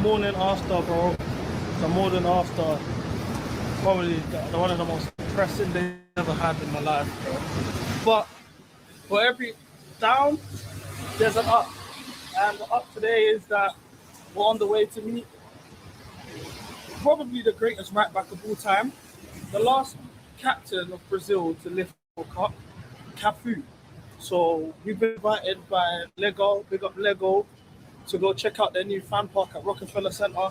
morning after, bro. The morning after. Probably one of the most depressing days I've ever had in my life. But for every down, there's an up. And the up today is that we're on the way to meet probably the greatest right back of all time, the last captain of Brazil to lift the World Cup, Cafu. So we've been invited by Lego, big up Lego, to go check out their new fan park at Rockefeller Center,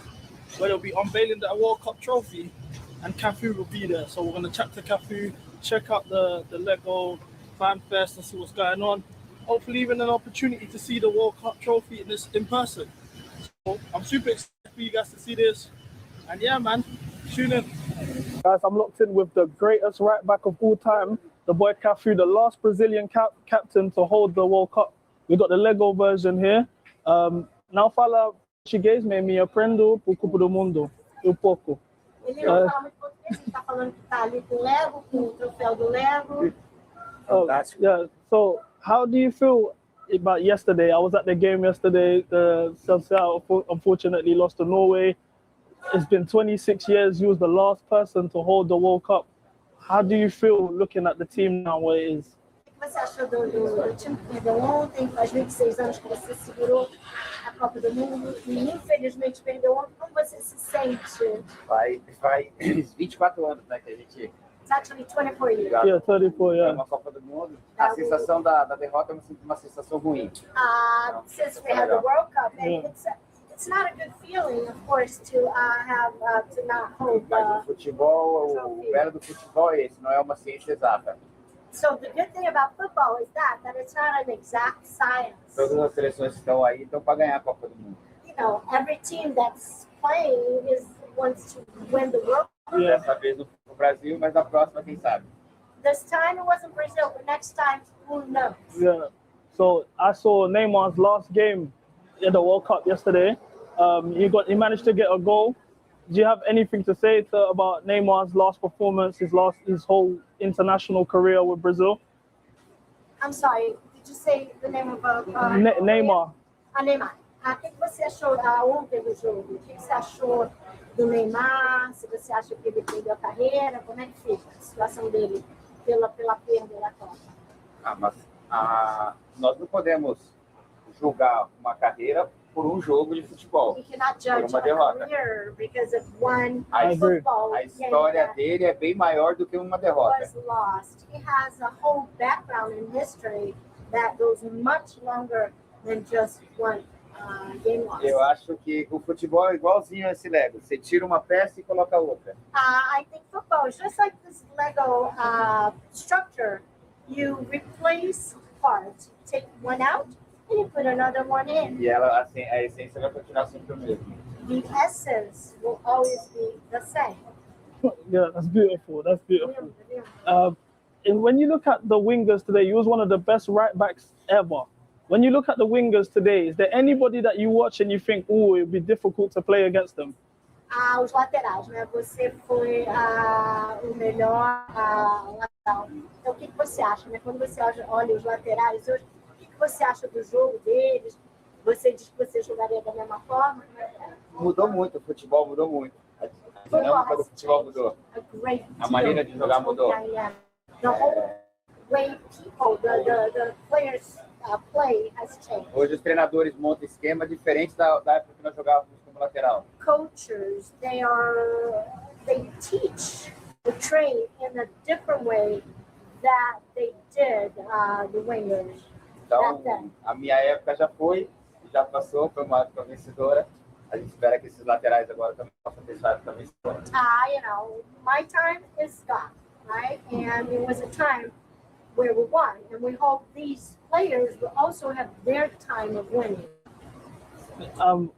where they'll be unveiling the World Cup trophy, and Cafu will be there. So we're going to chat to Cafu, check out the Lego fan fest and see what's going on. Hopefully even an opportunity to see the World Cup trophy in person. So I'm super excited for you guys to see this. And yeah, man, tune in. Guys, I'm locked in with the greatest right back of all time, the boy Cafu, the last Brazilian captain to hold the World Cup. We got the Lego version here. Não fala português, mas me aprendo por Copa do Mundo, pouco. Ele não fala muito português, ele tá falando que tá ali com o Lego, com o troféu do Lego. Yeah, so how do you feel about yesterday? I was at the game yesterday. Santos unfortunately lost to Norway. It's been 26 years. You was the last person to hold the World Cup. How do you feel looking at the team now where it is? O que você achou do time que perdeu ontem? Faz 26 anos que você segurou a Copa do Mundo e infelizmente perdeu ontem. Como você se sente? Faz 24 anos, né, que a gente... It's actually 24 years. Yeah, 34, yeah. Uma Copa do Mundo. A sensação da derrota é uma sensação ruim. Since we had the World Cup, and it's not a good feeling, of course, to have to not hold Mas o futebol, o belo do futebol é esse, não é uma ciência exata. So the good thing about football is that it's not an exact science. Todas as seleções que estão aí estão para ganhar a Copa do Mundo. You know, every team that's playing wants to win the World Cup. Yeah. Dessa vez no Brasil, mas na próxima, quem sabe? This time it wasn't Brazil, but next time, who knows? Yeah. So I saw Neymar's last game in the World Cup yesterday. He managed to get a goal. Do you have anything to say about Neymar's last performance, his whole international career with Brazil? I'm sorry, did you say the name of Neymar. Neymar. O que você achou ontem do jogo? O que você achou do Neymar? Se você acha que ele perdeu a carreira, como é que fica a situação dele pela perda da Copa? Mas nós não podemos julgar uma carreira por jogo de futebol, You cannot por judge uma a derrota. career because of one A football A game história that dele é bem maior do que uma derrota. was lost. He has a whole background in history that goes much longer than just one game loss. Eu acho que o futebol é igualzinho a esse Lego. Você tira uma peça e coloca outra. I think football is just like this Lego structure. You replace parts, take one out, and you put another one in. E ela, assim, a essência vai continuar sempre o mesmo. The essence will always be the same. Yeah, that's beautiful. That's beautiful. And when you look at the wingers today, you was one of the best right backs ever. When you look at the wingers today, is there anybody that you watch and you think, oh, it would be difficult to play against them? Os laterais, né? Você foi o melhor lateral. Então, o que você acha, né? Quando você olha os laterais hoje, o que você acha do jogo deles? Você diz que você jogaria da mesma forma? Mudou muito, o futebol mudou muito. A dinâmica do futebol mudou. A maneira de jogar mudou. The whole way people, the players play has changed. Hoje os treinadores montam esquema diferente da época que nós jogávamos como lateral. Coaches, they teach the train in a different way that they did the wingers. Então, a minha época já foi, já passou, foi uma época vencedora. A gente espera que esses laterais agora também possam deixar essa vencedora. You know, my time is gone, right? And it was a time where we won, and we hope these players will also have their time of winning.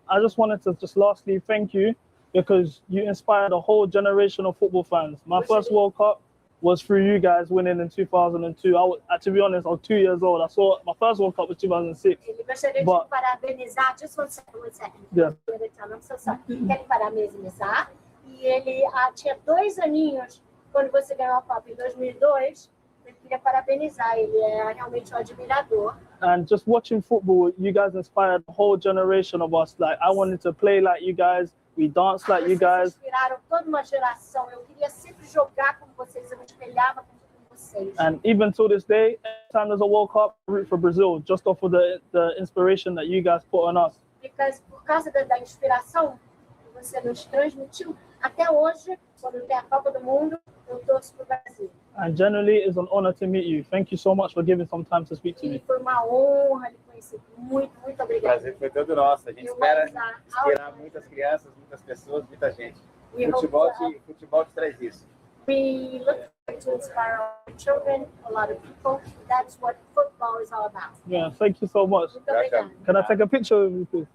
I just wanted to lastly thank you because you inspired a whole generation of football fans. My first World Cup was through you guys winning in 2002. To be honest, I was 2 years old. I saw my first World Cup was 2006. Ele gostaria de parabenizar, just one second. Yeah. I'm so sorry. Quero parabenizar. E ele tinha 2 aninhos quando você ganhou a Copa em 2002. Eu queria parabenizar, ele é realmente um admirador. And just watching football, you guys inspired a whole generation of us. Like, I wanted to play like you guys. We dance like you Vocês guys. inspiraram toda uma geração. Eu queria sempre jogar como vocês, eu me espelhava com vocês. And even to this day, every time there's a World Cup, I root for Brazil, just off of the inspiration that you guys put on us. Because, por causa da inspiração que você nos transmitiu, até hoje, quando tem a Copa do Mundo, eu torço para o Brasil. And generally, it's an honor to meet you. Thank you so much for giving some time to speak to me. E foi uma honra lhe conhecer. Muito, muito O obrigada. prazer foi todo nosso. A gente espera inspirar muitas crianças, muitas pessoas, muita gente. Futebol te traz isso. We look forward to inspire our children, a lot of people. That's what football is all about. Yeah, thank you so much. Muito obrigada. Can I take a picture of you, please?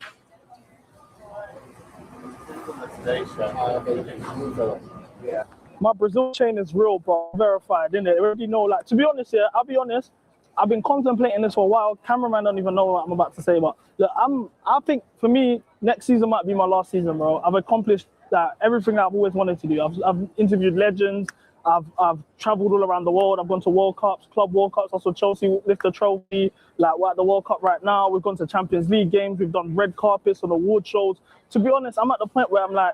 Yeah. My Brazil chain is real, bro. Verified, innit? I already know. Like, to be honest, yeah, I'll be honest. I've been contemplating this for a while. Cameraman don't even know what I'm about to say, but look, I think for me, next season might be my last season, bro. I've accomplished that everything I've always wanted to do. I've interviewed legends. I've traveled all around the world. I've gone to World Cups, Club World Cups. Also, Chelsea lift the trophy. Like, we're at the World Cup right now. We've gone to Champions League games. We've done red carpets on award shows. To be honest, I'm at the point where I'm like,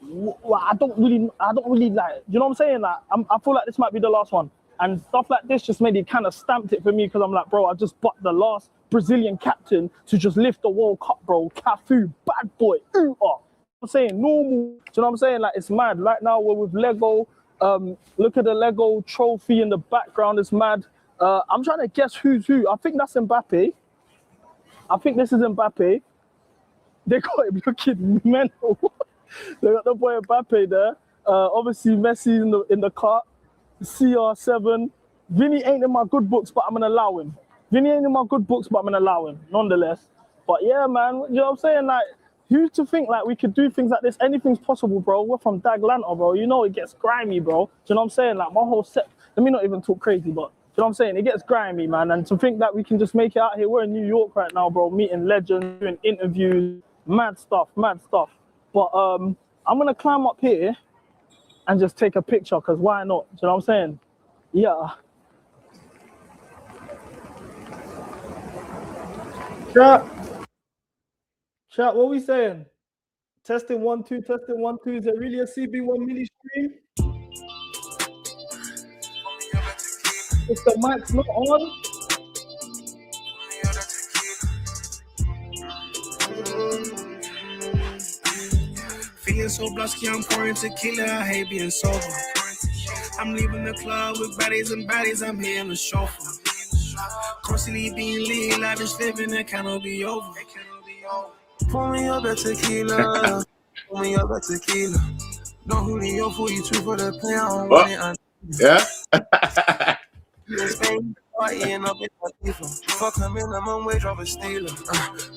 I don't really like. You know what I'm saying? Like, I feel like this might be the last one. And stuff like this just made it kind of stamped it for me because I'm like, bro, I just bought the last Brazilian captain to just lift the World Cup, bro. Cafu, bad boy, I'm saying normal. Do you know what I'm saying? Like, it's mad. Right now we're with Lego. Look at the Lego trophy in the background. It's mad. I'm trying to guess who's who. I think that's Mbappe. I think this is Mbappe. They got him looking mental. They got the boy Mbappe there. Obviously Messi in the cart. CR7. Vinny ain't in my good books, but I'm gonna allow him. Vinny ain't in my good books, but I'm gonna allow him, nonetheless. But yeah, man, you know what I'm saying? Like, who's to think like we could do things like this? Anything's possible, bro. We're from Daglanta, bro. You know it gets grimy, bro. Do you know what I'm saying? Like, my whole set. Let me not even talk crazy, but you know what I'm saying? It gets grimy, man. And to think that we can just make it out here. We're in New York right now, bro. Meeting legends, doing interviews, mad stuff. But I'm gonna climb up here and just take a picture, because why not? Do you know what I'm saying? Yeah. Chat, what we saying? Testing 1 2, testing 1 2. Is it really a CB1 mini stream? If the mic's not on. Feeling so blusky, I'm pouring tequila. I hate being sober. I'm leaving the club with baddies and baddies. I'm here in the chauffeur. Constantly being lit, life is living, it cannot be over. Pour me up that tequila. Pour me up that tequila. No Julio 42 for the play. I don't want it. Yeah. Partying up in Antifa. Fuck her minimum wage off a stealer.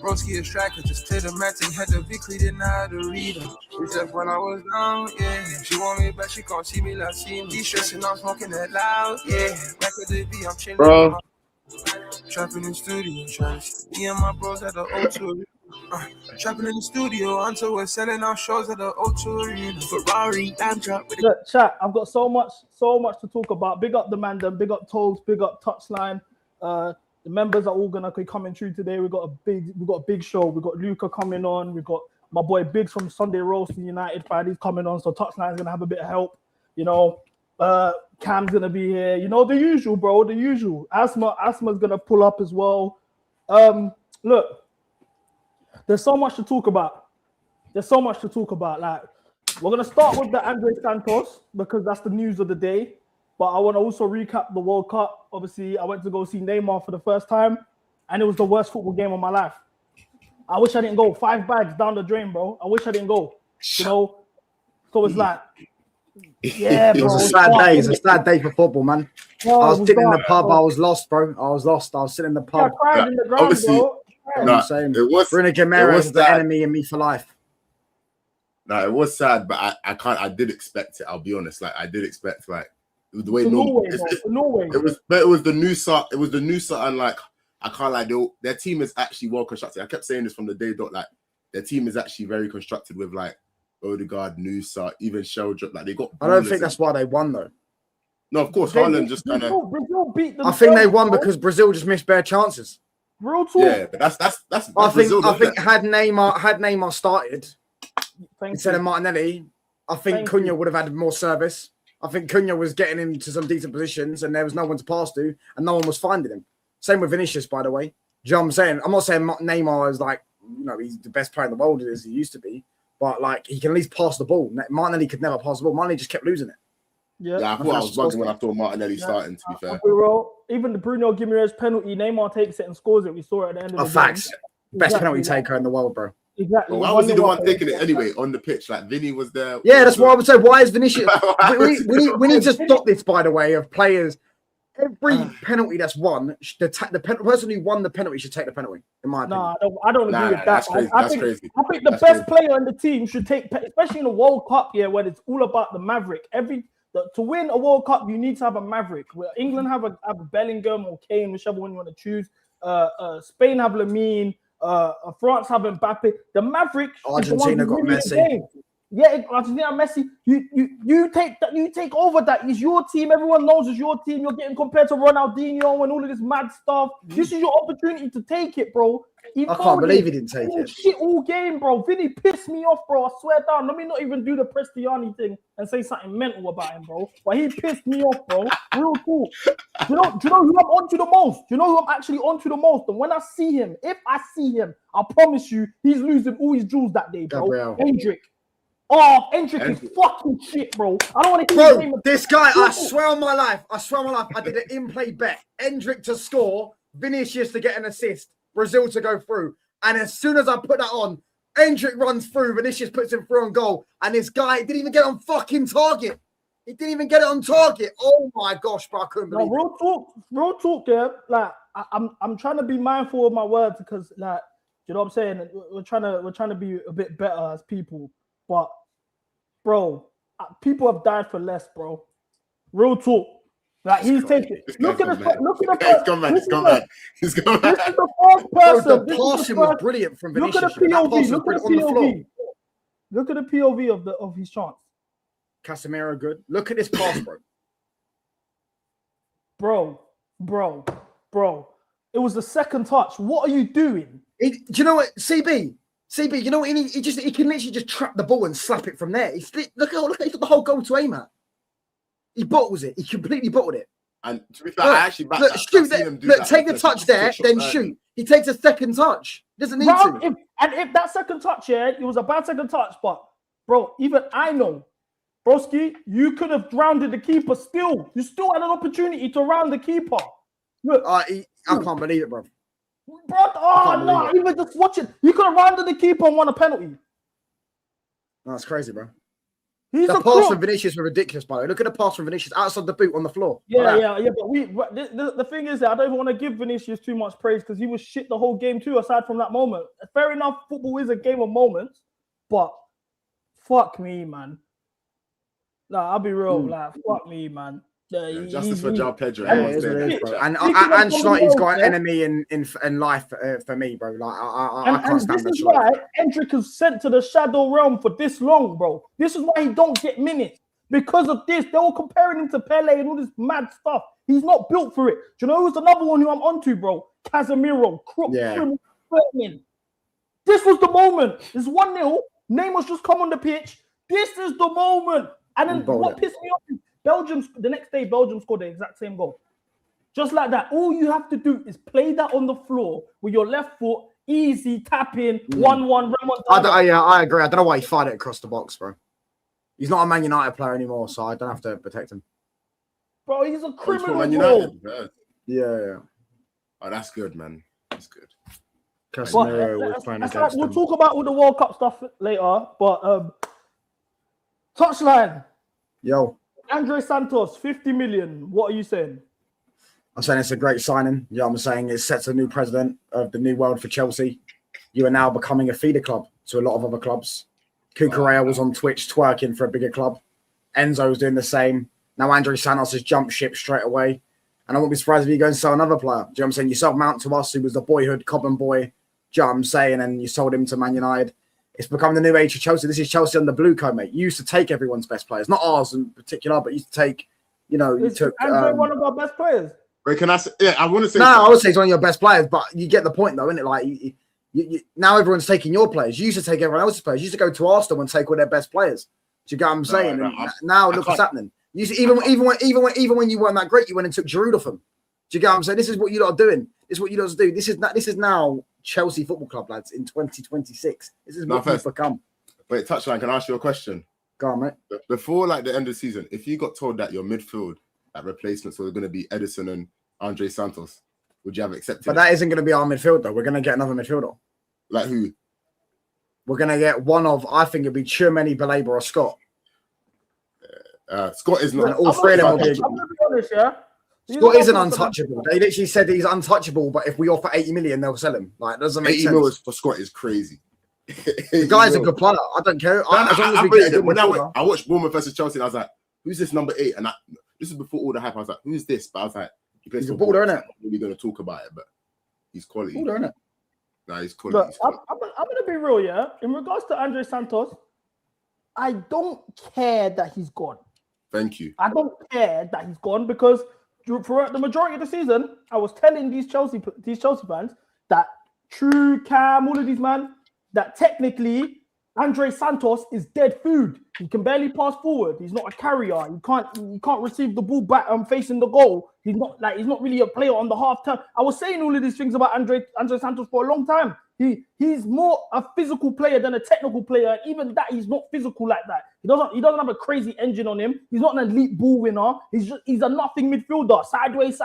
Broski a striker, just clear the mat and had the victory, didn't know how to read her. Except when I was down, yeah. She want me back, she can't see me like see me. Stressing, I'm smoking that loud, yeah. Back at the B, I'm chilling. Bro. Trapping in the studio, trying to see me and my bros at the O2. Trapping in the studio until we're selling our shows at the O2 Arena. Ferrari, damn drop with Look, chat, I've got so much to talk about. Big up the man, big up Toes, big up Touchline. The members are all gonna be coming through today. We got a big show. We got Luca coming on. We got my boy Biggs from Sunday Roast United Fridays coming on. So Touchline's gonna have a bit of help. You know, Cam's gonna be here. You know, the usual, bro. The usual. Asma's gonna pull up as well. Look. There's so much to talk about. Like, we're gonna start with the Andrey Santos because that's the news of the day. But I want to also recap the World Cup. Obviously, I went to go see Neymar for the first time, and it was the worst football game of my life. I wish I didn't go. 5 bags down the drain, bro. I wish I didn't go. You know, so it's like, yeah, bro. It was a sad day. It's a sad day for football, man. Oh, I was sitting in the pub. bro. I was lost, bro. I was sitting in the Yeah, I pub. cried in the ground, Obviously, bro. No, I'm saying, it was the sad. enemy in me for life. No, it was sad, but I did expect it. I'll be honest. Like, I did expect, like, the way To normal. Norway, bro. To Norway. It was the new start. It was the new start, and like, I can't like their team is actually well constructed. I kept saying this from the day dot. Like, their team is actually very constructed with like Odegaard, Nusa, even Sheldrick. Like, they got. I don't think that's why they won though. No, of course, Haaland just kind of. Brazil beat them. I think they won because Brazil just missed bare chances. Real talk. Yeah, but that's Brazil, I think had Neymar started instead of you. Martinelli, I think Thank Cunha you. would have had more service. I think Cunha was getting into some decent positions and there was no one to pass to and no one was finding him. Same with Vinicius, by the way. Do you know what I'm saying? I'm not saying Neymar is like, he's the best player in the world as he used to be, but like he can at least pass the ball. Martinelli could never pass the ball. Martinelli just kept losing it. Yeah, I thought I was bugging when I thought Martinelli starting, to be fair. Even the Bruno Guimaraes penalty, Neymar takes it and scores it. We saw it at the end of the game. Facts. Best penalty taker in the world, bro. Exactly. Well, why was he the one taking it anyway on the pitch? Like Vinny was there. Yeah, that's what I would say. Why is Vinicius? we need to stop this, by the way, of players. Every penalty that's won, the person who won the penalty should take the penalty. In my opinion, I don't agree with that. That's crazy. I think the best player in the team should take, especially in the World Cup, when it's all about the maverick. To win a World Cup, you need to have a maverick. Where England have a Bellingham or Kane, whichever one you want to choose. Spain have Lamine. France have Mbappe. The maverick. Argentina got Messi. Yeah, Argentina Messi. You take over that. It's your team. Everyone knows it's your team. You're getting compared to Ronaldinho and all of this mad stuff. This is your opportunity to take it, bro. I can't believe he didn't take it. Shit all game, bro. Vinny pissed me off, bro. I swear down. Let me not even do the Prestiani thing and say something mental about him, bro. But he pissed me off, bro. Real cool. Do you know who I'm onto the most? Do you know who I'm actually onto the most? And when I see him, if I see him, I promise you, he's losing all his jewels that day, bro. Gabriel. Hendrick. Oh, Hendrick is fucking shit, bro. I don't want to hear his name. This guy, I swear on my life, I did an in-play bet. Hendrick to score, Vinicius to get an assist, Brazil to go through. And as soon as I put that on, Hendrick runs through, Vinicius puts him through on goal. And this guy didn't even get on fucking target. He didn't even get it on target. Oh my gosh, bro, I couldn't believe it. Real talk, yeah. Like I'm trying to be mindful of my words because, like, you know what I'm saying? We're trying to be a bit better as people. But, bro, people have died for less, bro. Real talk. Like, he's taking. Look at the. He's gone back. This is the first person. The passing was brilliant from Vinicius. Look at the POV. Look at the POV. Look at the POV of his chance. Casemiro good. Look at this pass, bro. Bro. It was the second touch. What are you doing? Do you know what, CB? You know what? He can literally just trap the ball and slap it from there. Look at he got the whole goal to aim at. He bottles it. He completely bottled it. And to be fair, I actually back that. Shoot that. Take the touch there, then shoot. He takes a second touch. Doesn't need to. If that second touch, it was a bad second touch, but bro, even I know, broski, you could have drowned the keeper. You still had an opportunity to round the keeper. Look, I can't believe it, bro. Bro, even just watch it. You could have rounded the keeper and won a penalty. No, that's crazy, bro. The pass from Vinicius were ridiculous, by the way. Look at the pass from Vinicius outside the boot on the floor. Yeah. But the thing is that I don't even want to give Vinicius too much praise because he was shit the whole game too. Aside from that moment, fair enough, football is a game of moments, but fuck me, man. I'll be real. Like, fuck me, man. Justice for João Pedro. And Ancelotti's got an enemy in life for me, bro. Like I can't stand this is why Hendrick is sent to the shadow realm for this long, bro. This is why he don't get minutes. Because of this, they were comparing him to Pele and all this mad stuff. He's not built for it. Do you know who's another one who I'm onto, bro? Casemiro, criminal. This was the moment. It's 1-0. Neymar's just come on the pitch. This is the moment. And then what pissed me off is the next day, Belgium scored the exact same goal. Just like that. All you have to do is play that on the floor with your left foot, easy, tap in, 1-1, I agree. I don't know why he fired it across the box, bro. He's not a Man United player anymore, so I don't have to protect him. Bro, he's a criminal, Man United, yeah. Oh, that's good, man. That's good. Casemiro was playing against we'll talk about all the World Cup stuff later, but touchline. Yo. Andrey Santos, 50 million. What are you saying? I'm saying it's a great signing. Yeah, I'm saying it sets a new president of the new world for Chelsea. You are now becoming a feeder club to a lot of other clubs. Cucurella was on Twitch twerking for a bigger club. Enzo's doing the same. Now Andrey Santos has jumped ship straight away. And I won't be surprised if you go and sell another player. Do you know what I'm saying? You sold Mount to us, who was the boyhood Cobham boy. Do you know what I'm saying? And you sold him to Man United. It's become the new age of Chelsea. This is Chelsea on the blue code, mate. You used to take everyone's best players. Not ours in particular, but you used to take You know, you Is took. Andrey one of our best players? Wait, can I say? Yeah, I want to say. No, I would say he's one of your best players, but you get the point, though, isn't it? Like, now everyone's taking your players. You used to take everyone else's players. You used to go to Arsenal and take all their best players. Do you get what I'm saying? Now look what's happening. You see, even when you weren't that great, you went and took Giroud off them. Do you get what I'm saying? This is what you lot are doing. This is what you lot do. This is now Chelsea Football Club, lads, in 2026. This is what you've become. Wait, Touchline, can I ask you a question? Go on, mate. Before like the end of the season, if you got told that your midfield replacements were going to be Edison and Andrey Santos, would you have accepted? But that isn't going to be our midfield, though. We're going to get another midfielder. Like who? We're going to get one of, I think it'd be Tchouameni, Baleba, or Scott. Scott is not. And all three of them will be. I'm going to be honest, yeah. Scott isn't untouchable. They literally said he's untouchable, but if we offer 80 million, they'll sell him. Like, it doesn't make 80 sense. mils for Scott is crazy. The guy's a good player. I don't care. As long as we get a good midfielder. I watched Bournemouth versus Chelsea, and I was like, "Who's this number 8?" And this is before all the hype. I was like, "Who's this?" But I was like, "He's a baller, isn't it?" We're going to talk about it, but he's quality. Baller, isn't it? Nah, he's quality. Look, I'm going to be real, yeah. In regards to Andrey Santos, I don't care that he's gone. Thank you. I don't care that he's gone because for the majority of the season, I was telling these Chelsea fans that True Cam, all of these man, that technically Andrey Santos is dead food. He can barely pass forward. He's not a carrier. He can't receive the ball back facing the goal. He's not really a player on the half turn. I was saying all of these things about Andrey Santos for a long time. He's more a physical player than a technical player. Even that, he's not physical like that. He doesn't have a crazy engine on him. He's not an elite ball winner. He's a nothing midfielder. Sideways.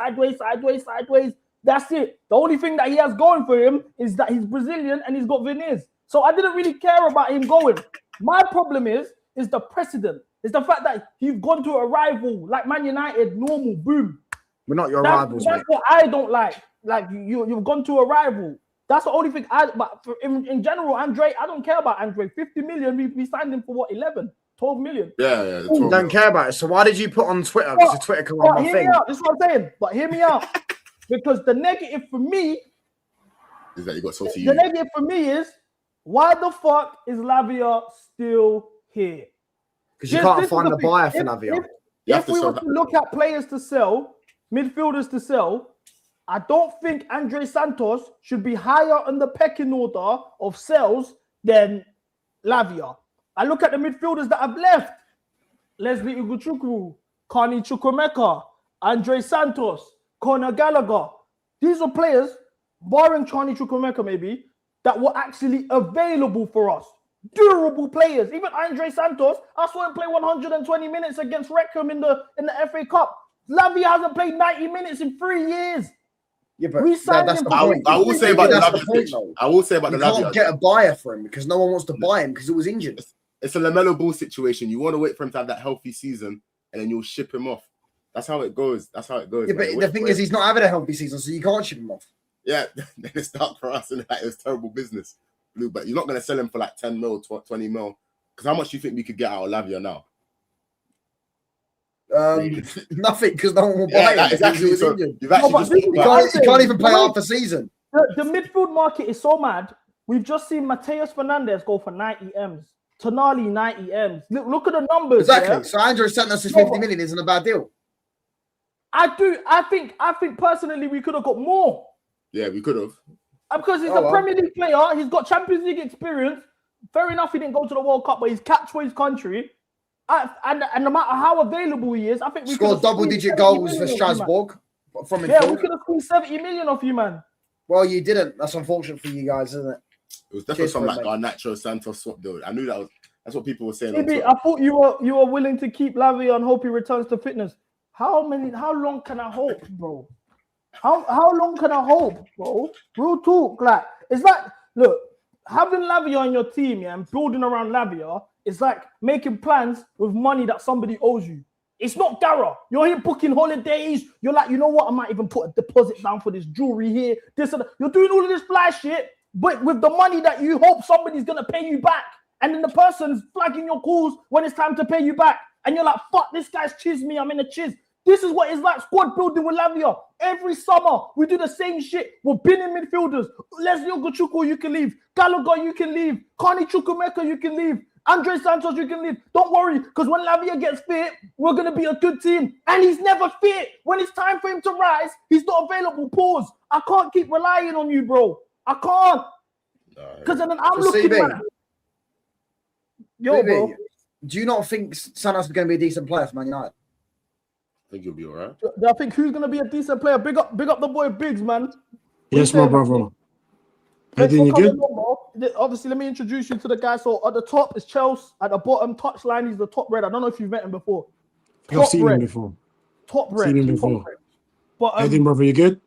That's it. The only thing that he has going for him is that he's Brazilian and he's got veneers. So I didn't really care about him going. My problem is the precedent. It's the fact that you've gone to a rival like Man United, normal, boom. We're not your rivals, That's mate. what I don't like. Like you've gone to a rival. That's the only thing. But in general, Andrey, I don't care about Andrey. 50 million, we signed him for what? 12 million. Yeah. You don't care about it. So why did you put on Twitter? Because Twitter can run my thing. This is what I'm saying. But hear me out. Because the negative for me is that you got salty. The negative for me is why the fuck is Lavia still here? Because you can't find a buyer for Lavia. If we were to look at players to sell, midfielders to sell, I don't think Andrey Santos should be higher on the pecking order of sales than Lavia. I look at the midfielders that have left. Leslie Ugochukwu, Carney Chukwuemeka, Andrey Santos, Conor Gallagher. These are players, barring Carney Chukwuemeka maybe, that were actually available for us. Durable players. Even Andrey Santos, I saw him play 120 minutes against Wrexham in the FA Cup. Lavia hasn't played 90 minutes in 3 years. Yeah, but that's the point. I will say about the Lavia. I will say about the Lavia. You can't get a buyer for him because no one wants to buy him because it was injured. It's a LaMelo Ball situation. You want to wait for him to have that healthy season and then you'll ship him off. That's how it goes. Yeah, but the thing is, he's not having a healthy season, so you can't ship him off. Yeah, then it's dark for us, and it was terrible business. Blue, but you're not going to sell him for like 10 mil, 20 mil. Because how much do you think we could get out of Lavia now? Nothing, because no one will buy him. Exactly. So you've actually you can't even play half the season. The midfield market is so mad. We've just seen Mateus Fernandes go for 90 M's. Tonali 90 M's. Look at the numbers. Exactly. Yeah? So Andrew Santos is 50 million isn't a bad deal. I think personally we could have got more. Yeah, we could have. Because he's a Premier League player. He's got Champions League experience. Fair enough, he didn't go to the World Cup, but he's capped for his country. And no matter how available he is, I think we scored double-digit goals for Strasbourg. We could have scored 70 million off you, man. Well, you didn't. That's unfortunate for you guys, isn't it? It was definitely some like our Nacho Santos swap deal. I knew that's what people were saying. I thought you were willing to keep Lavia and hope he returns to fitness. How long can I hope, bro? How long can I hope, bro? Real talk, like it's like, look, having Lavia on your team, yeah, and building around Lavia is like making plans with money that somebody owes you. It's not Dara. You're here booking holidays. You're like, you know what? I might even put a deposit down for this jewelry here. This and that. You're doing all of this fly shit, but with the money that you hope somebody's gonna pay you back, and then the person's flagging your calls when it's time to pay you back, and you're like, fuck, this guy's chiz me. I'm in a chiz. This is what it's like squad building with Lavia. Every summer, we do the same shit. We're binning midfielders. Leslie Ugochukwu, you can leave. Gallagher, you can leave. Carney Chukwuemeka, you can leave. Andrey Santos, you can leave. Don't worry, because when Lavia gets fit, we're going to be a good team. And he's never fit. When it's time for him to rise, he's not available. Pause. I can't keep relying on you, bro. I can't. Because then I'm looking at... Yo, bro. Do you not think Santos is going to be a decent player for Man United? I think you'll be all right. I think who's going to be a decent player? Big up the boy Biggs, man. Yes, my brother. Everything you good? Obviously, let me introduce you to the guy. So at the top is Chelsea. At the bottom touchline, he's the top red. I don't know if you've met him before. I've seen him before. Top red. Seen him before. But everything, brother, you good?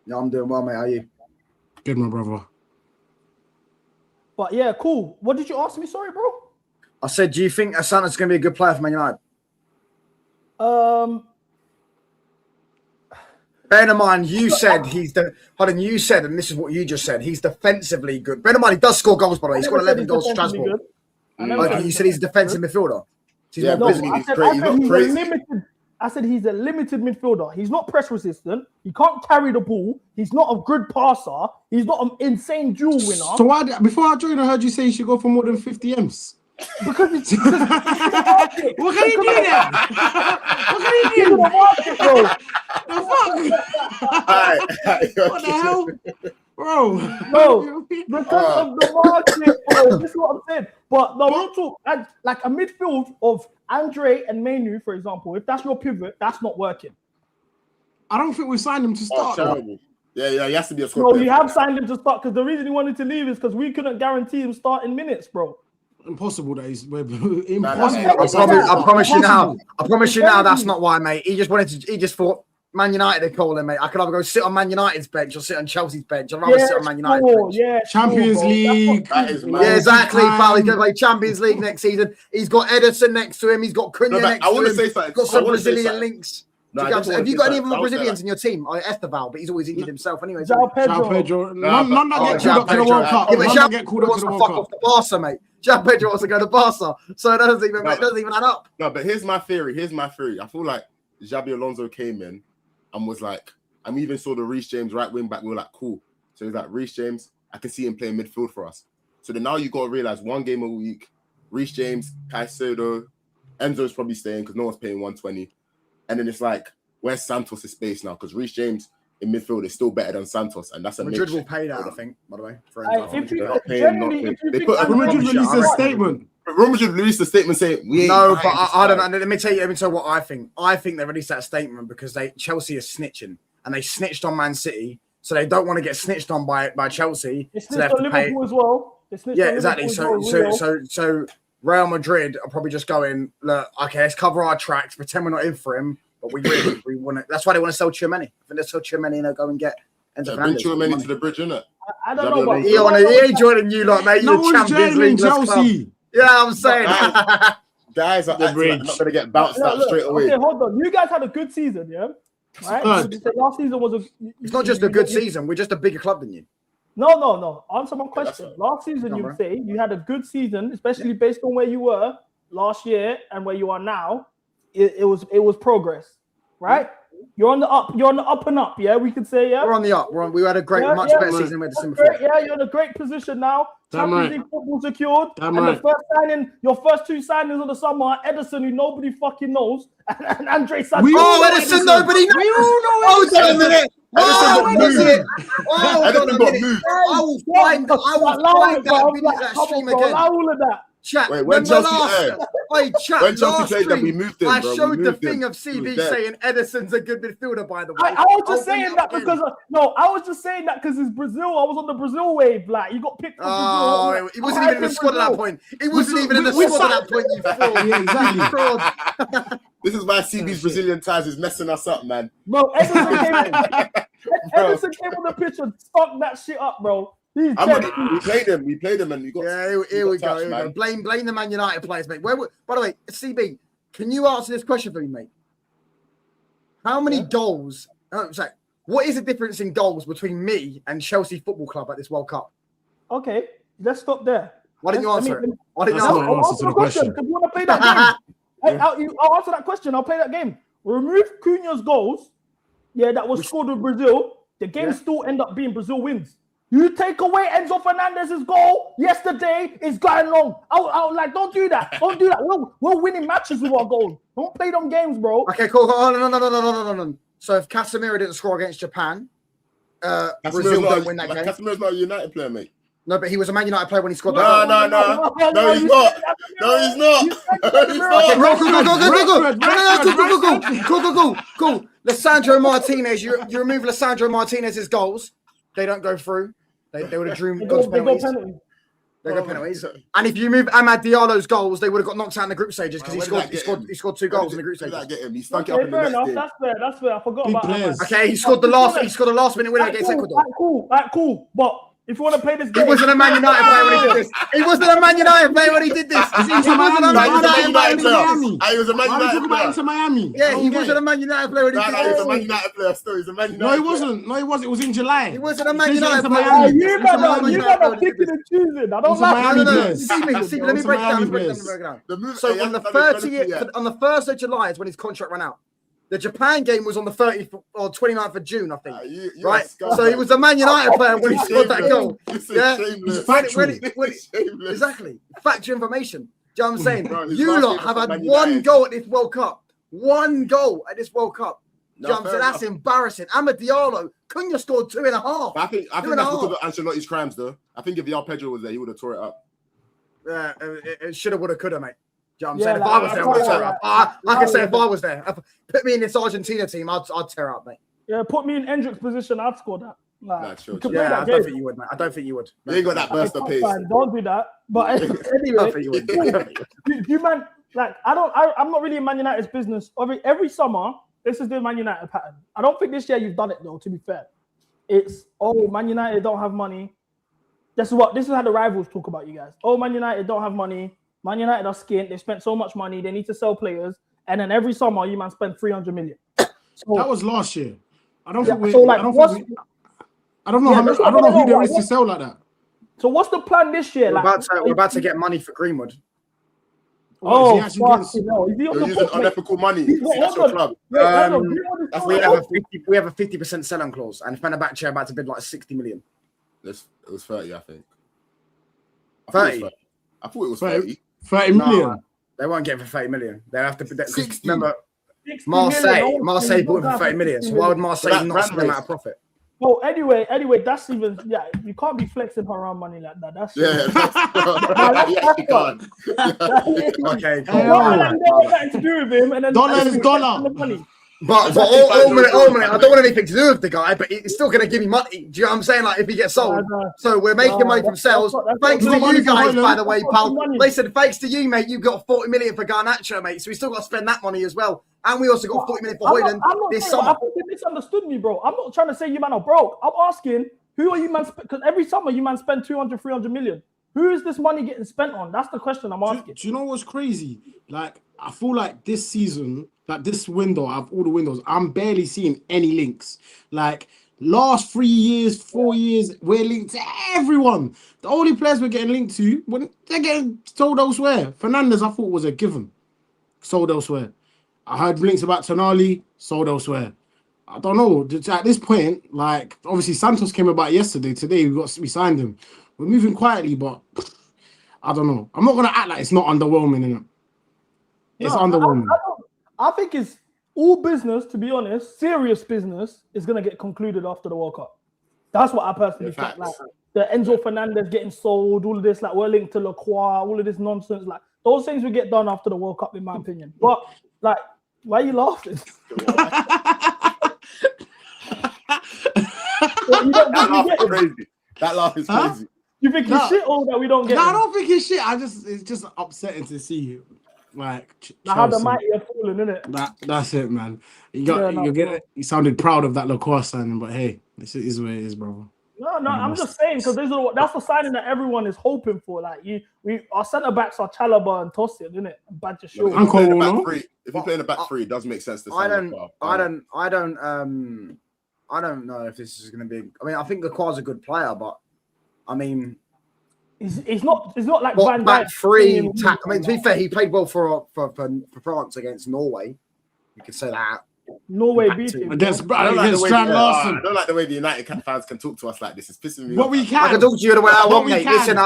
Yeah, I'm doing well, mate. How are you? Good, my brother. But yeah, cool. What did you ask me? Sorry, bro. I said, do you think Santos is going to be a good player for Man United? Bear in mind, you said you said, and this is what you just said, he's defensively good. Bear in mind, he does score goals, by the way. He's got 11 goals for Strasbourg. You said he's a defensive midfielder. So yeah, I said he's a limited midfielder. He's not press resistant. He can't carry the ball. He's not a good passer. He's not an insane duel winner. So before I joined, I heard you say he should go for more than 50 M's. Because it's what can he do then? What can he do? The market, bro. The fuck? What the hell? Bro. No, because of the market, bro. This is what I'm saying. But no, we'll talk like a midfield of Andrey and Manu, for example. If that's your pivot, that's not working. I don't think we signed him to start. Terrible. Yeah, he has to be a squad. No, you have signed him to start because the reason he wanted to leave is because we couldn't guarantee him starting minutes, bro. Impossible that he's impossible. I promise you now. I promise you now. That's not why, mate. He just thought Man United are calling, mate. I could either go sit on Man United's bench or sit on Chelsea's bench. I'd rather sit on Man United's bench. Yeah, Champions League. Yeah, exactly, pal. He's going to play Champions League next season. He's got Ederson next to him. He's got Cunha next to him. He's got some Brazilian links. Have you got any other Brazilians in your team? Esteval, but he's always injured himself anyway. João Pedro. None that get called up to the World Cup. None that get called up to the World Cup. Off the Barca, mate. João Pedro wants to go to Barca, so it doesn't even add up. No, but here's my theory. I feel like Xabi Alonso came in and was like, and we even saw the Reece James right wing back. We were like, cool. So he's like, Reece James, I can see him playing midfield for us. So then now you got to realize one game a week, Reece James, Caicedo, Enzo's probably staying because no one's paying 120. And then it's like, where's Santos' space now? Because Reece James in midfield is still better than Santos, and that's a Madrid will pay that, I think, by the way. Madrid released a statement. Real Madrid released a statement saying we ain't. No, but I don't know. Let me tell you what I think. I think they released that statement because Chelsea is snitching, and they snitched on Man City, so they don't want to get snitched on by Chelsea. They snitched on Liverpool as well. Yeah, exactly. So Real Madrid are probably just going, look, okay, let's cover our tracks, pretend we're not in for him. But we want to. That's why they want to sell Tchouaméni. I think they sell Tchouaméni and they'll go and get Enzo Fernandez. Bring Tchouaméni to the bridge, innit? I don't know. But he ain't joining you, lot, mate. You're Champions League Chelsea. Yeah, I'm saying. Guys are not going to get bounced out straight away. Okay, hold on. You guys had a good season, yeah? Right? Last season was It's not just a good season. We're just a bigger club than you. No. Answer my question. Last season, you say you had a good season, especially based on where you were last year and where you are now. It was progress, right? You're on the up and up, yeah. We could say, yeah. We're on the up. We had a much better season than we had the season before. Yeah, you're in a great position now. Champions League football secured. The first signing, your first two signings of the summer are Ederson, who nobody fucking knows, and Andrey Santos. Ederson, nobody knows. We all know Ederson. Hold on a minute. Ederson got moved. I will find that stream again. All of that. Chat. Wait, when Chelsea played them, we moved him. I showed the thing of CB saying Ederson's a good midfielder. By the way, I was just saying that because it's Brazil. I was on the Brazil wave. Like he got picked for Brazil. He wasn't even in the squad at that point. He wasn't even in the squad at that point. You fraud. Yeah, exactly. This is why CB's Brazilian ties is messing us up, man. Bro, Ederson came on the pitch and stuck that shit up, bro. We played him, and we got. Yeah, here we go. Blame the Man United players, mate. By the way, CB, can you answer this question for me, mate? How many goals? What is the difference in goals between me and Chelsea Football Club at this World Cup? Okay, let's stop there. Why didn't you answer it? I'll answer the question because you want to play that game. I'll answer that question. I'll play that game. Remove Cunha's goals. Yeah, that was scored with Brazil. The game still end up being Brazil wins. You take away Enzo Fernandez's goal yesterday, it's going long. Like, don't do that. Don't do that. We're winning matches with our goals. Don't play them games, bro. Okay, cool. Oh, no. So if Casemiro didn't score against Japan, Brazil don't win that game. Casemiro's not a United player, mate. No, but he was a Man United player when he scored. No, he's not. No, he's not. Cool. Lisandro Martinez, you remove Lisandro Martinez's goals, they don't go through. They would have dreamed penalties. They got penalties. And if you move Amad Diallo's goals, they would have got knocked out in the group stages because he scored 2 goals in the group stages. He stunk it up in the next game. That's fair. I forgot about that. Okay, he scored the last minute winner against Ecuador. Cool. But if you want to play this game, he wasn't a Man United player when he did this. He wasn't a Man United player when he did this. He wasn't a Man United player. He was a Man United player. Into Miami. Yeah, he wasn't a Man United player when he did this. He was a Man United player still. He's a Man United No, he wasn't. It was in July. He wasn't a Man United to player. Miami. You man are picking and choosing. I don't like No. See, let me break it down. So on the 30th, on the 1st of July is when his contract ran out. The Japan game was on the 30th or 29th of June, I think. Right? So he was a Man United player when he scored that goal. Yeah? Exactly. Factual information. Do you know what I'm saying? You lot have had one goal at this World Cup. One goal at this World Cup. Do you know what I'm saying? That's embarrassing. Amad Diallo, Cunha scored 2.5. I think that's because of Ancelotti's crimes, though. I think if João Pedro was there, he would have tore it up. It shoulda, woulda, coulda, mate. Do you know what I'm saying? If I was there, I would tear up. I can say if I was there, put me in this Argentina team, I'd tear up, mate. Yeah, put me in Hendrick's position, I'd score that. I don't think you would, mate. I don't think you would. You ain't got that burst of pace. Don't do that. But anyway, you man, like I'm not really in Man United's business. Every summer, this is the Man United pattern. I don't think this year you've done it though. To be fair, it's Man United don't have money. This is how the rivals talk about you guys. Man United don't have money. Man United are skint. They spent so much money. They need to sell players. And then every summer, you man spend 300 million. So, that was last year. I don't know who there is to sell like that. So what's the plan this year? We're about to get money for Greenwood. Is he using unethical money. We have a 50% sell-on clause, and Fenerbahce are about to bid like 60 million. It was 30, I think. 30? I thought it was 30. 30 million. No, they won't get it for 30 million. They have to. 60. Remember, Marseille bought it for 30 million. So why would Marseille not spend them out of profit? Oh, anyway, that's even you can't be flexing around money like that. That's okay. Nothing to do with him, and then dollar. But I don't want anything to do with the guy, but he's still going to give me money. Do you know what I'm saying? Like if he gets sold, so we're making money from sales. Thanks to you guys, by the way, pal. Listen, thanks to you, mate. You got 40 million for Garnacho, mate. So we still got to spend that money as well, and we also got 40 million for Højlund this summer. I think you misunderstood me, bro. I'm not trying to say you man are broke. I'm asking who are you man? Because every summer you man spend 200, 300 million. Who is this money getting spent on? That's the question I'm asking. Do you know what's crazy? Like I feel like this season. Like this window, out of all the windows, I'm barely seeing any links. Like last 3 years, 4 years, we're linked to everyone. The only players we're getting linked to, when they're getting sold elsewhere. Fernandez, I thought was a given. Sold elsewhere. I heard links about Tonali, sold elsewhere. I don't know. At this point, like obviously Santos came about yesterday. Today we signed him. We're moving quietly, but I don't know. I'm not gonna act like it's not underwhelming, innit? It's underwhelming. I think it's all business, to be honest. Serious business is going to get concluded after the World Cup. That's what I personally think. Like the Enzo Fernandez getting sold, all of this, like we're linked to Lacroix, all of this nonsense. Like those things will get done after the World Cup, in my opinion. But like, why are you laughing? That laugh is crazy. You think it's shit or that we don't get? No, I don't think it's shit. It's just upsetting to see you. Like how the mighty are falling, innit? That's it, man. You sounded proud of that Lacroix signing, but hey, this is what it is, bro. No, I'm just saying because that's the signing that everyone is hoping for. Like our centre backs are Chalobah and Tosin, innit? Badger Shaw. If you play in the back three, it does make sense to I don't know if this is going to be. I mean, I think Lacroix's a good player, but I mean. It's not like Van back three. I mean, to be fair, he played well for France against Norway. You could say that. Norway beat him. Against I don't like the way Strand Larsen. I don't like the way the United fans can talk to us like this. It's pissing me What off. we I can. can talk to you the way I What want, we mate. can.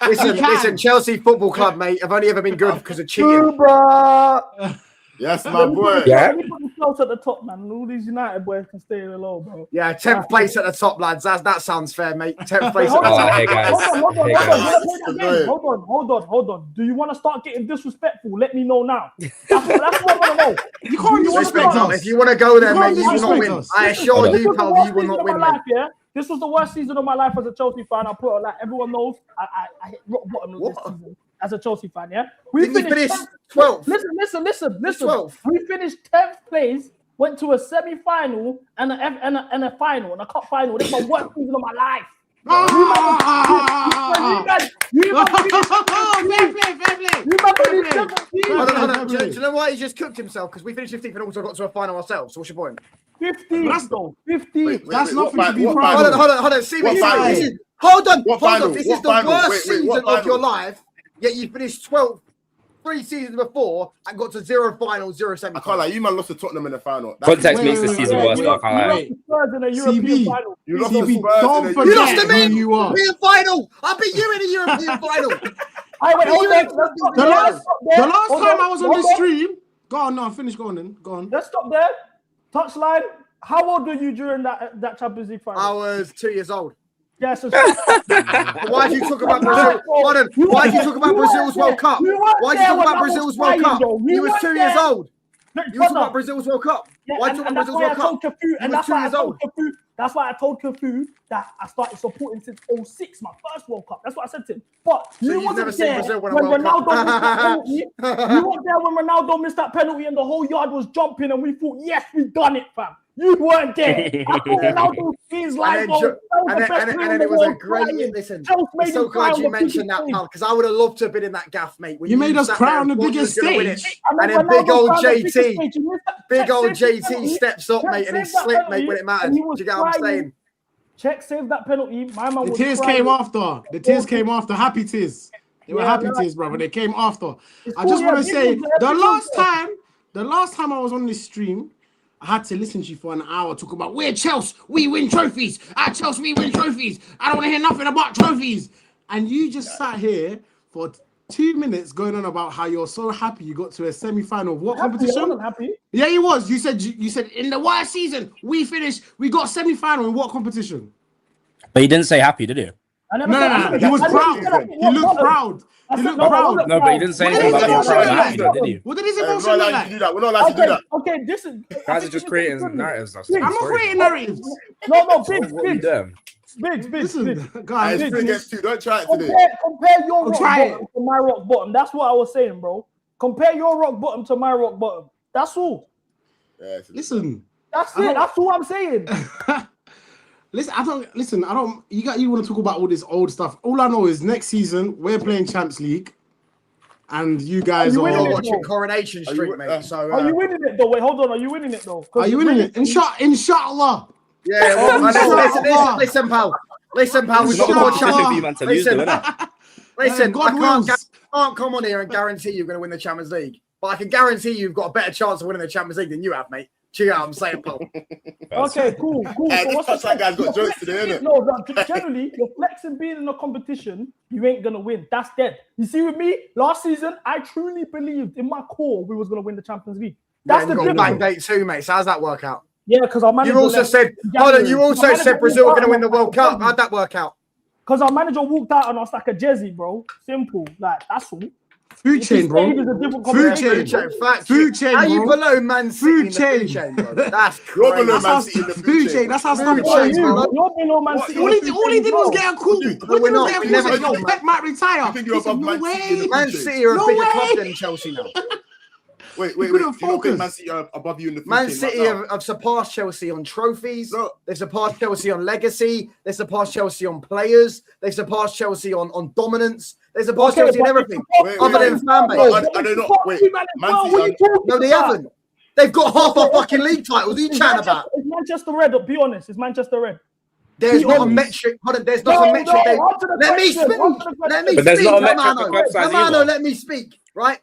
Listen, Chelsea Football Club, mate, have only ever been good because of cheating. Bruh. Yes, my boy. Yeah. Let me put the Chelsea at the top, man. All these United boys can stay low, bro. Yeah, 10th place at the top, lads. That sounds fair, mate. 10th place at Hold the on, top. hey, guys. hold on. Hey, We're guys. gonna play that game. Hold on. Do you want to start getting disrespectful? Let me know now. That's what I want to know. You can't disrespect us. If you want to go there, You can't mate, you will not disrespect win. us. I assure This you, was the pal, worst you will season not of win, my mate. life, yeah? This was the worst season of my life as a Chelsea fan. I put it like everyone knows. I hit rock bottom of this season as a Chelsea fan, yeah? Didn't you finish 12th? Listen. 12th. We finished 10th place, went to a semi-final and a final, and a cup final. This is my worst season of my life. Fair Hold on. Do you know why he just cooked himself? Because we finished 15th and also got to a final ourselves. So what's your point? 15. That's though. 15. That's what nothing to be what proud final? of. Hold on. See What me. final? Hold on. What final? This What is the final? worst Wait, season what of final? your life. Yet you finished 12th 3 seasons before and got to 0 finals, 0 semi. I can't lie. You man lost to Tottenham in the final. Context Wait, makes the wait, season wait, worse, wait, though. I can't lie. wait. Spurs in a European CB. final. You lost to CB, Spurs don't in the forget You lost to me. who you are. European final. I beat you in a European final. Wait, hold on. The last time I was on this Hold on. stream. Go on, no, finish going then. Go on. Let's stop there. Touchline. How old were you during that Champions League final? I was 2 years old. Yeah, so Why did you talk about Brazil? Hold on. Why did you talk about Brazil's World Cup? Why did you talk about Brazil's World Cup? You was 2 years old. You were talking about Brazil's World Cup. Why did you talk about Brazil's World Cup? That's why I told Cafu that I started supporting since 06, my first World Cup. That's what I said to him. But So you you've never wasn't seen there Brazil win a when World Cup. Ronaldo missed that penalty. You weren't there when Ronaldo missed that penalty and the whole yard was jumping and we thought, yes, we've done it, fam. You weren't there. I thought Ronaldo his life And then it was a great listen. It's so glad you mentioned that, pal, because I would have loved to have been in that gaff, mate. When You made us sat cry there on the and thought you biggest was gonna win it. stage. And then big old JT, Big old JT steps up, mate, and he slipped, mate, when it mattered. Do you get what I'm saying? Czech saved that penalty. My man The was tears crying. came after. The tears came after. Happy tears. They were happy tears, brother. They came after. I just want to say, the last time I was on this stream, I had to listen to you for an hour talk about we're Chelsea, we win trophies. At Chelsea, we win trophies. I don't want to hear nothing about trophies. And you just sat here for 2 minutes going on about how you're so happy you got to a semi-final of what competition? I wasn't happy. Yeah, he was. You said in the worst season we got semi-final in what competition? But he didn't say happy, did he? No. He was proud. He looked proud. He looked proud. No, but he didn't say anything about being proud and happy, though, did he? What did his We're not emotion look allowed like? to do that. We're not allowed to do that. Okay, this is Guys are just creating narratives. I'm not creating narratives. No, Biggs. Listen, Hey, guys. it's 3 against 2. Don't try it today. Compare your rock try bottom to my rock bottom. That's what I was saying, bro. Compare your rock bottom to my rock bottom. That's all. Yeah, Listen. That's it. That's all I'm saying. Listen, I don't. You want to talk about all this old stuff? All I know is next season we're playing Champions League, and you guys You are winning it? Watching Coronation Street, mate. So Are you winning it though? Wait, hold on. Are you winning it though? Are you winning it? Inshallah. yeah, well, listen, pal. Listen, pal. We've got more chance. Listen, God I can't come on here and guarantee you're going to win the Champions League, but I can guarantee you've got a better chance of winning the Champions League than you have, mate. Check out, I'm saying, pal. Okay, cool. Hey, So this what's touch the that guy's got flex? jokes today, innit? No, generally, you're flexing being in a competition, you ain't gonna win. That's dead. You see, with me last season, I truly believed in my core we was gonna win the Champions League. That's the got bang difference. date too, mate. So how's that work out? Yeah, because our manager. You also said, hold on. You also said Brazil were going to win the World Cup. How'd that work out? Because our manager walked out on us like a Jezzy, bro. Simple, like that's all. Food chain, bro. Food chain. Food chain, Are you bro. below Man City in the food chain, bro? That's You're crazy. below That's Man how City in the food chain. That's how stuff Food works, chain, bro. bro. You're below Man City. All he did was get a call. No, we're not. We never Yo, did, Pep might retire. You think you're He said, above no Man City in way. the Man food chain? City are a No bigger way. club than Chelsea now. Wait. couldn't You don't focus. think Man City are above you in the food Man chain City right now? have surpassed Chelsea on trophies. No. They've surpassed Chelsea on legacy. They've surpassed Chelsea on players. They've surpassed Chelsea on dominance. They've surpassed Chelsea in everything. Other than fan base. I don't know. Wait, Man City are... No, they haven't. They've got half our fucking league titles. What are you chatting about? It's Manchester Red. Be honest, it's Manchester Red. There's not a metric. Hold on, there's not a metric. Let me speak. Let me But there's speak, not a metric for Romano. club size Romano, either. let me speak, right?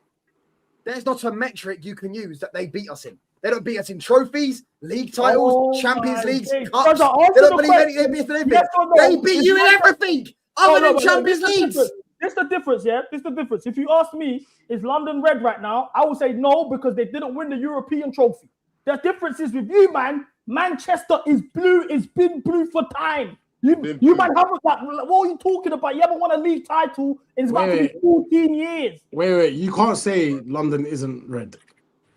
There's not a metric you can use that they beat us in. They don't beat us in trophies, league titles, Champions Leagues, cups. Brother, They don't believe anything. Yes or no? They beat you in everything other than Champions Leagues. This is the difference, yeah? This is the difference. If you ask me, is London red right now? I would say no, because they didn't win the European trophy. The difference is with you, man. Manchester is blue. It's been blue for time. You man haven't, like, what are you talking about? You haven't won a league title in about 14 years. Wait. You can't say London isn't red.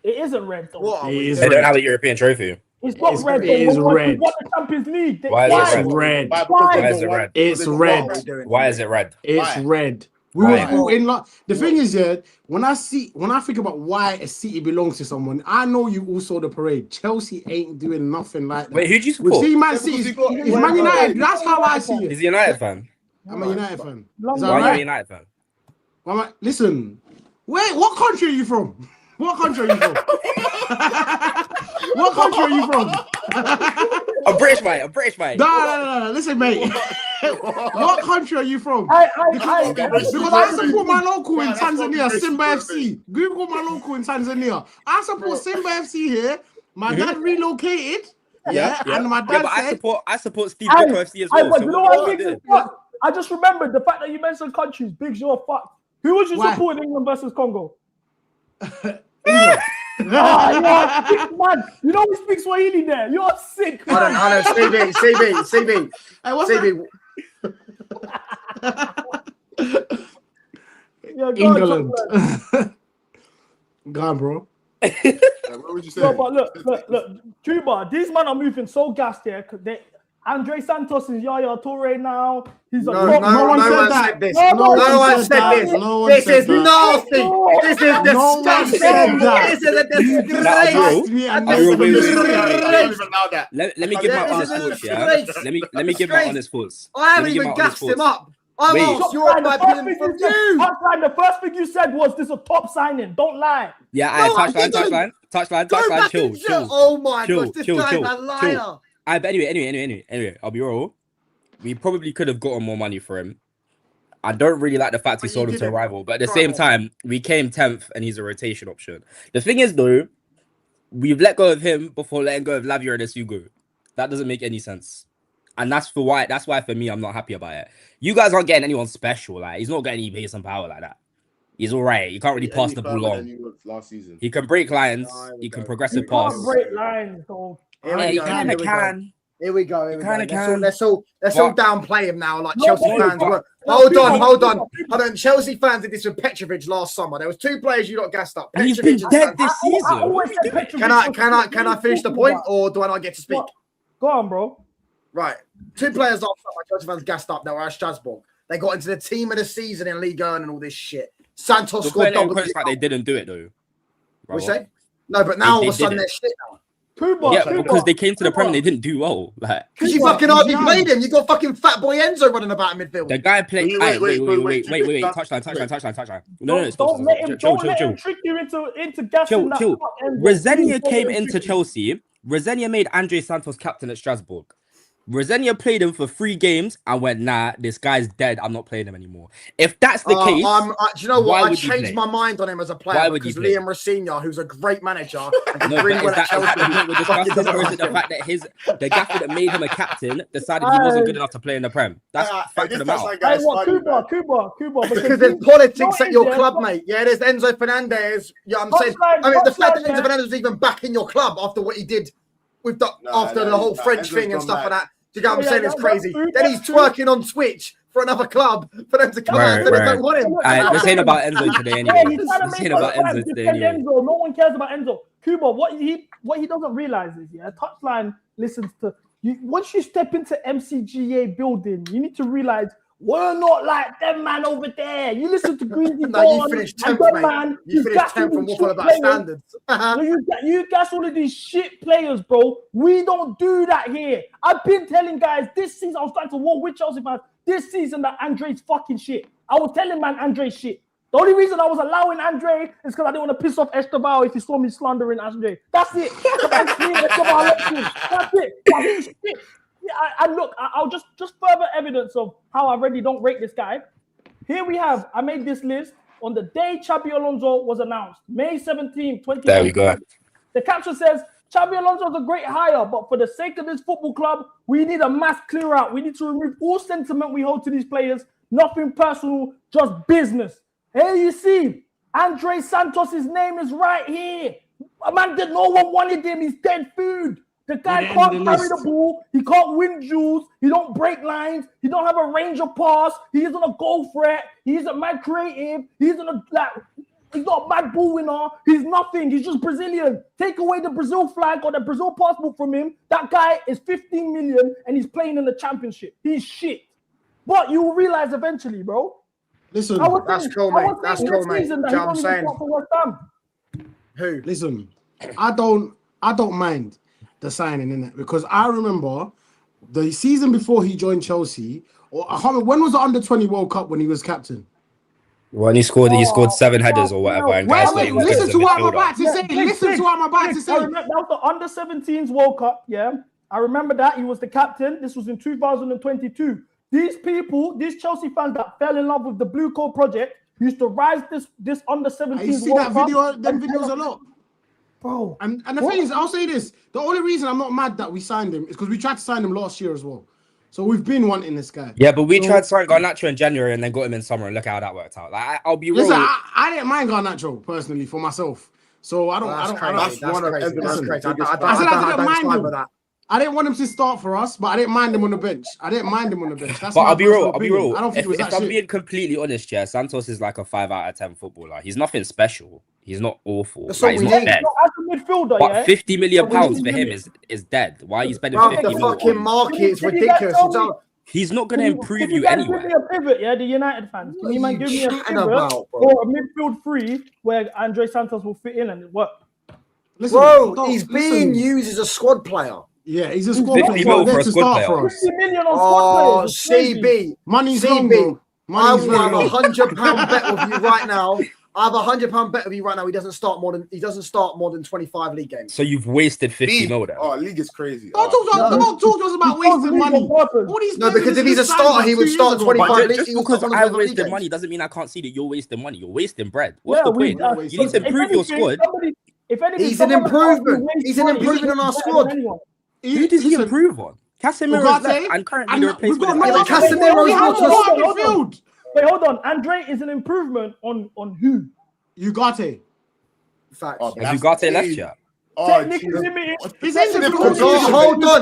It isn't red, though. They don't have a European trophy. It's not red. It is red. Won the Champions League. Why is it red? Why is it red? It's red. Why is it red? It's red. We were all in the thing is, yeah, when I think about why a city belongs to someone, I know you all saw the parade. Chelsea ain't doing nothing like that. Wait, who do you support? See, Man City is Man United. That's how I see it. He's a United fan. I'm a United fan. Why are you a United fan? Listen, what country are you from? What country are you from? What country are you from? I'm British, mate. No. Listen, mate. What country are you from? Because I support my local in Tanzania, Simba FC. Google my local in Tanzania. I support Simba FC here. My dad relocated. And my dad said, I support Steve Biko FC as well. You know what I just remembered the fact that you mentioned countries. Biggs, you're fucked. Who was you supporting England versus Congo? England. Man, you know he speaks Swahili there. You're sick. I don't. CB. Hey, what's CB. England. Go on, bro. What would you say? No, but look, Cuba, these men are moving so gassed here because Andrey Santos is Yaya Toure now. He's no one said this. No one said this. This is nasty. This is disgusting. This is a disgrace. Let me give my honest thoughts, yeah? Let me give my honest thoughts. I haven't even gassed him up. I asked your opinion from you. The first thing you said was this is a top signing. Don't lie. Yeah, touchline. Chill. Oh my gosh, this guy's a liar. But anyway, I'll be real. We probably could have gotten more money for him. I don't really like the fact he sold him to a rival, but at the same time, we came 10th and he's a rotation option. The thing is, though, we've let go of him before letting go of Lavia and Esugo. That doesn't make any sense. And that's why for me, I'm not happy about it. You guys aren't getting anyone special. Like, he's not getting any pace and power like that. He's all right. You can't really pass the ball on. Last season. He can break lines. He can progressive pass. Can't break lines, though. He kind of can. Here we go. Let's all What? downplay him now, like Chelsea fans were. Hold on. Chelsea fans did this with Petrovic last summer. There was two players you got gassed up. And he's been Petrovic dead and this season. Can I finish the point, or do I not get to speak? Go on, bro. Right. Two players last summer Chelsea fans gassed up. They were at Strasbourg. They got into the team of the season in Ligue 1 and all this shit. Santos scored double. Like they didn't do it though. What you say? No, but now all of a sudden they're shit now. Because they came to the Prem and they didn't do well. Like, because you fucking hardly played him. You got fucking fat boy Enzo running about in midfield. The guy played. Wait. Touchline. No. Don't let him trick you into gassing that. Chill. Rosenia came into Chelsea. Rosenia made Andrey Santos captain at Strasbourg. Rosenia played him for 3 games and went, nah, this guy's dead. I'm not playing him anymore. If that's the case, do you know what? I changed my mind on him as a player because Liam Rosenia, who's a great manager, is that we're discussing, or is it the fact that the gaffer that made him a captain decided he wasn't good enough to play in the Prem? That's fact of the matter. Cuba. Because there's politics at your club, mate. Yeah, there's Enzo Fernandez. Yeah, I'm saying. The fact that Enzo Fernandez was even back in your club after what he did with after the whole French thing and stuff like that. Do you get what I'm saying? It's crazy. Then he's twerking on Twitch for another club for them to come out and they don't want him. This ain't about Enzo today anyway. This ain't about Enzo today anyway. No one cares about Enzo. Cuba, what he doesn't realize is, Touchline listens to you. Once you step into MCGA building, you need to realize we're not like them man over there. You listen to Greasy. You finished 10th, man. You finished 10th from Waffle About Standards. You gas all of these shit players, bro. We don't do that here. I've been telling guys this season, I was starting to war with Chelsea fans. This season that Andrey's fucking shit. I was telling man Andrey's shit. The only reason I was allowing Andrey is because I didn't want to piss off Esteban if he saw me slandering Andrey. That's it. That's it. And look, I'll just further evidence of how I really don't rate this guy. Here we have, I made this list on the day Xabi Alonso was announced, May 17, 2020. There we go. The caption says, Xabi Alonso is a great hire, but for the sake of this football club, we need a mass clear out. We need to remove all sentiment we hold to these players. Nothing personal, just business. Here you see, Andrey Santos' name is right here. A man that no one wanted him. He's dead food. The guy can't carry the ball. He can't win duels. He don't break lines. He don't have a range of pass. He isn't a goal threat. He isn't mad creative. He's not a mad ball winner. He's nothing. He's just Brazilian. Take away the Brazil flag or the Brazil passport from him. That guy is 15 million and he's playing in the championship. He's shit. But you will realize eventually, bro. Listen, that's cool, mate. That's cool, mate. You know what I'm saying? Who? Listen, I don't mind the signing in it because I remember the season before he joined Chelsea. Or when was the under-20 World Cup when he was captain? When he scored 7 headers or whatever. And listen to what I'm about to say. Listen to what I'm about to say. That was the under-17s World Cup. Yeah, I remember that he was the captain. This was in 2022. These people, these Chelsea fans that fell in love with the Blue Coat project, used to rise this under-17s. I see that video, them videos a lot, bro. And the thing is, I'll say this: the only reason I'm not mad that we signed him is because we tried to sign him last year as well. So we've been wanting this guy. Yeah, but we tried to sign Garnacho in January and then got him in summer, and look how that worked out. Like, I'll be real. Listen, I didn't mind Garnacho personally for myself. So I don't. That's crazy. I didn't want him to start for us, but I didn't mind him on the bench. That's but I'll be real. I don't think it was that if I'm shit. being completely honest, yeah, Santos is like a 5 out of 10 footballer. He's nothing special. He's not awful. That's like, what he's we not need. dead. As a midfielder, But yeah, 50 million pounds for him is dead. Why are you spending Bro, 50 the million? fucking market is ridiculous. He's not going to improve you guys anyway. Give me a pivot, yeah, the United fans. Can you man give me a pivot about, or a midfield free where Andrey Santos will fit in and work? Listen, bro, he's being used as a squad player. Yeah, he's a squad 50 mil for a squad player. 50 million on squad players. CB. Money's CB. long, bro. I will have £100 bet with you right now. I have £100 bet with you right now. He doesn't start more than 25 league games. So you've wasted 50 mil there. Oh, league is crazy. Don't talk to us about wasting money. No, because if he's a starter, he would start 25 But league. just because I wasted money doesn't mean I can't see that you're wasting money. You're wasting bread. What's the point? You need to improve your squad. He's an improvement. He's an improvement on our squad. Who does he improve on? Casemiro is left and currently the replacement. Casemiro is not. Wait, hold on. Andre is an improvement on who? Ugarte. Facts. Has Ugarte left yet? Technically limited. He's in Hold on.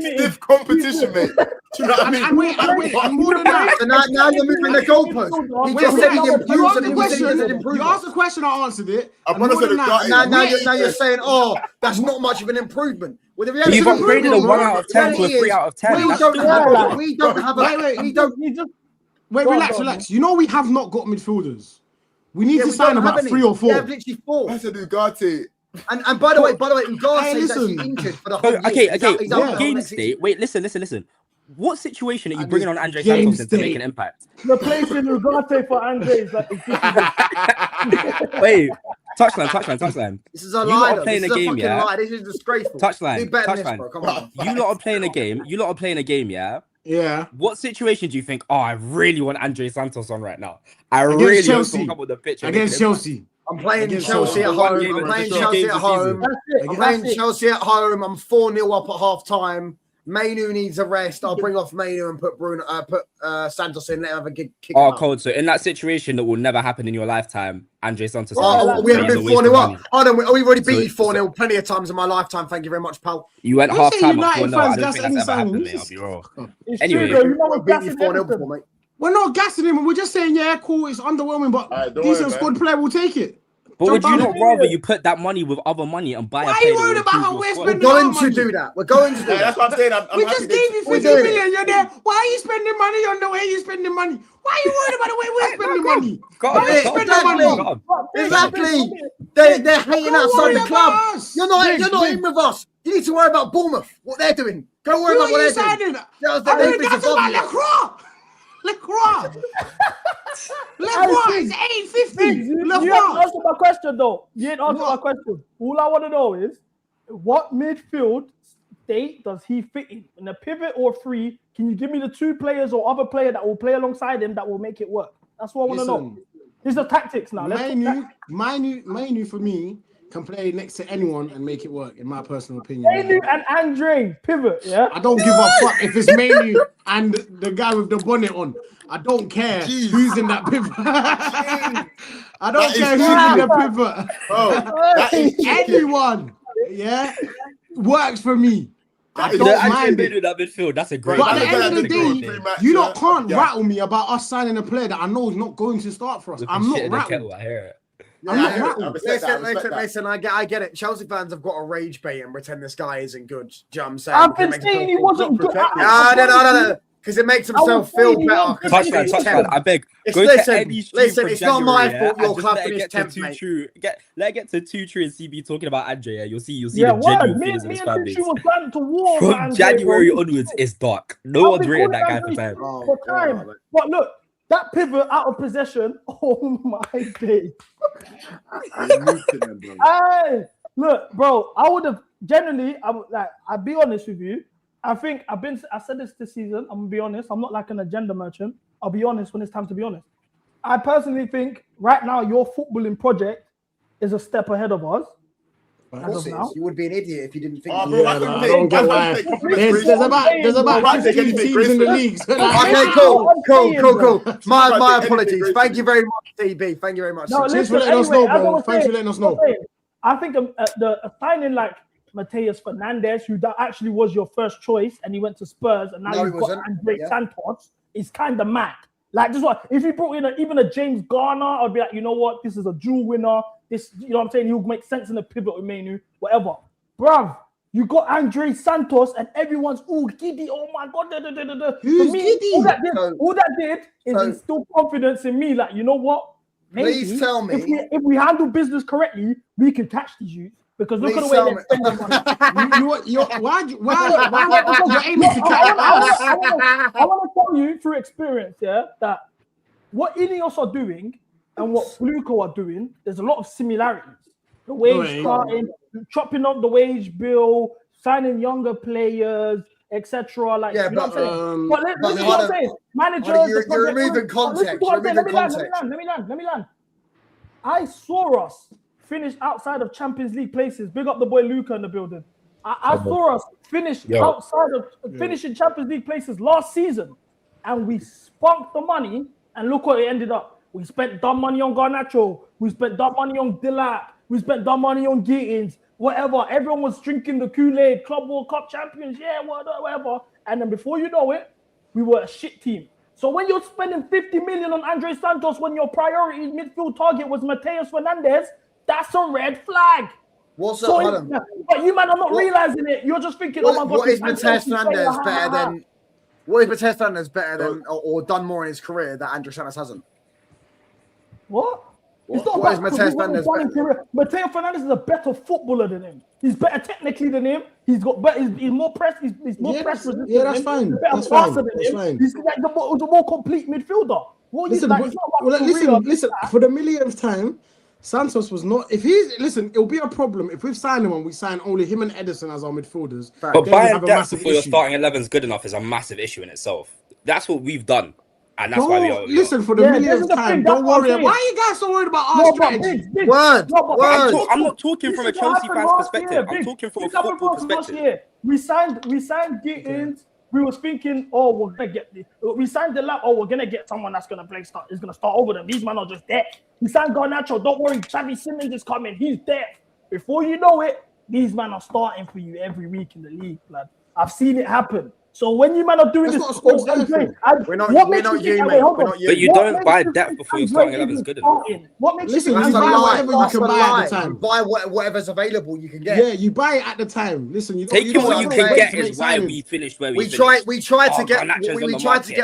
Stiff competition, mate. Do you know what I mean? And more than that. So now you're moving the goalpost. He just said he improves and he said he doesn't improve. You asked the question, I answered it. Now you're saying, oh, that's not much of an improvement. Well, the reality You've upgraded a 1 out of 10 to a 3 out of 10. Wait, relax. You know we have not got midfielders. We need to sign about 3 or 4. Yeah, literally 4. I said Ugarte. And by the way, Ugarte is actually injured for the whole Okay. Game state. Wait, listen. What situation are you bringing on Andrey Santos to make an impact? Replacing Ugarte for Andrey is like Wait, touchline. This is a lie. Playing a game, yeah. Lie. This is disgraceful. Touchline. Come on. You lot are playing a game, yeah. Yeah. What situation do you think? Oh, I really want Andrey Santos on right now. I really want to come up with the pitch against Chelsea. I'm playing Chelsea at home. I'm playing Chelsea at home. I'm 4-0 up at half time. Mainu needs a rest. I'll bring off Mainu and put Santos in. Let him have a kick. Cold. So in that situation that will never happen in your lifetime, Andrey Santos. We haven't been 4-0 up. We've already beat you 4-0 plenty of times in my lifetime. Thank you very much, pal. You went half time at 4-0. I don't think that's ever happened, mate. I'll be wrong. Anyway, we're not gassing him. We're just saying, yeah, cool. It's underwhelming, but decent squad player will take it. But would you not rather you put that money with other money and buy a player? Why are you worried about how we're spending? We're going to do that. That's what I'm saying. We just gave you 50 million. You're there. Why are you spending money on the way you're spending money? Why are you worried about the way we're spending money? Why are you spending money? Exactly. They're hating outside the club. You're not in with us. You need to worry about Bournemouth. What they're doing. Go worry about what they're doing. Lacroix is 850. You didn't answer my question, though. You didn't answer my question. All I want to know is what midfield state does he fit in a pivot or free? Can you give me the 2 players or other player that will play alongside him that will make it work? That's what I want to know. These are tactics now. Mainu for me can play next to anyone and make it work, in my personal opinion. Manu and Andrey pivot. Yeah. I don't give a fuck if it's Manu and the guy with the bonnet on. I don't care who's in that pivot. I don't care who's in the pivot. Anyone, yeah, works for me. I don't mind it. That midfield, that's a great. But at the end of the day, you lot can't rattle me about us signing a player that I know is not going to start for us. I'm not rattled. I hear it. I'm not rattled. Listen, I get it. Chelsea fans have got to rage bait and pretend this guy isn't good. Do you know what I'm saying? I've been saying he wasn't good. No. Because it makes himself feel better. Touchdown, I beg. Listen, it's not my fault your club finished 10th, mate. Let it get to 2-3 and CB talking about Andrey. Yeah, you'll see the genuine feelings of his fan base. From January onwards, it's dark. No one's rating that guy for time. But look, that pivot out of possession. Oh my day. Hey, look, bro. I would have generally. I'd be honest with you. I think I said this season. I'm gonna be honest. I'm not like an agenda merchant. I'll be honest when it's time to be honest. I personally think right now your footballing project is a step ahead of us. As of now. You would be an idiot if you didn't think. I don't get why. There's about 15 teams in the league. Okay, cool. My apologies. Thank you very much, DB. Thank you very much. Thanks for letting us know, bro. Thanks for letting us know. I think the signing like Mateus Fernandes, who that actually was your first choice, and he went to Spurs, and now you've got Andrey Santos. It's kind of mad. Like this one, if you brought in even a James Garner, I'd be like, you know what, this is a dual winner. This, you know what I'm saying, he'll make sense in the pivot with Manu, whatever. Bruv, you got Andrey Santos, and everyone's giddy. Oh my god, Who's giddy? All that did is instill confidence in me. Like, you know what? Maybe please tell me if we handle business correctly, we can catch these youths. Because look at the way they're spending money. Why you're aiming to catch us? I want to tell you through experience, that what Ineos are doing and what Fluco are doing, there's a lot of similarities. The wage starting, chopping up the wage bill, signing younger players, etc. Like, you know what I'm saying? But this is what I'm saying. Managers, you're removing context. Let me land. I saw us finish outside of Champions League places. Big up the boy Luca in the building. I saw us finish finishing Champions League places last season, and we spunked the money. And look what it ended up. We spent dumb money on Garnacho. We spent dumb money on Dillac. We spent dumb money on Gittins. Whatever. Everyone was drinking the Kool-Aid. Club World Cup champions. Yeah, whatever. And then before you know it, we were a shit team. So when you're spending 50 million on Andrey Santos, when your priority midfield target was Mateus Fernandes, that's a red flag. What's so up, but you man are not realizing it. You're just thinking, oh my god. What is Mateus Fernandes better than? What is Mateus Fernandes better than, or done more in his career that Andrey Santos hasn't? What? What is Mateus Fernandes better? Mateus Fernandes is a better footballer than him. He's better technically than him. He's got better. He's more press. He's more press resistant. Yeah, that's fine. That's fine. He's like the more complete midfielder. Listen. For the millionth time, Santos was not. It'll be a problem if we've signed him and we sign only him and Edison as our midfielders. But buying depth before your starting 11 is good enough is a massive issue in itself. That's what we've done, and that's why we are. Listen, for the millionth time, don't worry. Why are you guys so worried about our strategy? Word. I'm not talking from a Chelsea fan's perspective. I'm talking from a football perspective. We signed Gittins. We was thinking, we're gonna get this. We signed Dillac. We're gonna get someone that's gonna is gonna start over them. These men are just there. We signed Garnacho. Don't worry, Xavi Simons is coming. He's there. Before you know it, these men are starting for you every week in the league, lad. I've seen it happen. So when you man are doing this, we're not you, mate. But you don't buy depth before your starting 11 is good enough. What makes you buy whatever you can buy at the time? Buy whatever's available you can get. Yeah, you buy it at the time. Listen, you taking what you can get is why we finished where we finished. We tried to get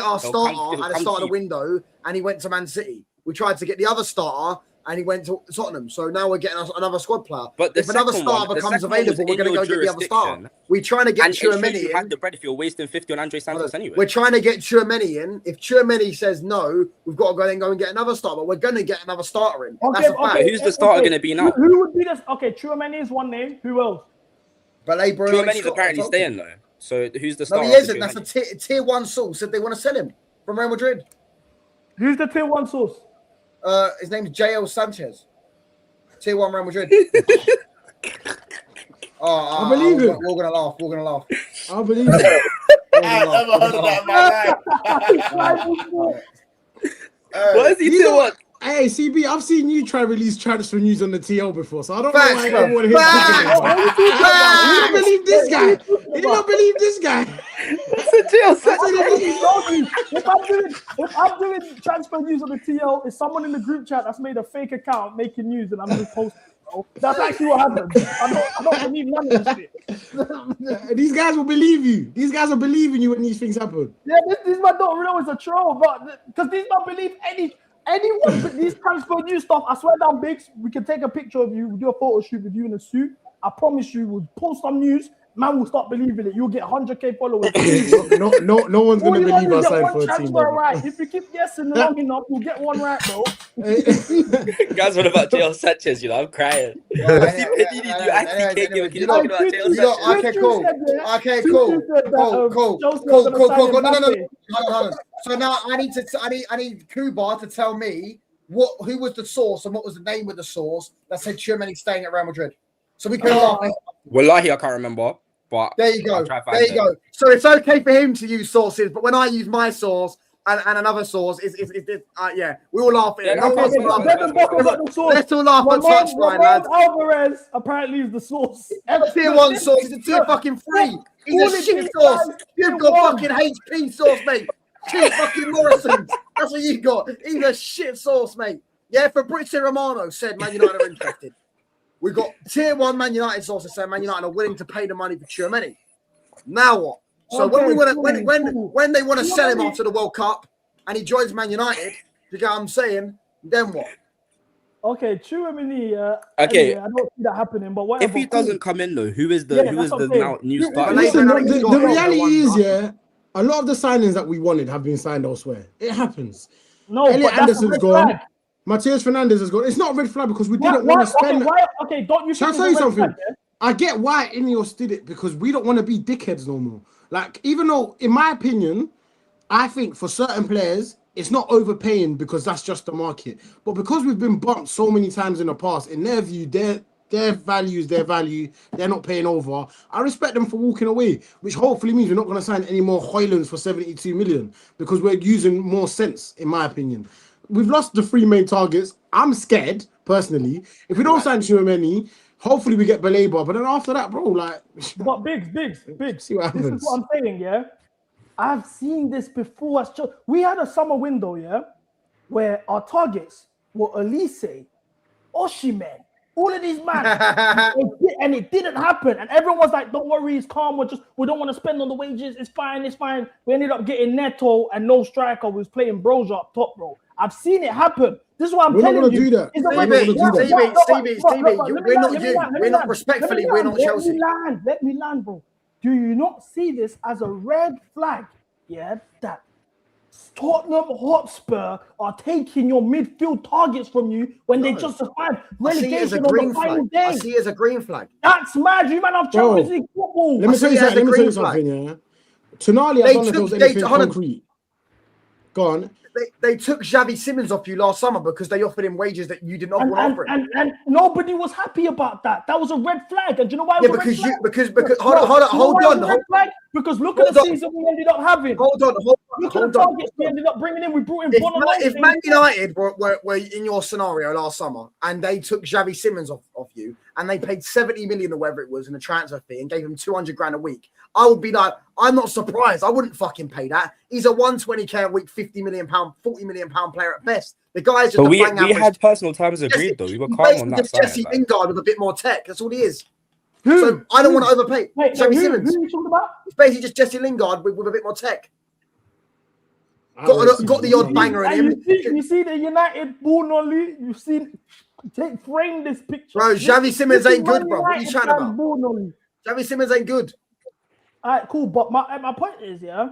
our starter at the start of the window, and he went to Man City. We tried to get the other starter, and he went to Tottenham. So now we're getting another squad player. But if another starter becomes available, we're going to go get the other starter. We're trying to get Tchouaméni in. Have the bread if you're wasting 50 on Andrey Santos anyway. We're trying to get Tchouaméni in. If Tchouaméni says no, we've got to go and get another starter. But we're going to get another starter in. That's a fact. Who's the starter going to be now? Who would be this? Okay, Tchouaméni is one name. Who else? Tchouaméni's apparently staying though. So who's the starter? No, he isn't. That's a tier one source. Said they want to sell him from Real Madrid. Who's the tier one source? His name's JL Sanchez. Tier 1 Real Madrid. I believe it. We're gonna laugh. We're gonna laugh. I believe it. I never heard of that in my life. What is he doing? What? Hey, CB, I've seen you try release transfer news on the TL before, so I don't Facts, know why bro. everyone here. You don't believe this guy. You don't believe this guy. If I'm doing transfer news on the TL, it's someone in the group chat that's made a fake account making news, and I'm just posting. That's actually what happened. I don't believe none of this shit. These guys will believe you. These guys will believe in you when these things happen. Yeah, these man don't realize it's a troll, but because these man believe anyone these transfer news stuff. I swear down, Biggs, we can take a picture of you, we do a photo shoot with you in a suit. I promise you, we'll post some news. Man will start believing it. You'll get 100k followers. No one's gonna believe us signed for a team. Right. If you keep guessing long enough, you'll get one right, bro. Guys, what about JL Sanchez? You know, I'm crying. Okay, cool. No. So now I need Kuba to tell me who was the source and what was the name of the source that said Tchouaméni's staying at Real Madrid. So we can laugh. Wallahi, I can't remember. But there you go. So it's okay for him to use sources, but when I use my source and another source, yeah, we all laugh at it. Let's all laugh at touchline, lads. Alvarez apparently is the source. Tier 1 source. He's a tier fucking 3. He's a shit source. You've got fucking HP source, mate. 2 fucking Morrisons. That's what you got. He's a shit source, mate. Yeah, Fabrizio Romano said Man United are interested. We've got tier 1 Man United sources saying Man United are willing to pay the money for Tchouaméni. Now what? So when they want to sell him after the World Cup and he joins Man United, you get what I'm saying? Then what? Okay, Tchouaméni. Okay, I don't see that happening. But whatever. If he doesn't come in though, who is the now new starter? Listen, the reality is, yeah, a lot of the signings that we wanted have been signed elsewhere. It happens. No, Elliot Anderson's gone. Matheus Fernandes has gone. It's not a red flag because we didn't want to spend. Okay, don't you? Shall I tell you something? I get why Ineos did it because we don't want to be dickheads no more. Like, even though, in my opinion, I think for certain players, it's not overpaying because that's just the market. But because we've been bumped so many times in the past, in their view, their value is their value. They're not paying over. I respect them for walking away, which hopefully means we're not going to sign any more Hoylunds for 72 million because we're using more sense, in my opinion. We've lost the 3 main targets. I'm scared, personally. If we don't sign Tchouaméni, hopefully we get Baleba. But then after that, bro, like... But Biggs. See what happens. This is what I'm saying, yeah? I've seen this before. We had a summer window, yeah? Where our targets were Elise, Osimhen, all of these men. And it didn't happen. And everyone was like, don't worry, it's calm. We don't want to spend on the wages. It's fine. We ended up getting Neto and no striker. We was playing Broja up top, bro. I've seen it happen. This is what I'm telling you. We're not going to do that. Stevie, we're not Chelsea. Let me land, bro. Do you not see this as a red flag? Yeah, that Tottenham Hotspur are taking your midfield targets from you when they just survived relegation on the final day. I see it as a green flag. That's mad. You man have Champions League football. Let me tell you something, yeah. Tonali, I don't know if there was anything concrete. Go on. They took Xavi Simons off you last summer because they offered him wages that you did not want to offer him. And nobody was happy about that. That was a red flag. And do you know why? Because hold on. Because look at the season we ended up having. Hold on. Look at the targets we ended up bringing in. We brought in If Man United were in your scenario last summer and they took Xavi Simons off you and they paid 70 million or whatever it was in a transfer fee and gave him 200 grand a week, I would be like, I'm not surprised. I wouldn't fucking pay that. He's a 120k a week, 50 million pound, 40 million pound player at best. The guy's just but we had personal terms agreed though. We were calm on that side. Jesse Lingard with a bit more tech. That's all he is. So I don't want to overpay. Xavi Simons. Who are you talking about? It's basically just Jesse Lingard with a bit more tech. Got the odd banger in him. You see the United ball only. You've seen. Frame this picture. Bro, Xavi Simons ain't good, bro. What are you chatting about? Xavi Simons ain't good. All right, cool. But my point is, yeah,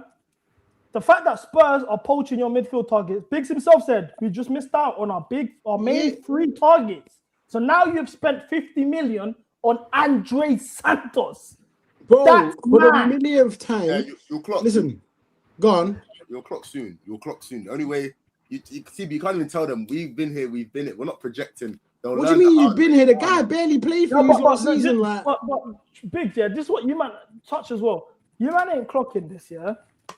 the fact that Spurs are poaching your midfield targets. Biggs himself said we just missed out on our main 3 targets. So now you've spent 50 million on Andrey Santos. Bro, that's for the millionth time. Yeah, you'll clock. Listen, go on. You'll clock soon. The only way you can't even tell them we've been here, we've been it. We're not projecting. They'll What do you learn mean the you've art been of here? The it. guy barely played for No, you last season. Like, but Big, yeah, this is what you man touch as well. You man ain't clocking this, yeah.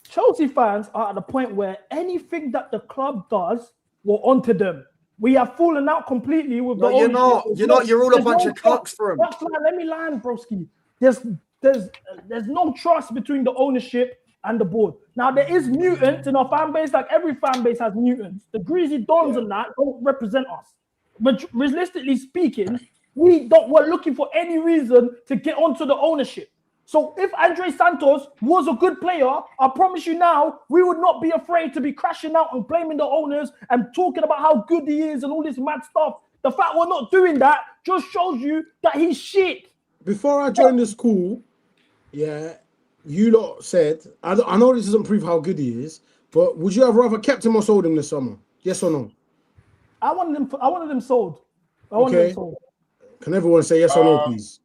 Chelsea fans are at the point where anything that the club does, we're onto them. We have fallen out completely with the No, you're ownership. not. You're not. You're all a There's bunch no of cocks for him. trust. Let me land, broski. There's no trust between the ownership and the board. Now there is mutants in our fan base, like every fan base has mutants. The greasy dons and that don't represent us. But realistically speaking, we're looking for any reason to get onto the ownership. So if Andrey Santos was a good player, I promise you now, we would not be afraid to be crashing out and blaming the owners and talking about how good he is and all this mad stuff. The fact we're not doing that just shows you that he's shit. before I joined the school, yeah, you lot said, I know this doesn't prove how good he is, but would you have rather kept him or sold him this summer? Yes or no? I wanted him sold. I wanted him sold. Can everyone say yes or no, please?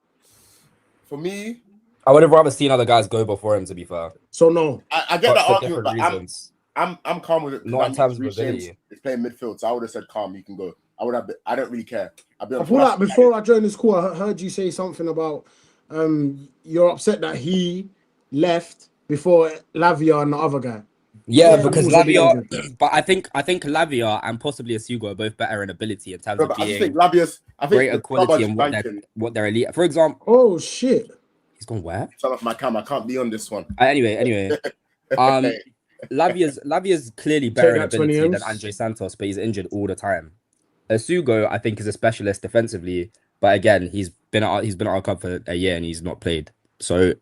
For me, I would have rather seen other guys go before him, to be fair. So no. I get that for argument, but different reasons. I'm calm with it. Not in terms of ability. It's playing midfield, so I would have said calm, you can go. I don't really care. I feel like before I joined the school, I heard you say something about you're upset that he left before Lavia and the other guy. Yeah, because Lavia, but I think Lavia and possibly Asugo are both better in ability in terms of being greater quality and what they're elite. For example, oh shit, he's gone where? Turn off my cam. I can't be on this one. Anyway, Lavia's clearly better in ability than Andrey Santos, but he's injured all the time. Asugo, I think, is a specialist defensively, but again, he's been at our club for a year and he's not played. So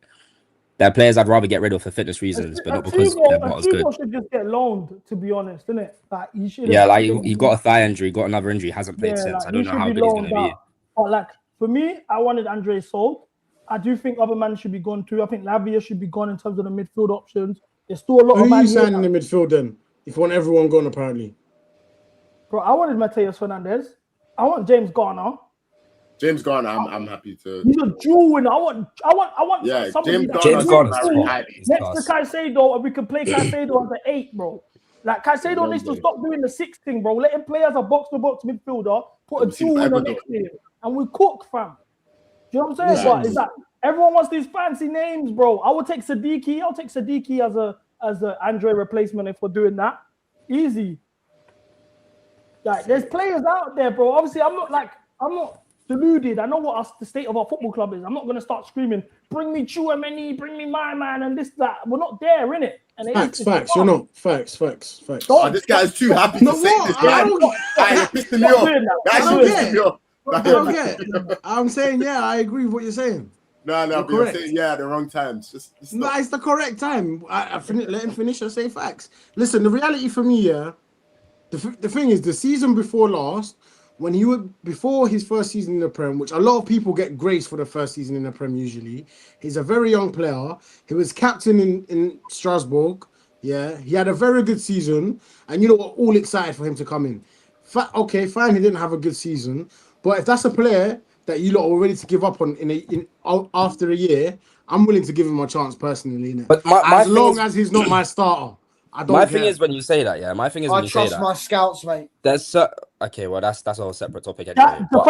they're players I'd rather get rid of for fitness reasons, but not because they're not as good. Should just get loaned, to be honest, isn't it? Like he should. Yeah, like he got a thigh injury, got another injury, hasn't played since. Like, I don't know how good he's going to be. But like for me, I wanted Andrey sold. I do think other men should be gone too. I think Lavia should be gone in terms of the midfield options. There's still a lot of. Who are you signing in the midfield then? If you want everyone gone, apparently. Bro, I wanted Mateus Fernandez. I want James Garner. James Garner, I'm happy to. He's a jewel winner. I want. Yeah, somebody James Garner next to Caicedo, and we can play Caicedo as an 8, bro. Like Caicedo needs to stop doing the 6 thing, bro. Let him play as a box-to-box midfielder. Put a jewel winner next to him, and we cook, fam. Do you know what I'm saying? But is that everyone wants these fancy names, bro? I would take Sadiki. I'll take Sadiki as a Andrey replacement if we're doing that. Easy. Like there's players out there, bro. Obviously, I'm not deluded. I know what the state of our football club is. I'm not gonna start screaming, "Bring me Chouameni, bring me my man," and this that. We're not there, innit? And Facts. You're not. Facts. Oh, this guy's too happy to say this. I pissing me off. I don't get. I'm saying I agree with what you're saying. No, but you're saying at the wrong times. It's the correct time. Let him finish and say facts. Listen, the reality for me, the thing is, the season before last, before his first season in the Prem, which a lot of people get grace for the first season in the Prem usually. He's a very young player. He was captain in Strasbourg. Yeah, he had a very good season, and we're all excited for him to come in. Okay, fine, he didn't have a good season, but if that's a player that you lot are ready to give up on after a year, I'm willing to give him a chance personally. Innit? But as long as he's not my starter. My thing is when you say that, my thing is when you say that. I trust my scouts, mate. Okay, well that's a whole separate topic anyway. All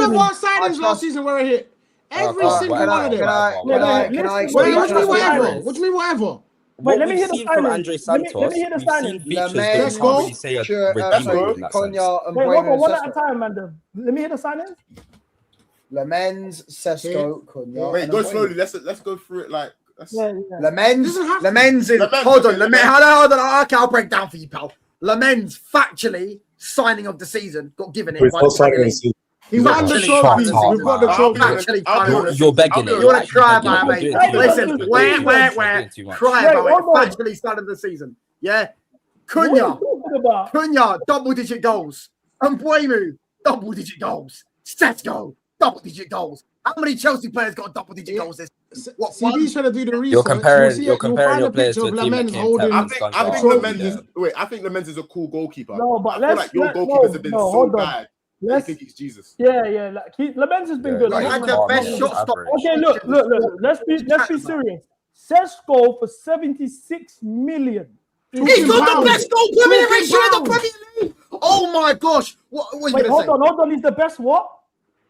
of our signings last season were a hit. Every single one of them. Can I explain? What do you mean whatever? Wait, let me hear the from Andrey Santos. Let me hear the signing. Let's go. One at a time, man. Let me hear the signing. Lamens, Sesko, Cunha. Wait, go slowly. Let's go through it like. Lamens is. Hold on. Hold on. Okay, I'll break down for you, pal. Lamens, factually, signing of the season, got given it. He won the trophy. We've got the trophy. You're begging it. You want to cry about it, mate? Listen, where? Cry about it. Factually started the season. Yeah. Cunha, double-digit goals. And Mbuemu, double-digit goals. Sesko, double-digit goals. How many Chelsea players got double-digit goals this? CB's trying to do the research. You're comparing your players to a team that came I think Lamens is a cool goalkeeper. No, but I feel like your goalkeepers have been so bad. I think he's Jesus. Yeah. Like Lamens has been good. He had the best shot stopper. Okay, look. Let's be serious. Sesko for 76 million He's got pounds. the best goal per minute Talking ratio in the pounds. Premier League. Oh my gosh! What are you Wait, going to say? hold on. He's the best what?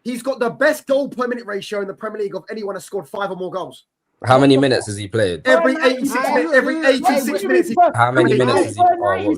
He's got the best goal per minute ratio in the Premier League of anyone who scored 5 or more goals. How many minutes has he played? Every 86 minutes. Every 86 minutes. How many minutes has he?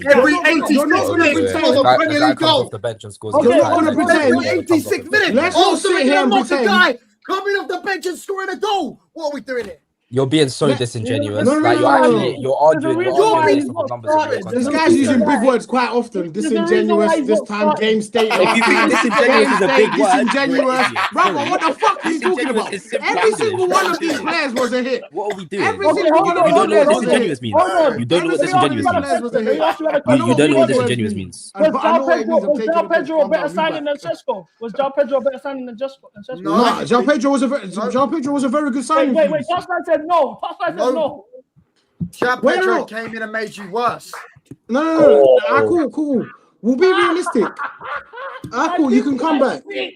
Every 86 minutes he scores a Premier League goal. Off the bench and scores. You're not gonna pretend. Every 86 minutes. Let's not sit here and not the pretend. guy coming off the bench and scoring a goal. What are we doing here? You're being so disingenuous. No, Like you're arguing. There's a You're arguing reason based off why numbers. he's not This started. guy's using big words quite often. Disingenuous. This time, game state. If you think disingenuous is a big word, disingenuous. Brother, what the fuck are you talking about? Disingenuous is simple Every English. single one of these players was a hit. What are we doing? Every You single one of don't know these what players was a disingenuous hit. means. Hold on. You don't know what Every single disingenuous one of means. these players was a hit. You don't know what disingenuous means. Was I know what it means. I'm João taking it Pedro a back. better signing than Sesko? Was João Pedro a better signing than Sesko? No. Nah, João Pedro was a very good signing. Wait. Touchline said no. Touchline said no. João Wait, Pedro no. came in and made you worse. No. Cool. We'll be realistic. Cool. You can come back. You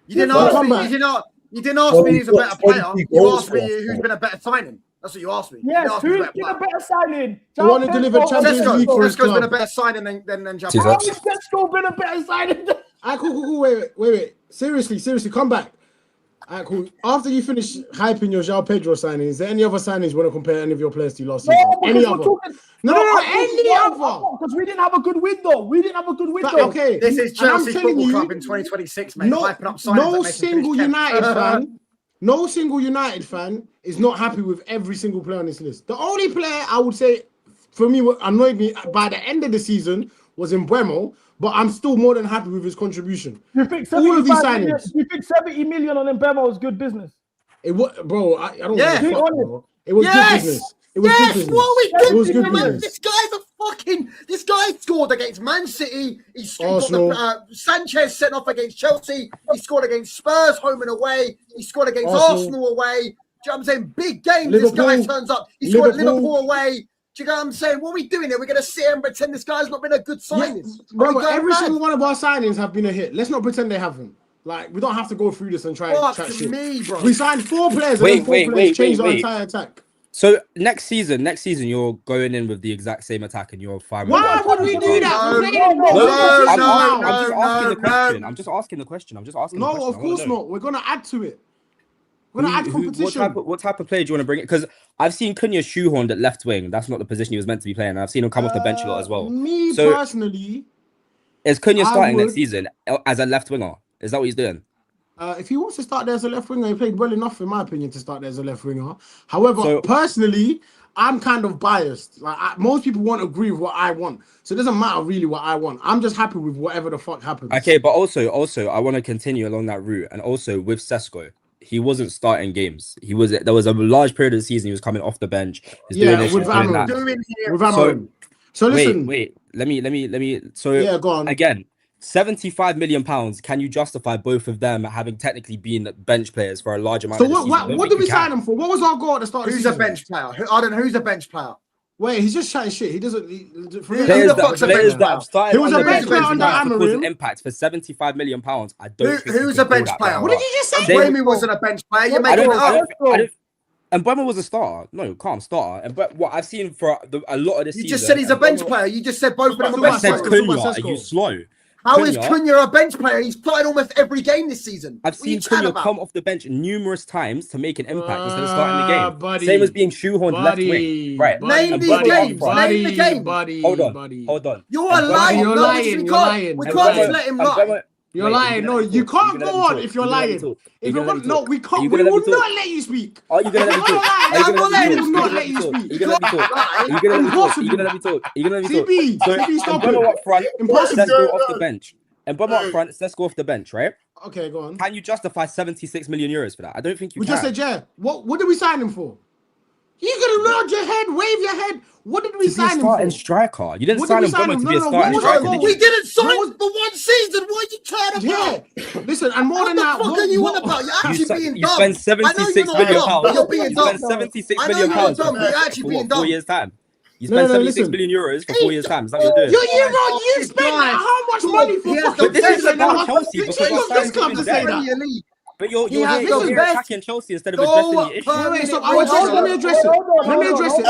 didn't Well, ask come me. back. You didn't ask me who's a better player. You asked me who's been a better signing. That's what you asked me. You didn't Yes, ask me who's who's been a a better player. better signing? The one who delivered Champions League for his Sesko's been a club. better signing than João Jesus. Pedro. How has Sesko been a better signing? Cool. Wait. Seriously, come back. Cool. After you finish hyping your João Pedro signing, is there any other signings you want to compare any of your players to last season? Any other? No, any other. Because we didn't have a good window. Okay. This is And I'm Chelsea telling Football you, Club in 2026, mate. No, Hyping up signings that no make him single finish 10th. United fan is not happy with every single player on this list. The only player I would say, for me, what annoyed me by the end of the season was Mbeumo, but I'm still more than happy with his contribution. You think All of these 75 million, signings. you think 70 million on Mbeumo is good business? It was, bro. I don't. Yeah. give a fuck, bro. It was good business. It was good business. What are we It was doing, good man? business. This guy scored against Man City. He Arsenal. got Sanchez sent off against Chelsea. He scored against Spurs home and away. He scored against Arsenal away. Do you know what I'm saying? Big games. This guy Liverpool. turns up. He scored Liverpool. Liverpool away. Do you know what I'm saying? What are we doing here? We're going to sit here and pretend this guy's not been a good signing. Bro, every single one of our signings have been a hit. Let's not pretend they haven't. Like, we don't have to go through this and try and Fuck chat shit. me, bro. We signed 4 players Wait, and then 4 players wait, changed our wait. entire attack. So next season, you're going in with the exact same attack and you're fine. Why would we do that? We're playing in I'm just asking the question. No, of course not. We're gonna add to it. We're gonna add competition. What type of player do you want to bring in? Because I've seen Cunha shoehorned at left wing. That's not the position he was meant to be playing. And I've seen him come off the bench a lot as well. Me So- personally, Is Cunha starting would- next season as a left winger? Is that what he's doing? if he wants to start there as a left winger, he played well enough, in my opinion, to start there as a left winger. However, So- personally, I'm kind of biased. Like most people won't agree with what I want, so it doesn't matter really what I want. I'm just happy with whatever the fuck happens. Okay, but also, I want to continue along that route, and also with Sesko, he wasn't starting games. There was a large period of the season he was coming off the bench. He's doing this, with he's doing that. Amarim. So listen, Wait. Let me. So yeah, go on. again, £75 million. Can you justify both of them having technically been bench players for a large amount? So of the season? I don't what think did we you can. sign him for? What was our goal at the start of the Who's season? a bench player? I don't know. Who's a bench player? Wait, he's just chatting shit. He doesn't. Players that have started He was on a the bench bench player for under causing Amarim. impact for £75 million. I don't think Who's you a can call bench that player? better. What did you just say? Jamie wasn't a bench player. You're I making don't, it up. and Bremer was a starter. No, calm starter. And but what I've seen for a lot of this You season, just said he's a and bench Bremer- player. You just said both of them are I bench said players. Cunha. Are you slow? How is Cunha a bench player? He's played almost every game this season. I've What are you seen chatting Cunha about? come off the bench numerous times to make an impact instead of starting the game. Buddy, Same as being shoehorned left wing. Right. Name And these Bremer up games. front. Name the game. Hold on. You're And Bremer- lying. You're No, lying, we you're can't. lying. We And can't Bremer- let him and lie. Bremer- You're Wait, lying. No, you can't go on if you're lying. If you're not, no, we can't. We will not let you speak. Are you gonna let me talk? I'm not letting him not let you speak. Are you gonna let me talk? Are you gonna let me talk? Are you gonna let me talk? Are you gonna let me talk? CB, stop Bremer it. up front, Impossible. Sesko off the bench. And Bremer up front, Sesko off the bench, right? Okay, go on. Can you justify 76 million euros for that? I don't think you We can. just said, yeah. What did we sign him for? You gonna nod your head, wave your head. What did we to be a sign him starting for? striker. You didn't What sign did him we sign Bremer him? to be a No, starting what striker. was- did We you? didn't sign for one season. What are you chatting about? Yeah. Listen, and more What than the that, fuck are you on about? You're actually being You dumb. spend 76 million pounds. You're being You dumb. spend 76 I know million you're pounds dumb, but you're actually for being what, dumb. 4 years time. You No, spend no, 76 listen. million euros for 4 years time. Is that what you're doing? You spent how much money for He has fucking the But this best is about now. Chelsea You because chose our this signings club have to been say better. that. Premier League. But you're He has here, the you're here best attacking Chelsea instead of addressing the issue. Wait, stop. Let me address it. Let me address it.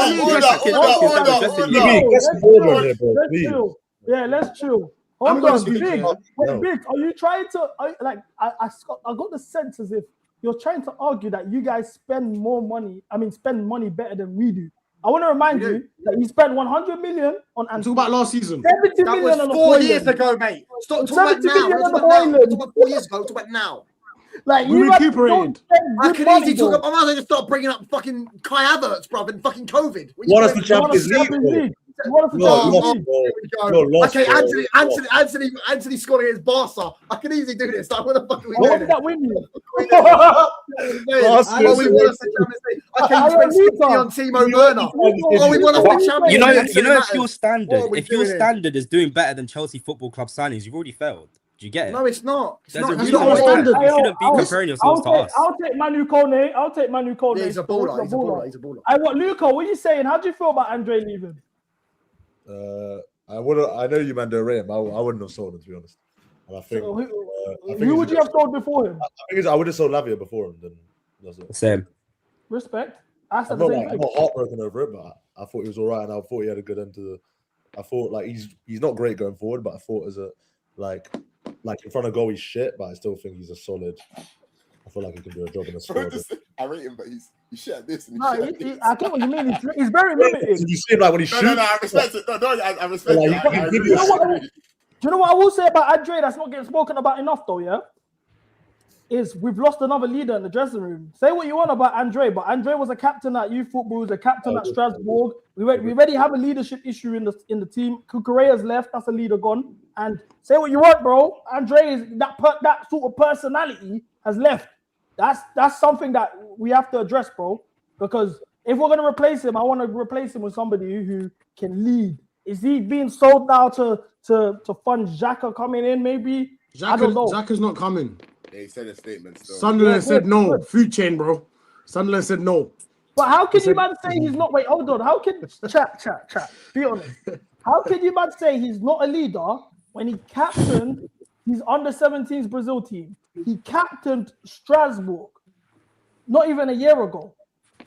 Yeah, let's chill. I'm Hold gonna on, speak, Big. yeah. Wait, Big, are you trying to I got the sense as if you're trying to argue that you guys spend money better than we do. I want to remind you that you spent 100 million on I'm talking about last season. 70 That million was on 4 the years ago, mate. Stop talking about 70 now. million Let's on the talk about now. Boylan. Talk about 4 years ago. Talk about now. Like We you recuperated. I can easily talk about. I might as well just start bringing up fucking Kai Havertz, bruv, and fucking COVID. What is the Champions League? Okay, Anthony scored against Barca. I can easily do this. Like, what the fuck are we What doing? did that win you? Oh, we won us the Champions League. Okay, you spent 60 on Timo Werner. Oh, we won us the Champions League. You know, if your standard, standard is doing better than Chelsea Football Club signings, you've already failed. Do you get it? No, it's not. It's There's not. a It's reason not why our standard. you shouldn't be comparing yourselves to us. I'll take Manu Kone. Yeah, he's a baller. He's a baller. He's a baller. I want Luca. What are you saying? How do you feel about Andrey leaving? I know you man don't rate him. I wouldn't have sold him, to be honest. And I think who would you have sold before him? I would have sold Lavia before him. Then that's it. Same. Respect. I'm not heartbroken over it, but I thought he was all right, and I thought he had a good end to the. I thought like he's not great going forward, but I thought as a like in front of goal he's shit, but I still think he's a solid. I feel like he can do a job in the squad. I rate him, but he's shit at this. No, I get what you mean. He's very limited. You see him like when he shoots. No, I respect it. No, I respect it. Do you know what I will say about Andrey that's not getting spoken about enough though, yeah? Is we've lost another leader in the dressing room. Say what you want about Andrey, but Andrey was a captain at youth football, he was a captain at Strasbourg. We already have a leadership issue in the team. Kukureya's left, that's a leader gone. And say what you want, bro. Andrey is that sort of personality has left. That's something that we have to address, bro. Because if we're gonna replace him, I want to replace him with somebody who can lead. Is he being sold now to fund Xhaka coming in? Maybe I don't know. Xhaka's not coming. Yeah, he said a statement. So. Sunderland said no. Food chain, bro. Sunderland said no. But how can you man say he's not? Wait, hold on. How can chat? Be honest. How can you man say he's not a leader when he captained his under-17s Brazil team? He captained Strasbourg not even a year ago.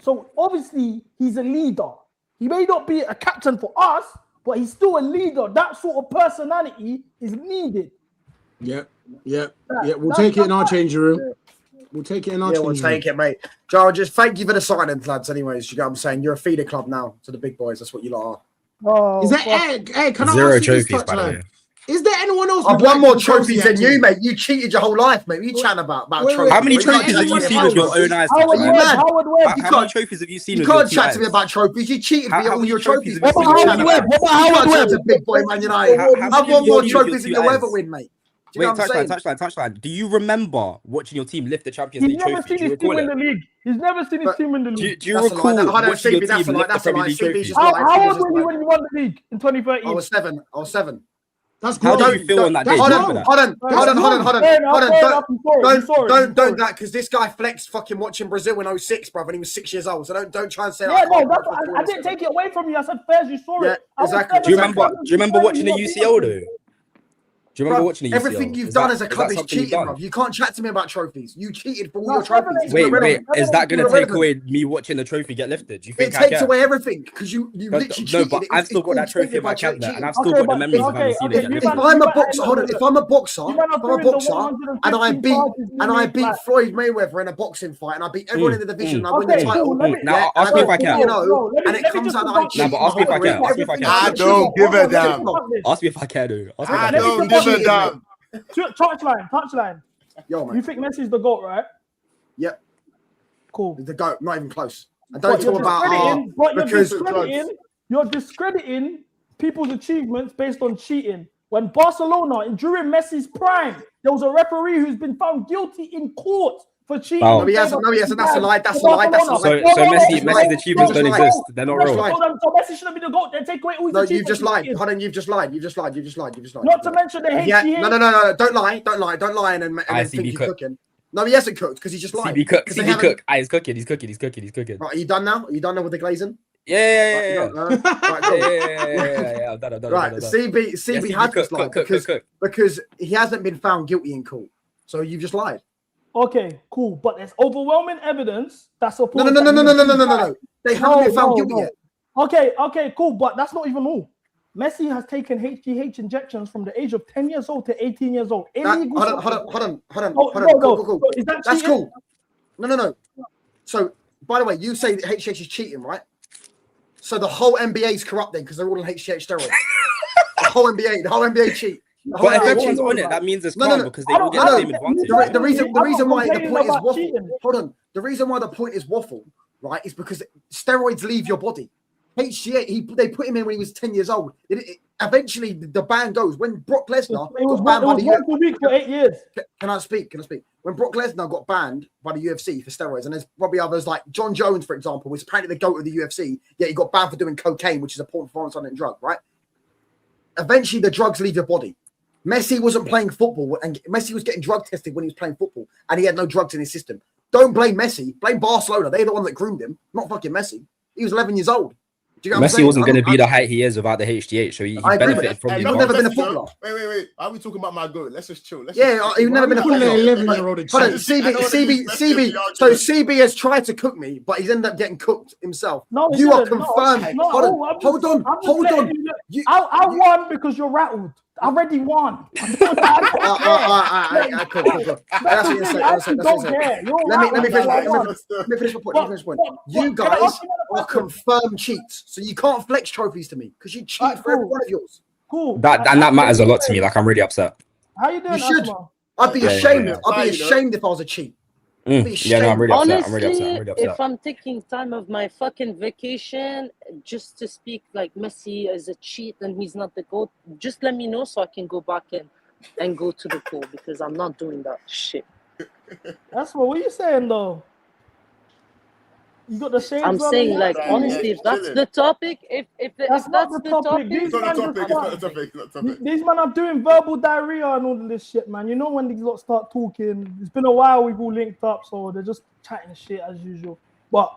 So obviously he's a leader. He may not be a captain for us, but he's still a leader. That sort of personality is needed. Yeah. We'll take it in our changing room. We'll take it in our changing room. We'll take it, mate. Joe, just thank you for the signing, lads. Anyways, you know what I'm saying? You're a feeder club now to the big boys. That's what you lot are. Oh, is that hey, can I zero ask you this trophies, by the way? Is there anyone else? I've won more trophies than you, mate. You cheated your whole life, mate. You chatting about trophies. How many trophies have you seen with your own eyes? Howard Webb. How many trophies have you seen with your your two eyes? You can't chat to me about trophies. You cheated me all your trophies. What about Howard Webb? Big boy, Man United. I've won more trophies than you'll ever win, mate. Wait, touchline. Do you remember watching your team lift the Champions League trophy? He's never seen his team in the league. He's never seen his team in the league. Do you recall watching your team lift the Premier League trophy? How old were you when you won the league in 2013? I was seven. That's how do you feel on that day? Hold on. Don't that because this guy flexed fucking watching Brazil in 06, brother, and he was 6 years old. So don't try and say. Yeah, no, I didn't take it away from you. I said, Fairs, you saw it. Exactly. Do you remember watching the UCL though? Do you remember watching the UCL? Everything you've done as a club is cheating, bro. You can't chat to me about trophies. You cheated for all your trophies. Wait. Is that going to take away me watching the trophy get lifted? Do you think it takes away everything because you literally cheated. No, but I've still got that trophy in my cabinet, and I've still got the memories of having seen it. If I'm a boxer, if I'm a boxer, and I beat Floyd Mayweather in a boxing fight, and I beat everyone in the division, and I win the title. Now ask me if I can. And it comes out that I cheated. No, but ask me if I can. I don't give a damn. Ask me if I can. I don't give a damn. Touchline. Yo, man. You think Messi's the GOAT, right? Yep. Cool. The GOAT, not even close. And don't talk about you're discrediting people's achievements based on cheating. When Barcelona, during Messi's prime, there was a referee who's been found guilty in court for cheating. No, he hasn't. That's a lie. So Messi's achievements don't exist. They're not real. So Messi shouldn't be the GOAT. They take away all his achievements. No, you've just lied. Hold on, you've just lied. Not to mention the HGH. No. Don't lie and then think you're cooking. No, he hasn't cooked because he just lied. CB cook. He's cooking. Right, are you done now? Are you done now with the glazing? Yeah. Right, cool. Yeah. I'm done. Right, CB had to lie because he hasn't been found guilty in court. So you've just lied. Okay, cool. But there's overwhelming evidence that supports. No. They haven't been found guilty yet. Okay, cool. But that's not even all. Messi has taken HGH injections from the age of 10 years old to 18 years old. Hold on. Cool. So is that That's cheating? cool. No. So, by the way, you say that HGH is cheating, right? So the whole NBA is corrupt then because they're all on HGH steroids. the whole NBA cheat. But if everyone's on it, that means it's calm because they all get the same advantage. The reason why the point is waffle. Hold on. The reason why the point is waffle, right, is because steroids leave your body. HGH, they put him in when he was 10 years old. Eventually, the ban goes. When Brock Lesnar got banned by the once a week for 8 years. Can I speak? When Brock Lesnar got banned by the UFC for steroids, and there's probably others like John Jones, for example, was apparently the GOAT of the UFC, yet he got banned for doing cocaine, which is a poor performance-enhancing drug, right? Eventually, the drugs leave your body. Messi wasn't playing football, and Messi was getting drug tested when he was playing football, and he had no drugs in his system. Don't blame Messi. Blame Barcelona. They're the one that groomed him, not fucking Messi. He was 11 years old. Messi wasn't going to be the height he is without the HGH, so he benefited from the He's never been a footballer. Wait. Are we talking about my goat? Let's just chill. He's never been a footballer. 11-year-old. CB. So CB has tried to cook me, but he's ended up getting cooked himself. No, you are confirmed. Hold on. I won because you're rattled. I already won. Cool. That's what you're saying. Let me finish my point. You guys are confirmed cheats, so you can't flex trophies to me because you cheat for every one of yours. Cool. That matters a lot to me. Like, I'm really upset. How you doing? You should. I'd be ashamed. I'd be ashamed if I was a cheat. Yeah, no, I'm really upset. Honestly, if I'm taking time of my fucking vacation just to speak like Messi as a cheat and he's not the GOAT, just let me know so I can go back and go to the pool because I'm not doing that shit. That's what are you saying though? You got the shades. I'm saying like honestly, if that's the topic, if that's the topic, It's not the topic. These men are doing verbal diarrhea and all of this shit, man. You know when these lot start talking, it's been a while we've all linked up, so they're just chatting shit as usual. But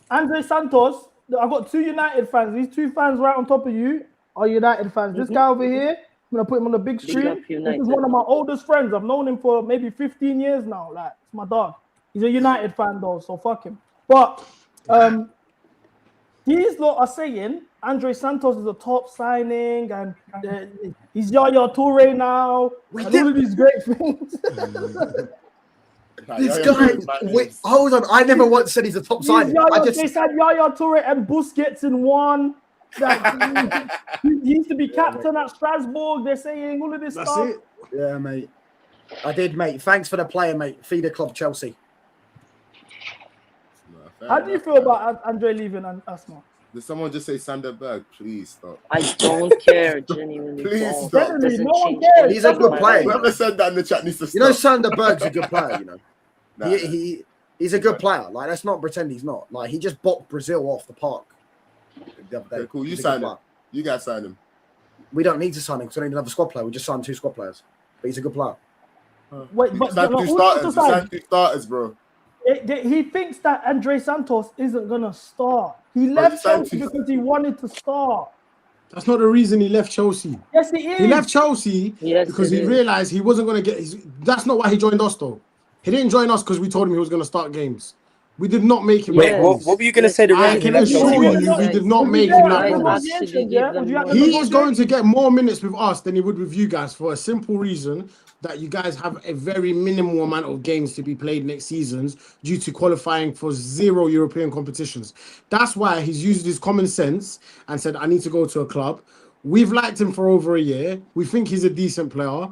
Andrey Santos, I've got 2 United fans. These 2 fans right on top of you are United fans. This guy over here, I'm gonna put him on the big screen. This is one of my oldest friends. I've known him for maybe 15 years now. Like, it's my dog. He's a United fan though, so fuck him. But these lot are saying Andrey Santos is a top signing and he's Yaya Toure now. And all of these great things. This guy, hold on. I never once said he's a top signing. They said Yaya Toure and Busquets in one. He used to be captain at Strasbourg. They're saying all of this stuff. That's it. Yeah, mate. I did, mate. Thanks for the player, mate. Feeder club Chelsea. How do you feel about Andrey leaving and Asma? Did someone just say Sander Berg? Please stop. I don't care, genuinely. Please stop. No one cares. He's a good player. Whoever said that in the chat needs to stop. You know, Sander Berg's a good player, you know. He's a good player. Like, let's not pretend he's not. Like, he just bopped Brazil off the park the other day. Okay, cool. You signed him. You guys signed him. We don't need to sign him because we need another squad player. We just signed 2 squad players. But he's a good player. Wait, but signed 2 starters, bro. He thinks that Andrey Santos isn't gonna start. He left Chelsea because he wanted to start. That's not the reason he left Chelsea. Yes, he is. He left Chelsea because he realized he wasn't going to get that's not why he joined us, though. He didn't join us because we told him he was going to start games. We did not make him. Wait, what were you going to say? I can assure you, we did not make him that promise. He is going to get more minutes with us than he would with you guys for a simple reason that you guys have a very minimal amount of games to be played next seasons due to qualifying for 0 European competitions. That's why he's used his common sense and said, I need to go to a club. We've liked him for over a year. We think he's a decent player.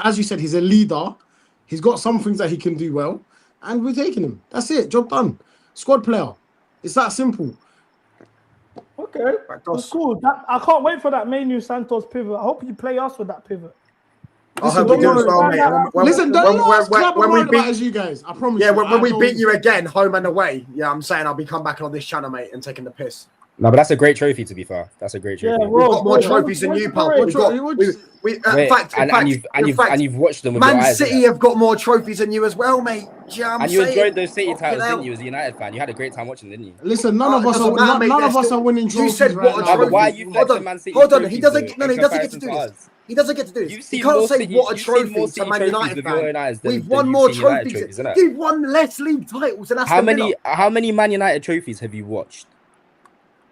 As you said, he's a leader. He's got some things that he can do well. And we're taking him. That's it. Job done. Squad player. It's that simple. Okay. That's cool. I can't wait for that Manu Santos pivot. I hope you play us with that pivot. I hope we do as well, mate. Listen, when we beat you guys, I promise. Yeah, when we beat you again, home and away. Yeah, I'm saying I'll be coming back on this channel, mate, and taking the piss. No, but that's a great trophy. To be fair, that's a great trophy. Yeah, we've got more trophies than you, pal. And you've watched them. With Man your eyes, City have got more trophies than you as well, mate. You know and you enjoyed those City titles, didn't you? As a United fan, you had a great time watching, didn't you? Listen, none of us are winning trophies. You said what a trophy. Why are you flexing Man City? Hold on, he doesn't get to do this. He doesn't get to do this. You've he seen can't more say City- what a you've seen more trophy to City Man trophies United with your own fan. eyes than- We've than won you've more seen United trophies. trophies, innit? You've won less league titles than Aston Villa. How many Man United trophies have you watched?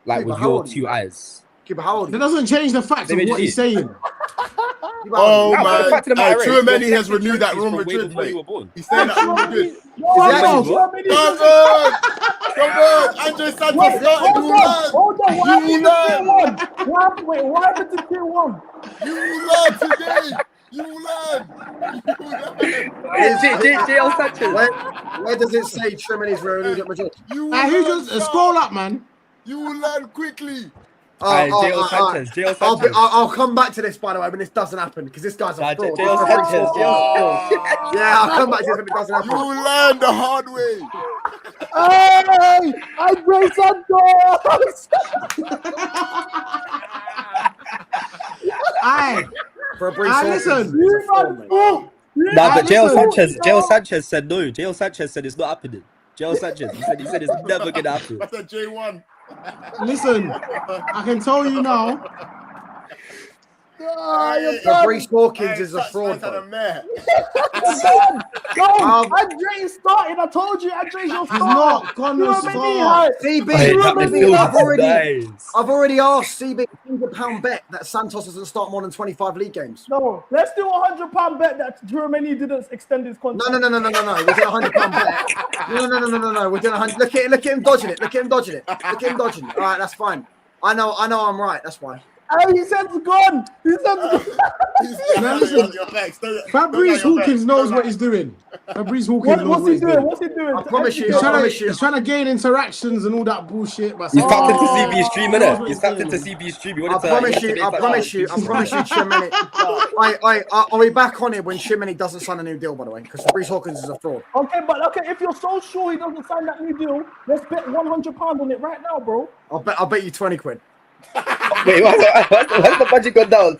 Like Yeah, but with how your old are you? two eyes. Yeah, but how old are That you? doesn't change the fact Let of me what just he's see. saying. Oh Nah, but the man, fact of the matter is, Tchouaméni you're has collecting renewed that trophies Real from way Madrid, before you mate. were born. He's saying that Real Madrid. Santos. Come on, Andrey Santos Wait, started. You will learn. hold on. What You happened will to tier learn. one? Wait, what happened to tier one? You will learn today. You will learn. You will learn. JL Sanchez. Where does it say Tchouaméni's renewed at Madrid? You will Who learn. just scroll up, man? You will learn quickly. JL Sanchez. JL Sanchez. I'll come back to this, by the way, when this doesn't happen, because this guy's a fraud. JL Sanchez. Yeah, I'll come back to this when it doesn't happen. You will learn the hard way. Hey, Andrey Santos. Aye. For a brief listen. Nah, but JL listen. Sanchez said no. JL Sanchez said it's not happening. JL Sanchez, he said it's never gonna happen. That's a J1. Listen, I can tell you now. Fabrice Hawkins is a fraud. No, Andrey started. I told you, Andrey's your star. He's not gonna start. I've already asked CB £100 bet that Santos doesn't start more than 25 league games. No, let's do £100 bet that Tchouaméni didn't extend his contract. No. We're doing £100 bet. No. We're doing 100. Look at him dodging it. Look at him dodging it. All right, that's fine. I know. I'm right. That's why. Oh, he said it's gone. He said it's gone. Now listen, Fabrice Hawkins knows what he's doing. Fabrice Hawkins knows what he's doing. What's he doing? I promise you. He's trying to gain interactions and all that bullshit. But He's tapped into CB's stream, innit? He's tapped into CB's stream. I promise you, Tchouaméni. Are we back on it when Tchouaméni doesn't sign a new deal, by the way? Because Fabrice Hawkins is a fraud. Okay, if you're so sure he doesn't sign that new deal, let's bet £100 on it right now, bro. I'll bet you 20 quid. Wait, what's the budget gone down?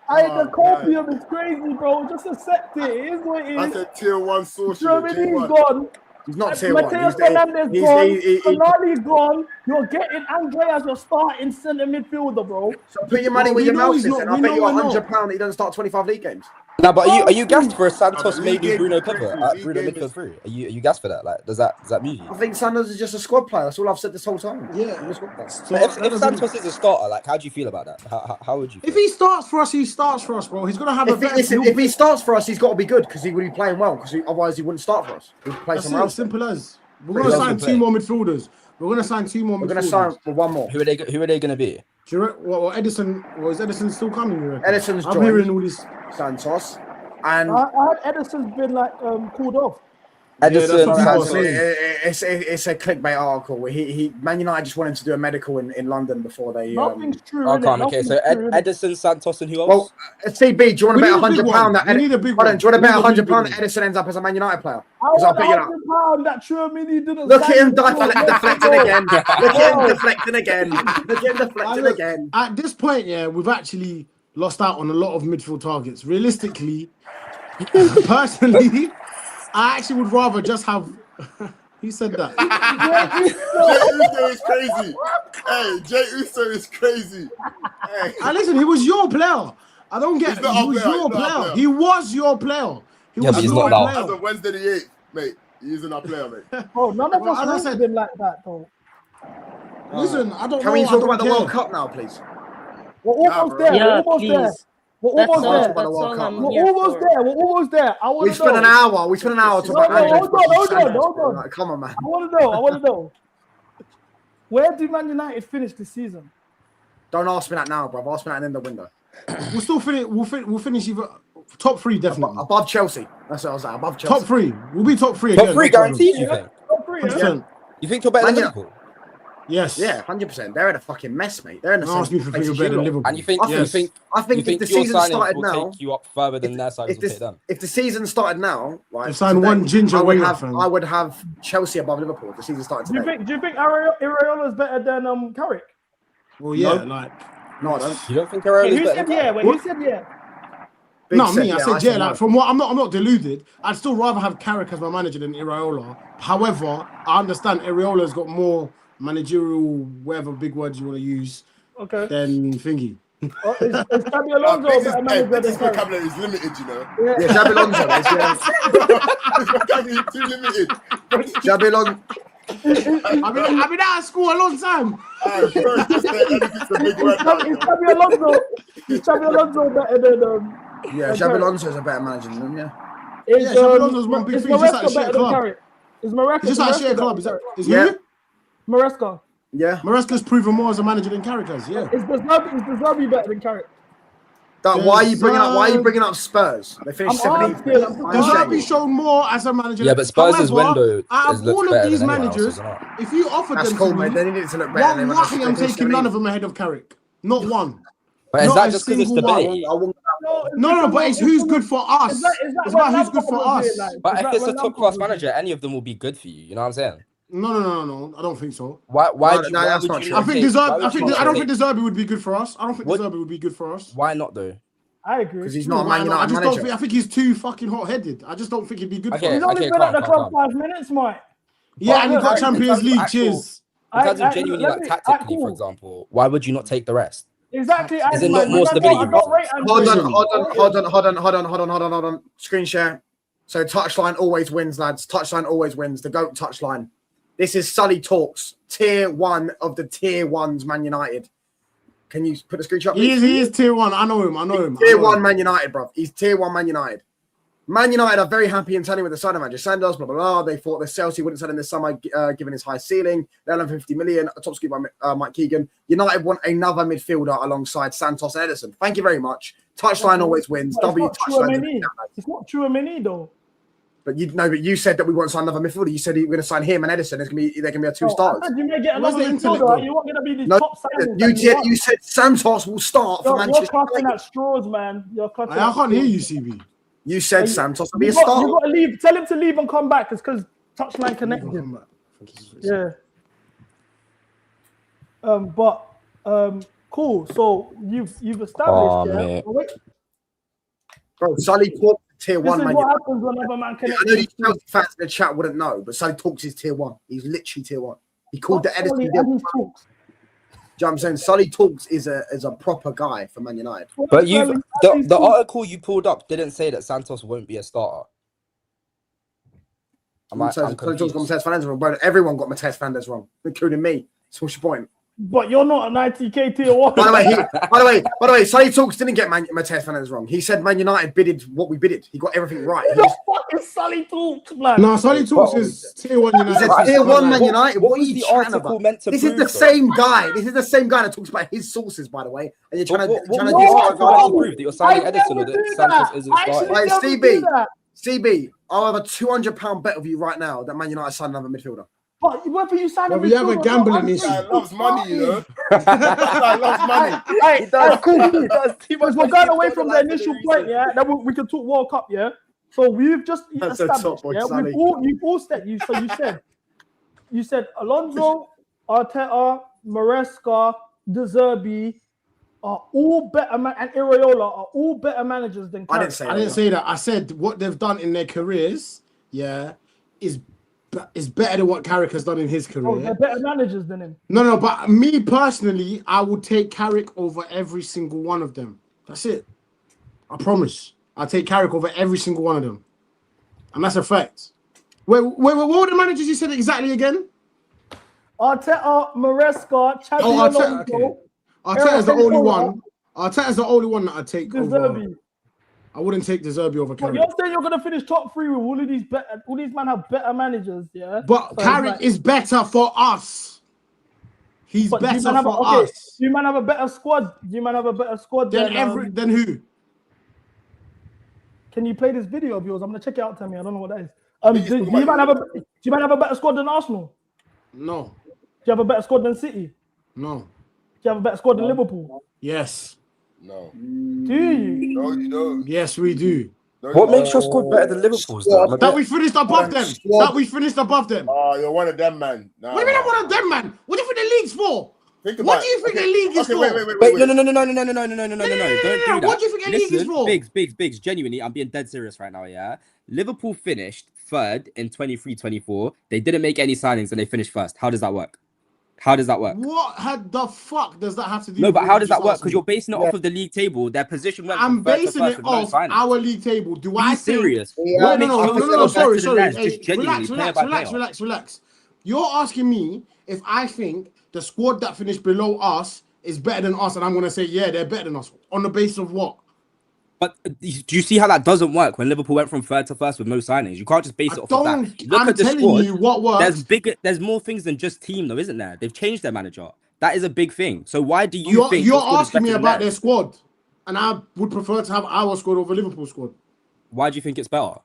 The copium is crazy, bro. Just accept it. It is what it is. That's a tier 1 source. Germany's gone. He's not tier 1. Mateus Fernandes gone. Solari's gone. You're getting Andrey as your starting centre midfielder, bro. So put your money where your mouth is, and I'll bet you £100 that he doesn't start 25 league games. Nah, but are you gassed for a Santos maybe Bruno cover at Bruno midfield 3? Are you gassed for that? Like, does that move you? I think Santos is just a squad player. That's all I've said this whole time. Yeah. So if Santos is a starter, like, how do you feel about that? How would you feel? If he starts for us, he starts for us, bro. He's gonna have a better. If he starts for us, he's got to be good because he would be playing well. Because otherwise, he wouldn't start for us. He'd play somewhere else. Simple as. We're gonna sign 2 more midfielders. We're gonna sign sign for 1 more. Who are they gonna be? Do you reckon, Edison? Is Edison still coming? Edison's I'm joined. hearing all this. Santos. And I heard Edison's been like called off. Edison, it's a clickbait article. Man United just wanted to do a medical in London before they. Nothing's true. Okay, so Edison, Santos, and who else? Well, CB, do you want to bet £100 that? We need a big one. Do you want to bet £100 that Edison ends up as a Man United player? I want £100 that Tchouaméni didn't. Look at him deflecting again. Look at him deflecting again. At this point, yeah, we've actually lost out on a lot of midfield targets. Realistically, personally, I actually would rather just have. He said that. Jey Uso is crazy. Hey, Jey Uso is crazy. Hey. And listen, he was your player. I don't get. He was your player. He was your player. But he's not now. As of Wednesday the 8th, mate. He's in our player, mate. Oh, none of us have been like that, though. Listen, I don't know. Can we talk about the World Cup now, please? We're almost there. Yeah, We're almost there. please. We're That's almost all, there. that's all I'm We're here almost for. there. We're almost there. I want We to spent know. an hour. We spent an hour talking about Andrey. Hold on. Right, come on, man. I want to know. Where do Man United finish this season? Don't ask me that now, bro. Ask me that in the window. We'll still finish. We'll finish either top 3 definitely. Above Chelsea. That's what I was at. Above Chelsea. Top 3. We'll be top 3 Top again. 3 guaranteed, you think? Top 3, yeah? 100%. You think you're better than Liverpool? Yes. Yeah, 100%. They're in a fucking mess, mate. They're in the Don't ask me same for place being as better you than lot. Liverpool. And you think if the season started now, take you up further than their side will take them? if the season started now, right? They signed one ginger winger, fam. I would have Chelsea above Liverpool if the season started today. Do you think Areola is better than Carrick? Well, yeah, No. like. No, I don't. You don't think Herrera's Who better said than yeah? Carrick? Wait, who said yeah? Big No, me. I yeah, said yeah. no. Like from what I'm not deluded. I'd still rather have Carrick as my manager than Iraola. However, I understand Iraola's got more managerial, whatever big words you want to use, Okay. then thingy. Is Xabi Alonso a better manager than His Carrick? vocabulary is limited, you know. Yeah, Xabi Alonso. His vocabulary is too limited. Xabi Alonso. I've been out of school a long time. Just say anything's a big word now, Is Xabi Alonso better than Yeah, Xabi Alonso is a better manager than him. Yeah. Is Xabi Alonso's one big is thing, just like Maresca share better than club. Carrick? Is Maresca It's just like share club. Is Yeah. who? Maresca? Yeah. Maresca's proven more as a manager than Carrick has. Yeah. Is Deserbi better than Carrick? Why are you bringing up Spurs? They finished I'm 17th. asking. Deserbi shown more as a manager. Yeah, but Spurs' However, window out is of looks all of better these than anyone managers, else's, isn't it? if you offered That's them cool, to mate. me, They needed to look better. than wallahi, I'm they taking none of them ahead of Carrick. Not one. But is Not that a just because it's single one. debate? No, but it's who's good for us. It's about who's good for us. But if it's a top class manager, any of them will be good for you. You know what I'm saying? No. I don't think so. Why No, do no, why that's would not you true. I not think take- why Deserbi. would I you think not I don't take- think Deserbi would be good for us. I don't think What- Deserbi would be good for us. Why not though? I agree. Because he's not a Why Man not? I United just don't manager. think. I think he's too fucking hot-headed. I just don't think he'd be good Okay, for He's us. only been at the club 5 minutes, mate. Yeah, and he got in Champions terms of League. actual- Cheers. In terms I- of genuinely, let like me- tactically, cool. for example, why would you not take the rest? Exactly. Is it not more stability I don't rate Hold Andrey. on. Screen share. So touchline always wins, lads. Touchline always wins. The GOAT touchline. This is Sully Talks, tier 1 of the tier 1s, Man United. Can you put the screenshot? He is tier 1. I know him. Tier 1 Man United, bro. He's tier 1 Man United. Man United are very happy in turning with the signing of Andrey Santos, blah, blah, blah. They thought the Chelsea wouldn't sell him this summer, given his high ceiling. They'll have 50 million, a top scoop by Mike Keegan. United want another midfielder alongside Santos and Edison. Thank you very much. Touchline always wins. W touchline. It's not true though. But you said that we won't sign another midfielder. You said we're going to sign him and Edison. They're going to be our 2 stars. I said you may get Where's another the intellect, midfielder. though? You weren't going to be the No, top signings. you said Santos will start for You're Manchester clutching United. at straws, man. You're clutching. I can't hear you, CB. You said Santos will be a You star. got to leave. Tell him to leave and come back. It's because touchline connected. Yeah. Cool. So you've established. Oh, yeah. mate. Oh, wait. Bro, Sully talks tier This 1 is Man what United. happens when another man I know connects. these Chelsea fans in the chat wouldn't know, but Sully talks is tier 1. He's literally tier 1. He called the Edison. Sully deal. and his talks. Do you know what I'm saying? Sully Talks is a proper guy for Man United. But you've Sully the, and his the talks. article you pulled up didn't say that Santos won't be a starter. I'm Sully Talks got confused. Mateus Fernandes wrong. Bro, everyone got Mateus Fernandes wrong, including me. So what's your point? But you're not a 90k tier 1. By the way, Sully Talks didn't get Mateus Fernandes wrong. He said Man United bidded what we bidded. He got everything right. He You're just- fucking Sully talks, man. No, Sully Talks is tier 1 He United. said tier 1 Man United. What What are was you the chatting article about? meant to This is prove, the though? same guy. This is the same guy that talks about his sources, by the way. And you're trying to What was trying the to No, article discard meant no. to prove that you're signing I Edison or never that do Santos that. isn't I actually starting? Right, never CB. do that. CB, I'll have a £200 bet with you right now that Man United sign another midfielder. But whether you sign Well, a we have a midfielder gambling or not, issue. Andrey's Guy loves money, you know. starting. Guy loves money. Hey, cool. He does too much Because we're money going to away go from to the life for initial the point, reason. yeah. Then we can talk World Cup, yeah. So we've just That's a established, top boy, yeah. Sully. You've all said you. So you said Alonso, Arteta, Maresca, De Zerbi are all better and Iraola are all better managers than I Carrick. didn't say I didn't say that. I said what they've done in their careers, is better than what Carrick has done in his Oh, career. they're better managers than him. No, but me personally, I would take Carrick over every single one of them. That's it. I promise. I'll take Carrick over every single one of them. And that's a fact. Wait, what were the managers you said exactly again? Arteta, Maresca, Xabi Oh, Arteta, Alonso, okay. Arteta's the only Iraola, one. Arteta's the only one that I'd take De over. Zerbi. I wouldn't take De Zerbi over But Carrick. you're saying you're gonna finish top 3 with all of these better, all these men have better managers, yeah. But So Carrick it's is better for us. He's but do better you man have for okay, us. do you man have a better squad? Do you man have a better squad Then who? Can you play this video of yours? I'm gonna check it out. Tell me, I don't know what that is. think Do he's you man talking have a better squad than Arsenal? No. Do you have a better squad than City? Do No. you have a better squad than Liverpool? Yes. No. Do you? No, you don't. Yes, we do. No, you What don't. makes your squad better than Liverpool's though? I'm a That bit- we finished above them. Squad. That we finished above them. Oh, you're one of them, man. Nah. What do you mean I'm one of them, man? What do you think the league's for? Think about What do you it. think Okay, the league is okay, for? wait. Wait, no, don't do that. What do you think the league is Listen, for? Biggs, genuinely, I'm being dead serious right now, yeah? Liverpool finished third in 23-24. They didn't make any signings and they finished first. How does that work? How does that work? What the fuck does that have to do? No, with but what how you does just that work? asked Because me? you're basing it off of the league table. Their position went I'm from third to basing first it with no off signings. our league table. Do Be I serious. think? Yeah, What No, makes no, no, Chelsea no, no, look better sorry, than sorry. theirs? Hey, Just genuinely, player by player. relax. You're asking me if I think the squad that finished below us is better than us, and I'm gonna say yeah, they're better than us on the basis of what? But do you see how that doesn't work when Liverpool went from third to first with no signings? You can't just base it off of that. Look I'm at the telling squad. you what works. There's more things than just team, though, isn't there? They've changed their manager. That is a big thing. So why do you think You're your squad is asking me better than about their theirs? squad, and I would prefer to have our squad over Liverpool squad Why do you think it's better?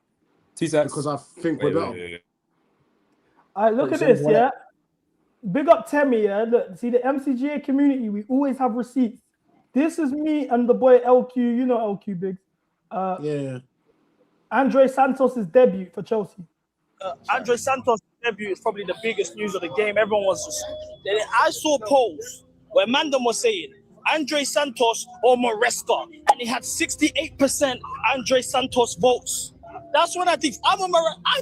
2 seconds. because I think we're better. All right, look at this, yeah. Big up Temi, yeah. Look, see the MCGA community, we always have receipts. This is me and the boy LQ, you know LQ Biggs. Yeah. Andrey Santos' debut for Chelsea. Andrey Santos' debut is probably the biggest news of the game. Everyone was just. I saw polls where Mandem was saying Andrey Santos or Maresca, and he had 68% Andrey Santos votes. That's what I think. I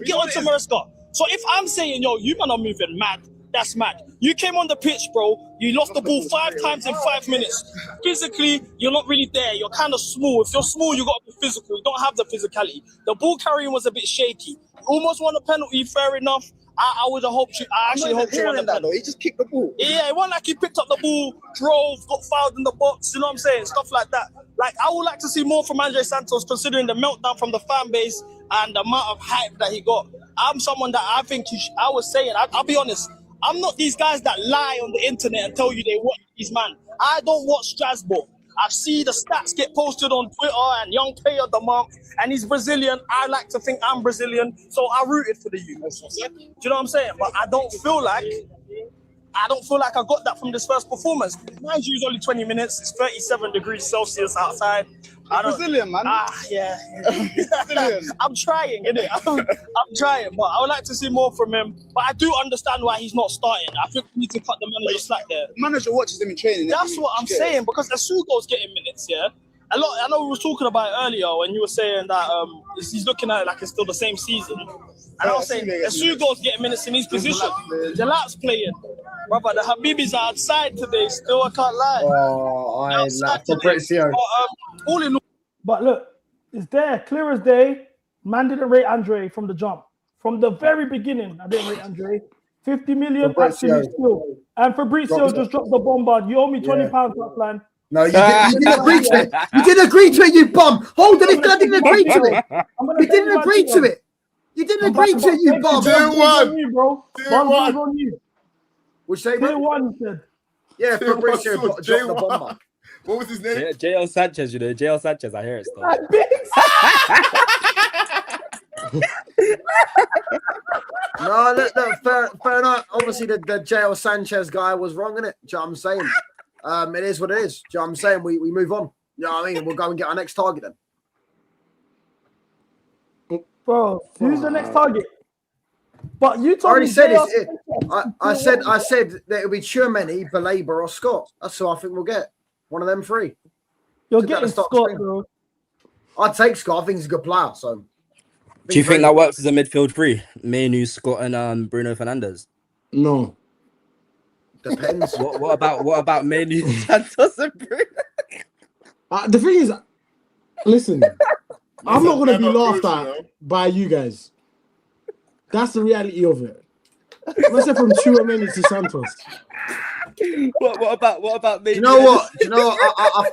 get onto Maresca. So if I'm saying, yo, you man are moving mad, that's mad. You came on the pitch, bro. You lost the ball 5 times in 5 minutes. Physically, you're not really there. You're kind of small. If you're small, you got to be physical. You don't have the physicality. The ball carrying was a bit shaky. Almost won a penalty, fair enough. I would have hoped you. I actually hoped you won that though. He just kicked the ball. Yeah, it wasn't like he picked up the ball, drove, got fouled in the box. You know what I'm saying? Stuff like that. Like I would like to see more from Andrey Santos, considering the meltdown from the fan base and the amount of hype that he got. I'm someone that I think I was saying. I'll be honest. I'm not these guys that lie on the internet and tell you they watch these man. I don't watch Strasbourg. I see the stats get posted on Twitter and young player of the month, and he's Brazilian. I like to think I'm Brazilian, so I rooted for the youth. Do you know what I'm saying? But I don't feel like I got that from this first performance. Mind you, it's only 20 minutes. It's 37 degrees Celsius outside. Brazilian, man. Yeah. Brazilian. I'm trying, innit? I'm trying, but I would like to see more from him. But I do understand why he's not starting. I think we need to cut the manager slack there. The manager watches him in training. That's what I'm saying, because Asugo's getting minutes, yeah? A lot. I know we were talking about it earlier when you were saying that he's looking at it like it's still the same season. And I was saying Asugo's getting minutes in his position. Jalap's playing. Brother, the Habibis are outside today. Still, I can't lie. Oh, I like Fabrizio. All in all. But look, it's there, clear as day. Man didn't rate Andrey from the jump. From the very beginning, I didn't rate Andrey. 50 million absolute steal. And Fabrizio just dropped the bomb. You owe me £20 upline. No, you didn't agree to it. You didn't agree to it, you bum. Hold on, I didn't agree to it. You didn't agree to it. You didn't agree to it, you bum. Which say Tier 1 said. Yeah, Fabrizio dropped the bomber. What was his name? JL Sanchez, you know, JL Sanchez. I hear it still. No, look, fair enough. Obviously, the JL Sanchez guy was wrong, innit? Do you know what I'm saying? It is what it is. Do you know what I'm saying? We move on. You know what I mean? We'll go and get our next target then. Bro, who's the next target? But you told I already me said it. I said that it'll be Tchouameni, Baleba, or Scott. That's who I think we'll get. One of them three. You're getting Scott, bro. I'd take Scott. I think he's a good player. So, do you think that works as a midfield three? Manu, Scott, and Bruno Fernandes? No. Depends. What about Manu, Santos, and Bruno? The thing is, listen, I'm not going to be laughed at by you guys. That's the reality of it. Let's say from Tchouameni to Santos. What about me? Do you know what? I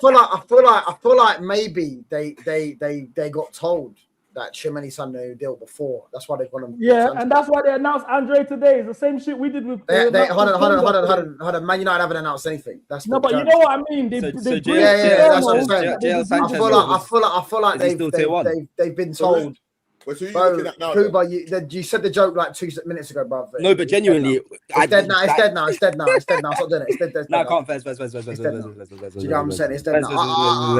feel like maybe they got told that Tchouameni signed a new deal before. That's why they've gone and and that's why they announced Andrey today. It's the same shit we did with. Hold on. Man United haven't announced anything. That's no, but you know what I mean. That's what I'm saying. I feel like they've been told. Wait, so you're looking at now? Kuba, you said the joke like 2 minutes ago, bro. No, but genuinely, it's dead now. It's dead now. Stop doing it. It's dead. No, I can't. First. Do you know what I'm saying? It's dead now.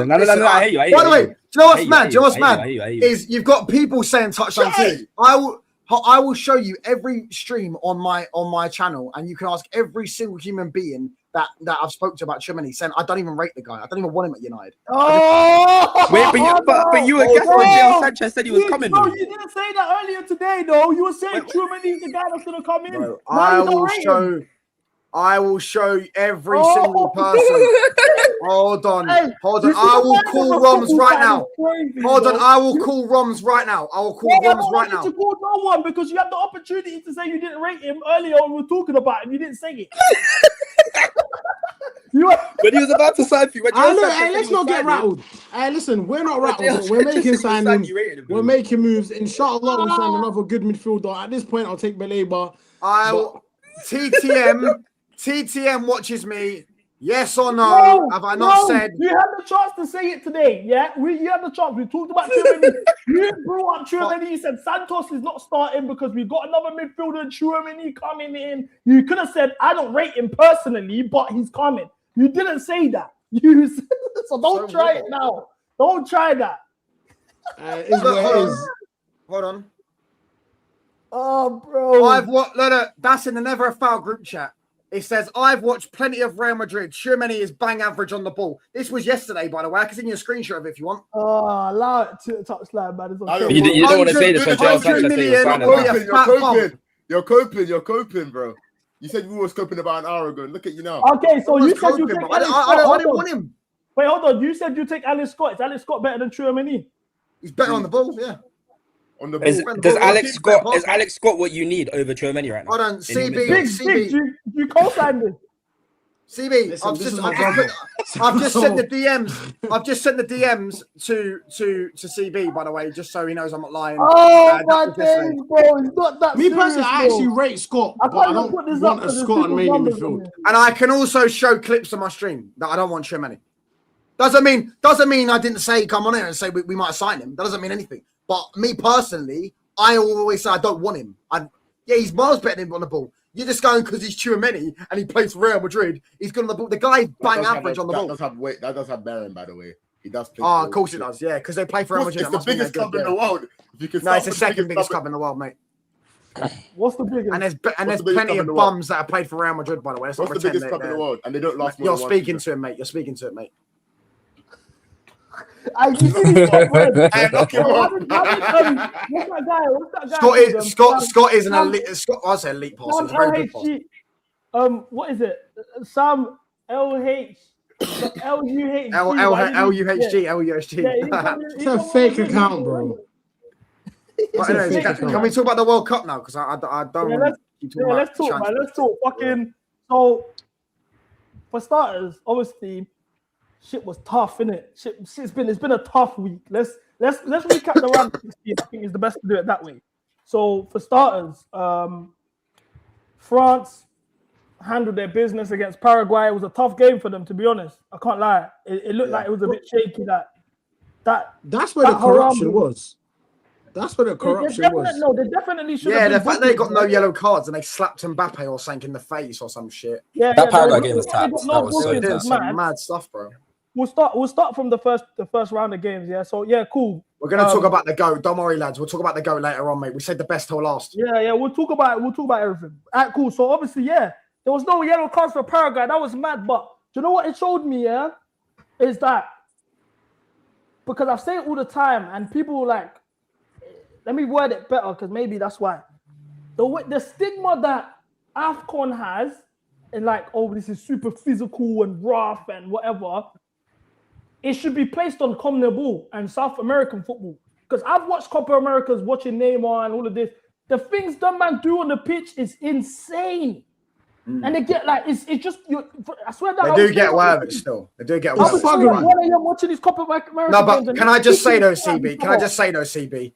No, I hear you. By the way, do you know what's mad? Is you've got people saying touchdown team. I will show you every stream on my channel, and you can ask every single human being that I've spoke to about Tchouameni, saying I don't even rate the guy. I don't even want him at United. Oh, wait, but you were guessing when JL Sanchez said he was coming. No, you didn't say that earlier today, though. You were saying Tchouameni's the guy that's gonna come in. Bro, I will show. I will show every single person. Hold on. Hey, Hold you on. see I the will man call of a Roms football right fan now. is crazy, Hold on. bro. I will call Roms right now. I will call Yeah, I Roms don't right want you now. to call no one because you had the opportunity to say you didn't rate him earlier when we were talking about him. You didn't say it. When he was about to sign for you, when Joe Look, Sanchez hey, said let's he was not get signing, rattled. Hey, listen, we're not when rattled. Joe We're Sanchez making said he was signing, signings. you rated him. We're making moves. Inshallah, we'll sign another good midfielder. At this point, I'll take Beleba. TTM watches me. Yes or no? No, Have I not said? You had the chance to say it today. Yeah, you had the chance. We talked about Tchouaméni. You brought up Tchouaméni. You said Santos is not starting because we got another midfielder, Tchouaméni, coming in. You could have said I don't rate him personally, but he's coming. You didn't say that. So don't try it now. Don't try that. Hold on. Oh, bro. Look, that's in the Never a Foul group chat. It says, I've watched plenty of Real Madrid. Tchouaméni is bang average on the ball. This was yesterday, by the way. I can send you a screenshot of it if you want. Oh, allow it to touchline, man. It's okay. You don't want to say this when Joe Sanchez said he was signing. You're coping, bro. You said we was coping about an hour ago. Look at you now. Okay, so you said you take Alex Scott. I didn't want him. Wait, hold on. You said you take Alex Scott. Is Alex Scott better than Tchouaméni? He's better on the ball, yeah. On the ball. Is Alex Scott what you need over Tchouaméni right now? Hold on, CB. You co-signed this. CB, I've just sent the DMs. I've just sent the DMs to CB, by the way, just so he knows I'm not lying. Oh my days, bro! It's not that. Me personally, I actually rate Scott, but I don't want a Scott and mainly midfield. And I can also show clips on my stream that I don't want Tchouaméni. Doesn't mean I didn't say come on here and say we might sign him. That doesn't mean anything. But me personally, I always say I don't want him. He's miles better than him on the ball. You're just going because he's Tchouaméni and he plays for Real Madrid. He's good on the ball. The guy's bang average on the ball. That does have bearing, by the way. He does play. Oh, of course it does. Yeah, because they play for Real Madrid. It's the biggest club in the world. No, it's the second biggest club in the world, mate. What's the biggest? And there's plenty of bums that have played for Real Madrid, by the way. What's the biggest club in the world? And they don't last. You're speaking to him, mate. You're speaking to it, mate. You see these words. What's that guy? Scott is an elite. I'll say elite pass. He's a very good pass. What is it? Sam LH. LUHG. LUHG. It's a fake account, bro. Can we talk about the World Cup now? Because I don't want to keep talking about. Let's talk, man. Let's talk. Fucking. So, for starters, obviously, shit was tough, innit? It's been a tough week. Let's recap the round. I think it's the best to do it that way. So, for starters, France handled their business against Paraguay. It was a tough game for them, to be honest. I can't lie. It looked like it was a bit shaky. That's where the corruption was. That's where the corruption was. No, they definitely should. Yeah, the fact they got no yellow cards and they slapped Mbappe or something in the face or some shit. Yeah, that Paraguay game was tough. That was so tough. Mad stuff, bro. We'll start from the first round of games. Yeah, so yeah, cool. We're gonna talk about the GOAT. Don't worry, lads. We'll talk about the GOAT later on, mate. We said the best till last. Yeah, we'll talk about everything. All right, cool. So obviously, yeah, there was no yellow cards for Paraguay. That was mad. But do you know what it showed me? Yeah, is that because I've said it all the time, and people like. Let me word it better because maybe that's why. The stigma that AFCON has, and like, oh, this is super physical and rough and whatever, it should be placed on CONMEBOL and South American football. Because I've watched Copa Americas, watching Neymar and all of this. The things that man do on the pitch is insane. And they get like, it's just, I swear that they do get away with it still. They do get away with it. I'm watching these Copa Americas. No, but can I just say though, CB?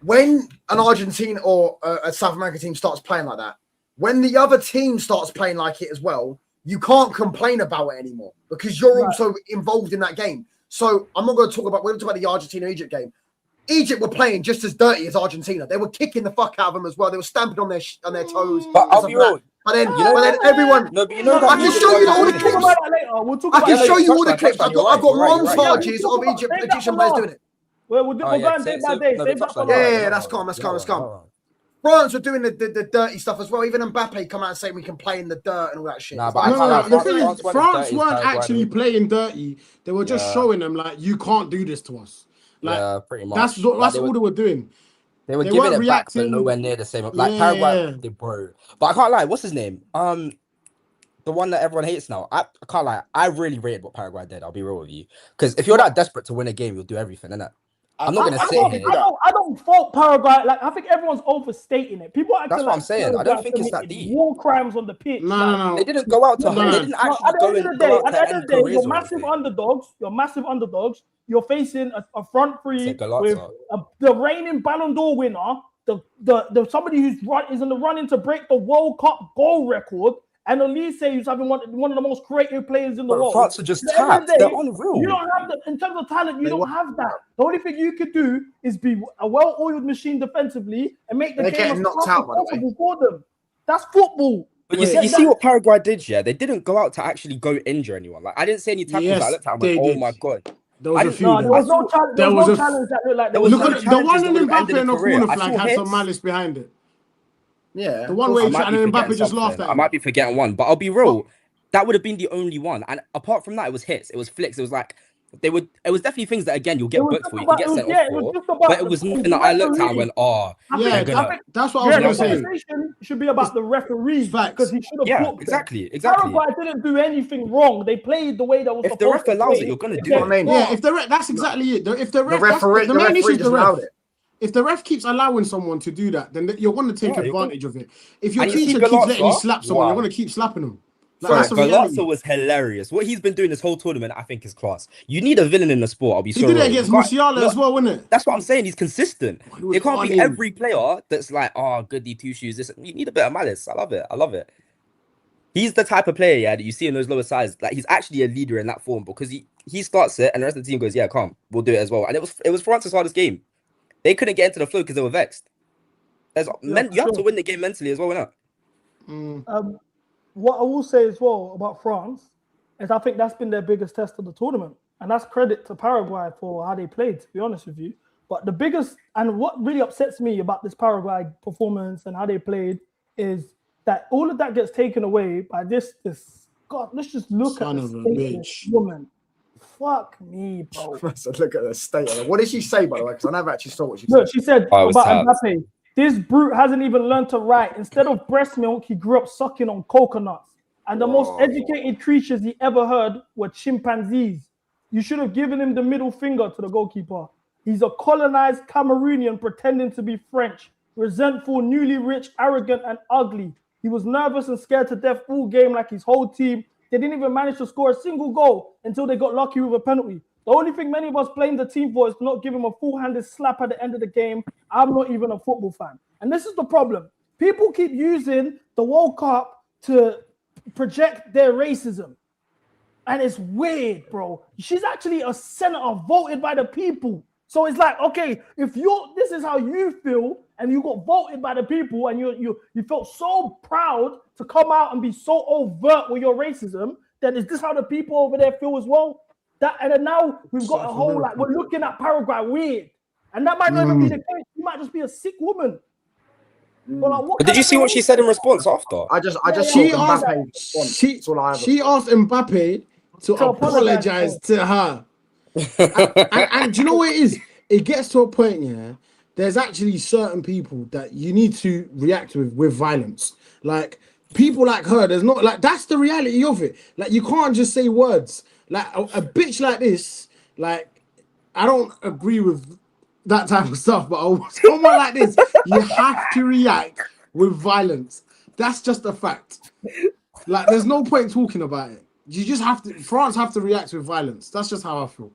When an Argentine or a South American team starts playing like that, when the other team starts playing like it as well, you can't complain about it anymore because you're also involved in that game. So we're going to talk about the Argentina-Egypt game. Egypt were playing just as dirty as Argentina. They were kicking the fuck out of them as well. They were stamping on their toes. But I'll be real. But then everyone. No, but you know I can show you all the clips. I can show you all the clips. I've got montages of Egyptian players doing it. We'll go day by day. Yeah, that's calm. France were doing the dirty stuff as well. Even Mbappe come out and say we can play in the dirt and all that shit. The thing is, France weren't actually playing dirty. They were just showing them like you can't do this to us. Like pretty much. That's all they were doing. They were giving it back, but nowhere near the same. Like Paraguay, they bro. But I can't lie. What's his name? the one that everyone hates now. I can't lie. I really rated what Paraguay did. I'll be real with you. Because if you're that desperate to win a game, you'll do everything, innit? I'm not gonna sit here. I don't fault Paraguay. Like I think everyone's overstating it. People acting That's what I'm saying. I don't think it's that deep. War crimes on the pitch. No. They didn't go out to. They didn't actually go and go out to end careers. You're massive underdogs. You're massive underdogs. You're facing a front three with the reigning Ballon d'Or winner, the somebody who's is in the running to break the World Cup goal record, and Elise, who's having one of the most creative players in the world. France are just tapped. They're unreal. You don't have in terms of talent, you don't have that. The only thing you could do is be a well-oiled machine defensively and make the game as tough as possible for them. That's football. But you see what Paraguay did, yeah? They didn't go out to actually go injure anyone. Like I didn't see any tackles. Yes, I looked at them like, oh my god. There was a few. No, there was no challenge. There was no challenge that looked like there was. Look at the one in Mbappe in the corner flag had some malice behind it. Yeah, the one where and Mbappe just laughed at. I might be forgetting one, but I'll be real. That would have been the only one. And apart from that, it was hits. It was flicks. It was like it was definitely things that again you'll get booked for. You can get sent off for. But it was nothing that I looked at and went, oh, yeah, that's what I was going to say. The conversation should be about the referee because he should have booked exactly. Paraguay didn't do anything wrong. They played the way that was supposed to. If the ref allows it, you're going to do it. Yeah, if the ref, that's exactly it. If the referee just allowed it. If the ref keeps allowing someone to do that, then you're going to take advantage of it. If your teacher keeps letting you slap someone, you're going to keep slapping them. Like, Galazzo was hilarious. What he's been doing this whole tournament, I think, is class. You need a villain in the sport. I'll be He did it against Musiala as well, wasn't it? That's what I'm saying. He's consistent. It can't be every player that's like, oh, goody two shoes. This you need a bit of malice. I love it. He's the type of player, that you see in those lower sides. Like he's actually a leader in that form because he starts it and the rest of the team goes, yeah, come, we'll do it as well. And it was France's hardest game. They couldn't get into the flow because they were vexed. You have to win the game mentally as well, innit? What I will say as well about France is I think that's been their biggest test of the tournament. And that's credit to Paraguay for how they played, to be honest with you. But the biggest, and what really upsets me about this Paraguay performance and how they played is that all of that gets taken away by this God, let's just look at this woman. Fuck me, bro. Look at the state of it. What did she say, by the way? Because I never actually saw what she said. Look, she said about Mbappe. This brute hasn't even learned to write. Instead of breast milk, he grew up sucking on coconuts. And the most educated creatures he ever heard were chimpanzees. You should have given him the middle finger to the goalkeeper. He's a colonized Cameroonian pretending to be French. Resentful, newly rich, arrogant, and ugly. He was nervous and scared to death all game like his whole team. They didn't even manage to score a single goal until they got lucky with a penalty. The only thing many of us blame the team for is to not give him a full-handed slap at the end of the game. I'm not even a football fan. And this is the problem. People keep using the World Cup to project their racism. And it's weird, bro. She's actually a senator voted by the people. So it's like, okay, if this is how you feel and you got voted by the people and you felt so proud to come out and be so overt with your racism, then is this how the people over there feel as well? And then now we've got a whole, like, we're looking at Paraguay weird. And that might not even be the case. She might just be a sick woman. But did you see what she said in response after? I just she asked Mbappe to apologize to her. and do you know what it is? It gets to a point, yeah, there's actually certain people that you need to react with violence. Like, people like her, there's not, like, that's the reality of it. Like, you can't just say words. Like, a bitch like this, like, I don't agree with that type of stuff, but someone like this, you have to react with violence. That's just a fact. Like, there's no point talking about it. You just have to, France have to react with violence. That's just how I feel.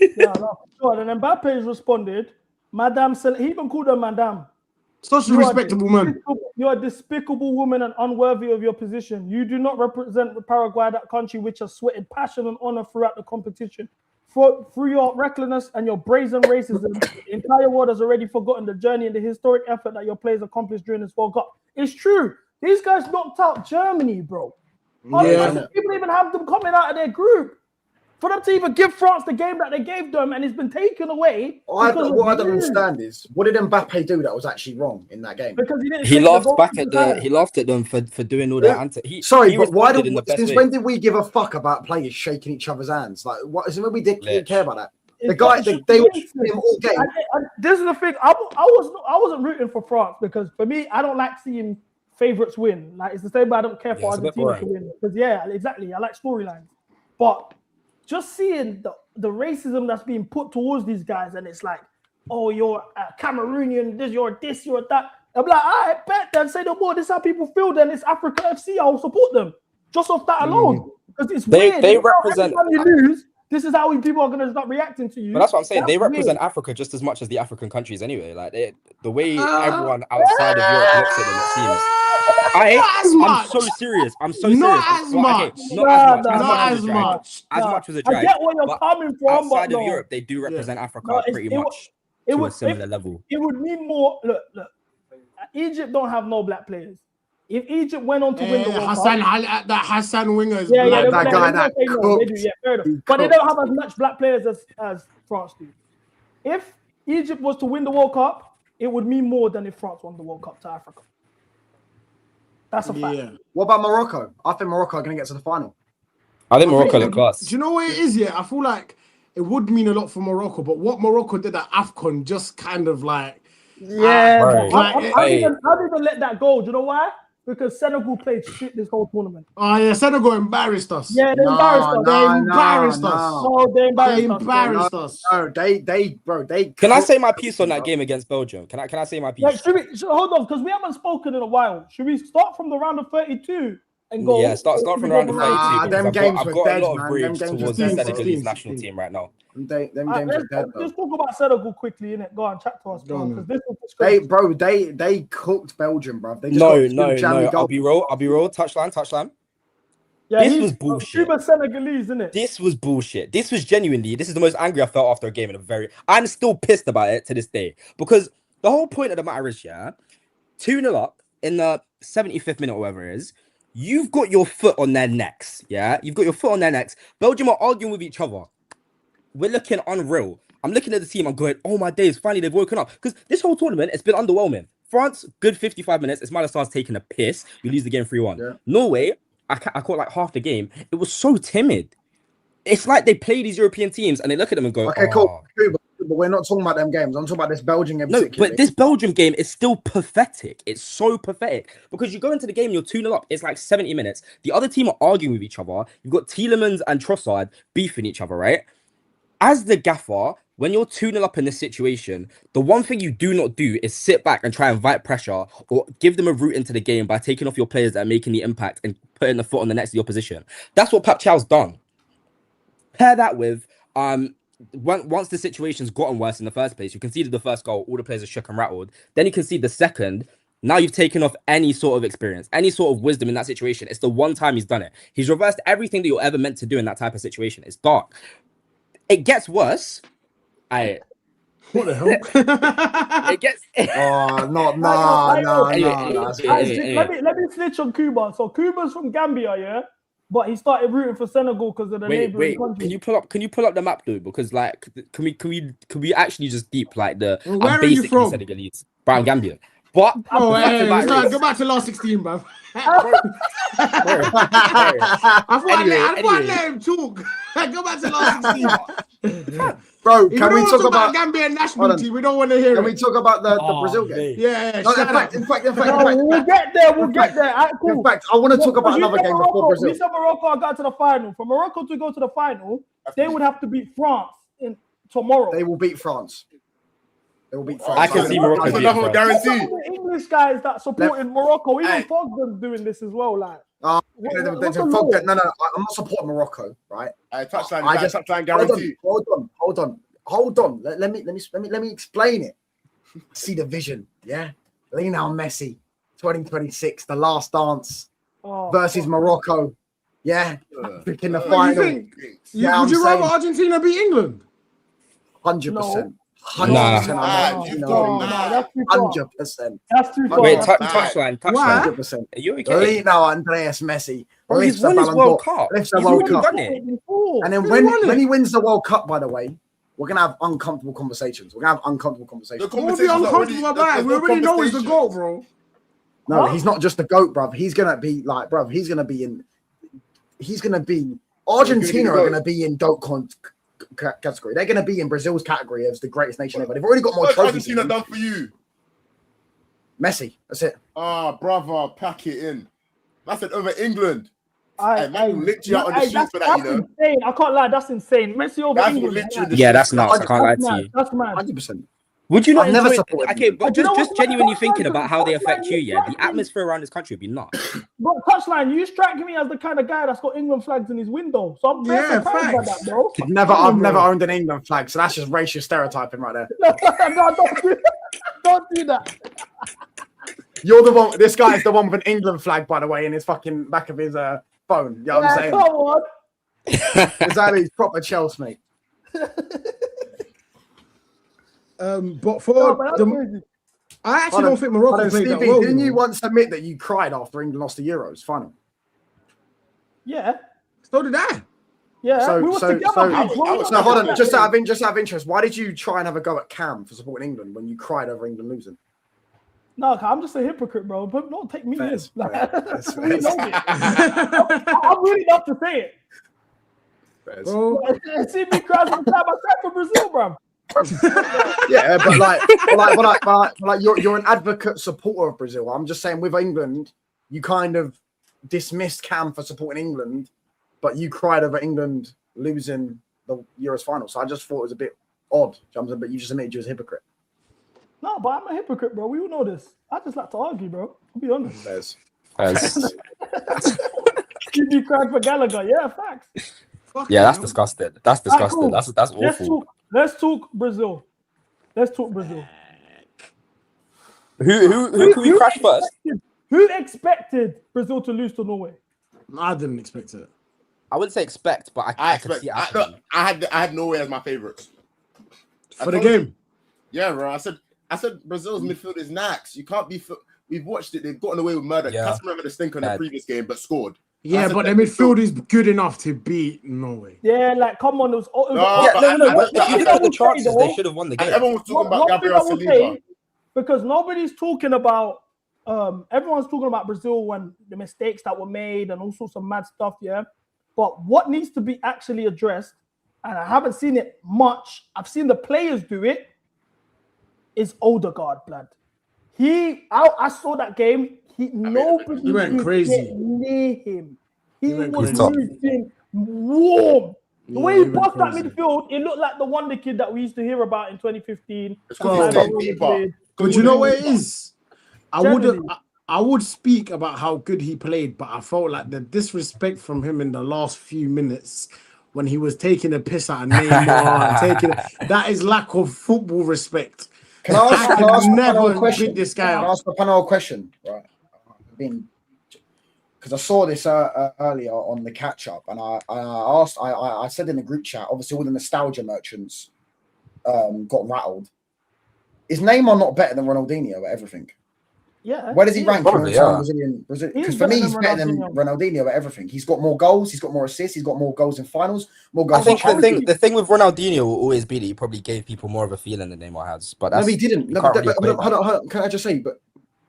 Yeah, no, sure. And Mbappe has responded, Madame, he even called her Madame. Such a respectable man. You're a despicable woman and unworthy of your position. You do not represent Paraguay, that country which has sweated passion and honor throughout the competition. Through your recklessness and your brazen racism, the entire world has already forgotten the journey and the historic effort that your players accomplished during this World Cup. It's true. These guys knocked out Germany, bro. Yeah. People even have them coming out of their group. For them to even give France the game that they gave them and it's been taken away. What I don't understand is, what did Mbappe do that was actually wrong in that game? Because he laughed back at he laughed at them for doing all that. But why since when did we give a fuck about players shaking each other's hands? Like, what is it when we didn't care about that? The guy, they were him all game. This is the thing. I wasn't rooting for France because for me, I don't like seeing favorites win. Like it's the same, but I don't care for it's a bit Argentina to boring. win because exactly. I like storylines, but just seeing the racism that's being put towards these guys, and it's like, oh, you're a Cameroonian, you're that. I'm like, I bet then say no more. This is how people feel. Then it's Africa FC. I'll support them just off that alone because it's weird. They represent. Every time you lose, this is how people are going to start reacting to you. But that's what I'm saying. They represent weird. Africa just as much as the African countries anyway. Like the way everyone outside of Europe looks at them, it seems. I'm so serious. I'm so Not serious. as much. Not as much. As much as a I drag. get where you're coming from, Outside but of Europe, they do represent Africa pretty much it to would, a similar level. It would mean more. Look. Egypt don't have no black players. If Egypt went on to win the World Cup, that Hassan winger is black. that guy that they do, fair enough. But they don't have as much black players as France do. If Egypt was to win the World Cup, it would mean more than if France won the World Cup to Africa. That's a fact. Yeah. What about Morocco? I think Morocco are going to get to the final. I think Morocco look class. Do you know what it is? Yeah, I feel like it would mean a lot for Morocco, but what Morocco did at AFCON just kind of like. Yeah, I didn't let that go. Do you know why? Because Senegal played shit this whole tournament. Oh yeah, Senegal embarrassed us. Yeah, they embarrassed us. They embarrassed us. No, they embarrassed us. No, they. Can I say my piece on that game against Belgium? Can I say my piece? Like, hold on, because we haven't spoken in a while. Should we start from the round of 32 and go? Yeah, start from the round of 32. Them games I've were got dead, a lot of man. bridge Them games towards were the dead, Senegalese national team right now. Them games were dead. Let's talk about Senegal quickly, innit? Go on, chat to us, because this was they cooked Belgium, bro. They just no. I'll be real. Touchline. Yeah, this was bullshit. Super Senegalese, isn't it? This was bullshit. This is the most angry I felt after a game I'm still pissed about it to this day because the whole point of the matter is, 2-0 up in the 75th minute or whatever it is. You've got your foot on their necks, You've got your foot on their necks. Belgium are arguing with each other. We're looking unreal. I'm looking at the team. I'm going, oh my days, finally they've woken up. Because this whole tournament, it's been underwhelming. France, good 55 minutes. Ismaila Sarr's taking a piss. We lose the game 3-1. Yeah. Norway, I caught like half the game. It was so timid. It's like they play these European teams and they look at them and go, okay, cool. But we're not talking about them games. I'm talking about this Belgian game. No, but this Belgium game is still pathetic. It's so pathetic because you go into the game, you're 2-0 up. It's like 70 minutes. The other team are arguing with each other. You've got Tielemans and Trossard beefing each other, right? As the gaffer, when you're 2-0 up in this situation, the one thing you do not do is sit back and try and invite pressure or give them a route into the game by taking off your players that are making the impact and putting the foot on the necks of the opposition. That's what Pap Chow's done. Pair that with once the situation's gotten worse in the first place, you conceded the first goal, all the players are shook and rattled. Then you concede the second. Now you've taken off any sort of experience, any sort of wisdom in that situation. It's the one time he's done it. He's reversed everything that you're ever meant to do in that type of situation. It's dark. It gets worse. What the hell? It gets. No. Let me snitch on Cuba. So Cuba's from Gambia, but he started rooting for Senegal because of the neighboring country. Can you pull up the map though? Because like, can we actually just deep like the? Where I'm are you basically from? Senegalese, but I'm Gambian. But go back to last 16, bro. I thought I let him talk. Go back to last 16. Bro, can we talk about Gambian national team? We don't want to hear it. Can we talk about the Brazil game? Yeah. In fact, we'll get there. We'll get there. Right, cool. In fact, I want to talk about another game before Brazil. We said Morocco got to the final. For Morocco to go to the final, they would have to beat France tomorrow. They will beat France. I can see Morocco beating France. Guarantee. The English guys that supported Morocco, even Fogden's doing this as well. Like, no, I'm not supporting Morocco, right? Touchline guarantee. Hold on. Let me explain it. See the vision, yeah. Lionel Messi, 2026, the last dance versus Morocco, yeah. In the final. Would you rather Argentina beat England? 100%. 100%. 100%. That's too far. Wait, touchline. 100%. Are you okay? Andreas Messi. Bro, he's won his World Cup. Lifts the World Cup. And then when he wins the World Cup, by the way, we're gonna have uncomfortable conversations. We'll be uncomfortable about it. We already know he's the GOAT, bro. No, he's not just the GOAT, bruv. He's gonna be Argentina are gonna be in GOAT category. They're going to be in Brazil's category as the greatest nation ever. They've already got more trophies. Argentina done for you? Messi. That's it. Brother, pack it in. I said over England. I man will lift you out on the streets for that, you know. Insane. I can't lie, that's insane. Messi over Guys will England. lift you in the Yeah, streets that's for that. nuts. I can't lie to you. That's mad. 100%. Would you not I've never enjoy? supported Okay, them. but You know just what's genuinely mad? thinking about how they Touchline, affect you. Yeah, the touchline. atmosphere around this country would be nuts. But touchline, you strike me as the kind of guy that's got England flags in his window. So I'm very surprised by that, bro. I've never owned an England flag, so that's just racial stereotyping right there. No, don't do that. You're the one. This guy is the one with an England flag, by the way, in his fucking back of his phone. You know what I'm saying? Come on. Exactly, he's proper Chelsea, mate. But for I actually don't think Morocco played that Stevie, well. didn't you once admit that you cried after England lost the Euros final? Yeah. So did I. Yeah, we were together. So hold on, just out of interest, why did you try and have a go at Cam for supporting England when you cried over England losing? No, I'm just a hypocrite, bro. But don't take me in. That's I'm really not to say it. Bro. See me cry every time I cry for Brazil, bro. Yeah, but you're an advocate supporter of Brazil. I'm just saying with England, you kind of dismissed Cam for supporting England, but you cried over England losing the Euros final. So I just thought it was a bit odd, but you just admitted you was a hypocrite. No, but I'm a hypocrite, bro. We all know this. I just like to argue, bro. I'll be honest. Keep me crying for Gallagher. Yeah, facts. Yeah, that's disgusting. That's disgusting. Right, cool. That's awful. Let's talk Brazil. Who can we crash first? Who expected Brazil to lose to Norway? I didn't expect it. I wouldn't say expect, but I could see it happening. I had Norway as my favorites for the game. Yeah, bro. I said Brazil's midfield is knacks. You can't be. We've watched it. They've gotten away with murder. Yeah. Casemiro had a stink on the previous game, but scored. Yeah, but the midfield is good enough to beat Norway. Yeah, like come on, But if you look at the chances, they should have won the game. Everyone was talking about Gabriel Saliba. Because nobody's talking about everyone's talking about Brazil and the mistakes that were made and all sorts of mad stuff, yeah. But what needs to be actually addressed, and I haven't seen it much, I've seen the players do it, is Odegaard, blood. I saw that game. Nobody went crazy. Get near him. He was crazy. moving warm. The way he passed that crazy. midfield, it looked like the wonder kid that we used to hear about in 2015. But you know what it is? I would speak about how good he played, but I felt like the disrespect from him in the last few minutes when he was taking a piss out of Neymar, that is lack of football respect. Can I ask never a question? beat this guy Can I up. ask a panel question? Right. Because I saw this earlier on the catch up, and I said in the group chat, obviously all the nostalgia merchants got rattled. Is Neymar not better than Ronaldinho at everything? Yeah. Where does he rank? Probably, Brazilian? Because for me, he's better than Ronaldinho at everything. He's got more goals, he's got more assists, he's got more goals in finals, more goals. I think the thing with Ronaldinho will always be that he probably gave people more of a feeling than Neymar has. But that's, no, he didn't. No, hold on, can I just say? But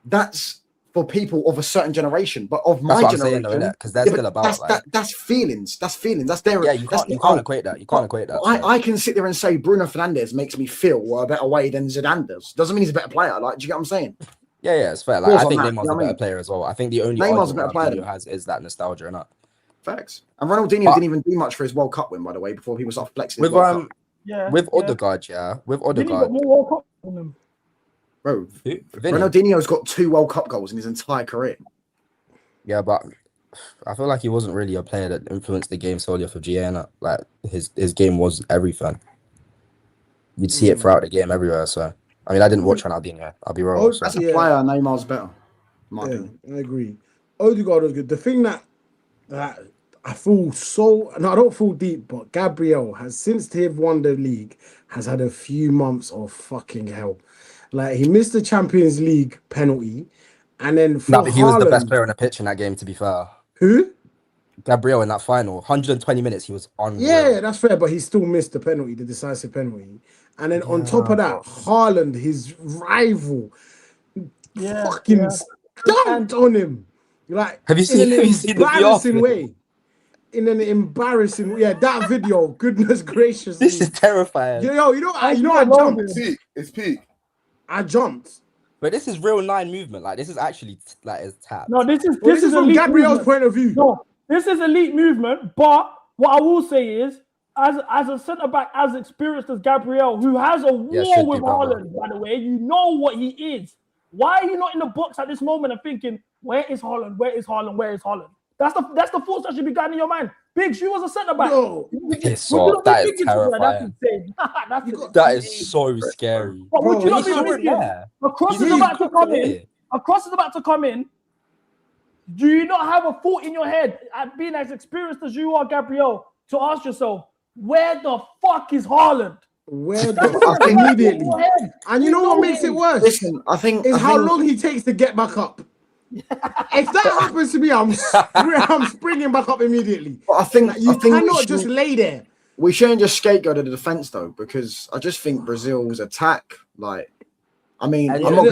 that's for people of a certain generation. But of my generation, because they're still about that's feelings. That's feelings. That's their. Yeah, you can't equate that. You can't equate that. I can sit there and say Bruno Fernandes makes me feel a better way than Zidane does. Doesn't mean he's a better player. Like, do you get what I'm saying? Yeah, it's fair. Like, I think Neymar's a better player as well. I think the only Neymar's a better player Ronaldinho has is that nostalgia, and that. Facts. And Ronaldinho didn't even do much for his World Cup win, by the way, before he was off flexing. With Odegaard, with Odegaard. Odegaard, more World Cup than him. Bro, Ronaldinho's got 2 World Cup goals in his entire career. Yeah, but I feel like he wasn't really a player that influenced the game solely for GA. And like his game was everything. You'd see it throughout the game everywhere. So I mean, I didn't watch Ronaldinho. I'll be real. As a player, Neymar's better. I agree. Odegaard was good. The thing that I feel I don't feel deep, but Gabriel has, since they've won the league, has had a few months of fucking hell. Like, he missed the Champions League penalty, and then he was the best player on the pitch in that game, to be fair. Who? Gabriel in that final. 120 minutes, he was on. Yeah, that's fair, but he still missed the penalty, the decisive penalty. And then on top of that, Haaland, his rival, fucking dunked on him. Like, have you seen the embarrassing way? In an embarrassing way. Yeah, that video, goodness gracious. This is terrifying. You know, I jumped. It's peak. I jumped. But this is real 9 movement. Like this is actually like it's tapped. No, this is from elite Gabriel's movement. point of view. No, this is elite movement. But what I will say is, as a centre back as experienced as Gabriel, who has a war with Haaland, by the way, you know what he is. Why are you not in the box at this moment and thinking, where is Haaland? Where is Haaland? Where is Haaland? That's the thoughts that should be going in your mind. Biggs, you was a centre back. No. That is terrifying. That's insane. That is so scary. But would you not be thinking? A cross is about to come in. A cross is about to come in. Do you not have a thought in your head, at being as experienced as you are, Gabriel, to ask yourself, where the fuck is Haaland? Where the fuck immediately? And you know what makes it worse? Listen, I think how long he takes to get back up. If that happens to me, I'm springing back up immediately. But I think you cannot just lay there. We shouldn't just scapegoat the defense though, because I just think Brazil's attack, like, I mean, I'm not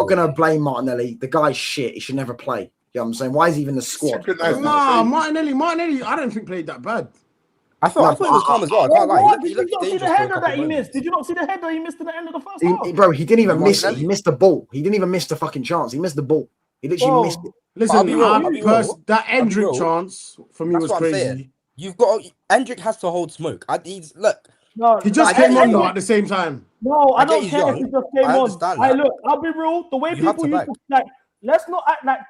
going to blame Martinelli. The guy's shit. He should never play. You know what I'm saying? Why is he even in the squad? Nah, Martinelli, I don't think played that bad. I thought he was calm as well. I can't lie. Did you not see the header that he missed? Did you not see the header he missed in the end of the first half? Bro, he didn't even miss it. He missed the ball. He didn't even miss the fucking chance. He missed the ball. He literally missed it. Listen, that Endrick chance for me was crazy. You've got Endrick has to hold smoke. He just came on though at the same time. No, I don't care if he just came on. Look, I'll be real. The way people used to like, let's not act like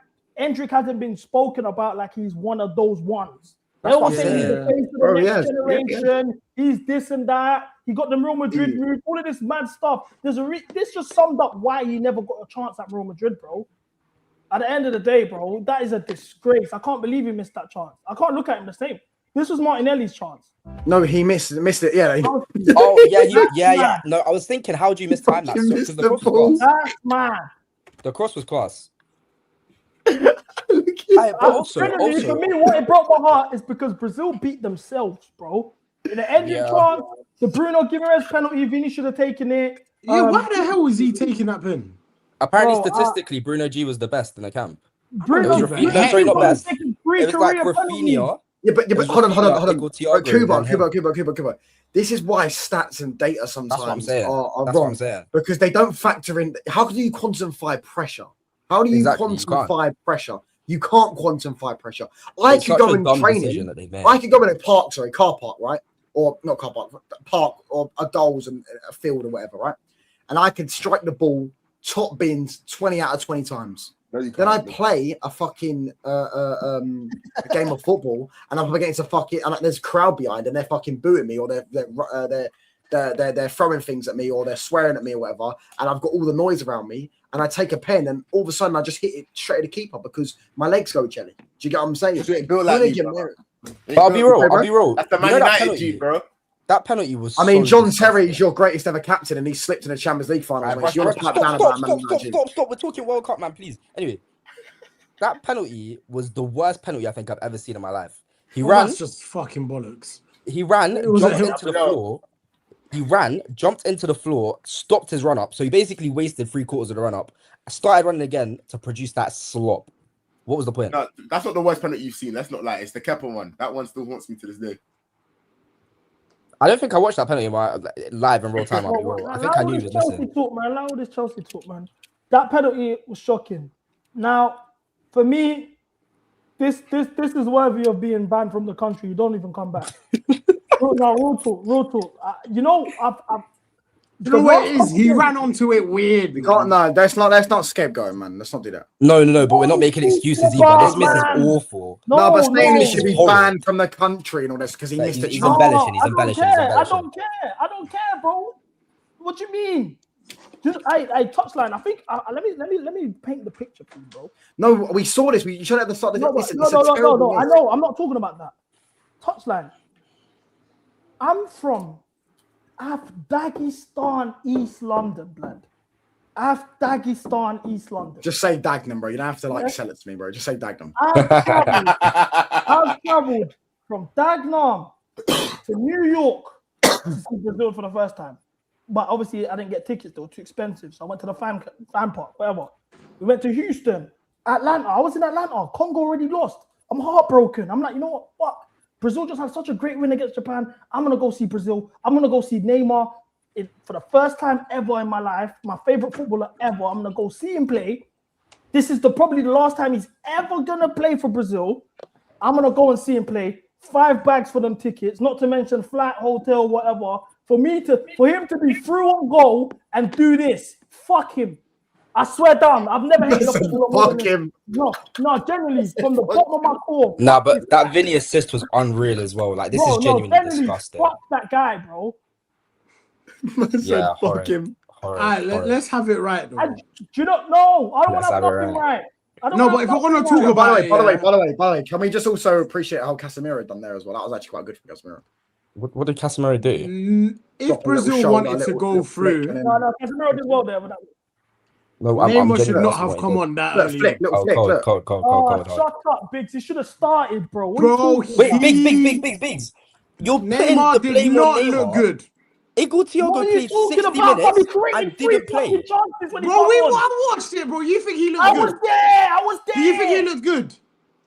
Endrick hasn't been spoken about like he's one of those ones. They always say he's the face of the next generation. He's this and that. He got the Real Madrid move. All of this mad stuff. This just summed up why he never got a chance at Real Madrid, bro. At the end of the day, bro, that is a disgrace. I can't believe he missed that chance. I can't look at him the same. This was Martinelli's chance. No, he missed it. Yeah. Yeah. No, I was thinking, how do you miss time that? Because the cross was class. That's mad. The cross was class. Also, for me, what it broke my heart is because Brazil beat themselves, bro. In the ending chance, the Bruno Guimaraes penalty, Vini should have taken it. Yeah, why the hell was he taking that pen? Apparently, statistically, Bruno G was the best in the camp. Bruno not best. It was like Rafinha. Yeah, but hold on. Cuba. This is why stats and data sometimes are wrong. Because they don't factor in. How can you quantify pressure? How do you quantify pressure? You can't quantify pressure. I could go in training. I could go in a car park, right? Or not car park, or a goals and a field or whatever, right? And I could strike the ball top bins 20 out of 20 times. Then I play a fucking a game of football, and I'm up against a fucking and there's a crowd behind, and they're fucking booing me, or they're throwing things at me, or they're swearing at me, or whatever. And I've got all the noise around me, and I take a pen, and all of a sudden I just hit it straight at the keeper because my legs go jelly. Do you get what I'm saying? I'll be real. That's the Man United G, bro. That penalty was. I mean, John Terry is your greatest ever captain, and he slipped in the Champions League final. Stop! We're talking World Cup, man. Please. Anyway, that penalty was the worst penalty I think I've ever seen in my life. He ran. That's just fucking bollocks. He ran, jumped into the floor. He ran, jumped into the floor, stopped his run up. So he basically wasted 3/4 of the run up. I started running again to produce that slop. What was the point? No, that's not the worst penalty you've seen. Let's not lie. It's the Kepa one. That one still haunts me to this day. I don't think I watched that penalty live in real time. I think I knew he was missing. Allow this Chelsea talk, man. That penalty was shocking. Now, for me, this is worthy of being banned from the country. You don't even come back. Real talk. You know what it is? He ran onto it weird. We can't. No, that's not scapegoating, man. Let's not do that. No. But we're not making excuses either. This miss is awful. But saying he should be banned from the country and all this because he missed it. He's embellishing. He's embellishing. I don't care, bro. What do you mean? I touchline. I think. Let me paint the picture for you, bro. No, we saw this. You showed at the start. No. I know. I'm not talking about that. Touchline. I'm from Dagestan, East London, blood. Dagestan, East London. Just say Dagenham, bro. You don't have to sell it to me, bro. Just say Dagenham. I've traveled from Dagenham to New York to see Brazil for the first time. But obviously, I didn't get tickets. They were too expensive. So I went to the fan park, whatever. We went to Houston, Atlanta. I was in Atlanta. Congo already lost. I'm heartbroken. I'm like, you know what? Brazil just had such a great win against Japan. I'm going to go see Brazil. I'm going to go see Neymar. for the first time ever in my life, my favorite footballer ever, I'm gonna go see him play. This is probably the last time he's ever gonna play for Brazil. I'm gonna go and see him play. 5 bags for them tickets, not to mention flight, hotel, whatever. For him to be through on goal and do this, fuck him. I swear down, I've never hated a footballer. Fuck him. No, generally, from the bottom of my core. Nah, but that Vinny assist was unreal as well. Like, this is genuinely disgusting. Fuck that guy, bro. Yeah, fuck him. All right, let's have it right, though. Do you not know? I don't want to have nothing right. No, but if we're going to talk about it... By the way, can we just also appreciate how Casemiro done there as well? That was actually quite good for Casemiro. What did Casemiro do? If Brazil wanted to go through... No, Casemiro did well there. But no, Neymar should not have come on that early. Cold. Shut up, Biggs. He should have started, bro. Bro, wait, Biggs. You're Neymar did not look good. Igor Thiago played 60 minutes and didn't play. Bro, I watched it, bro. You think he looked good? I was there. Do you think he looked good?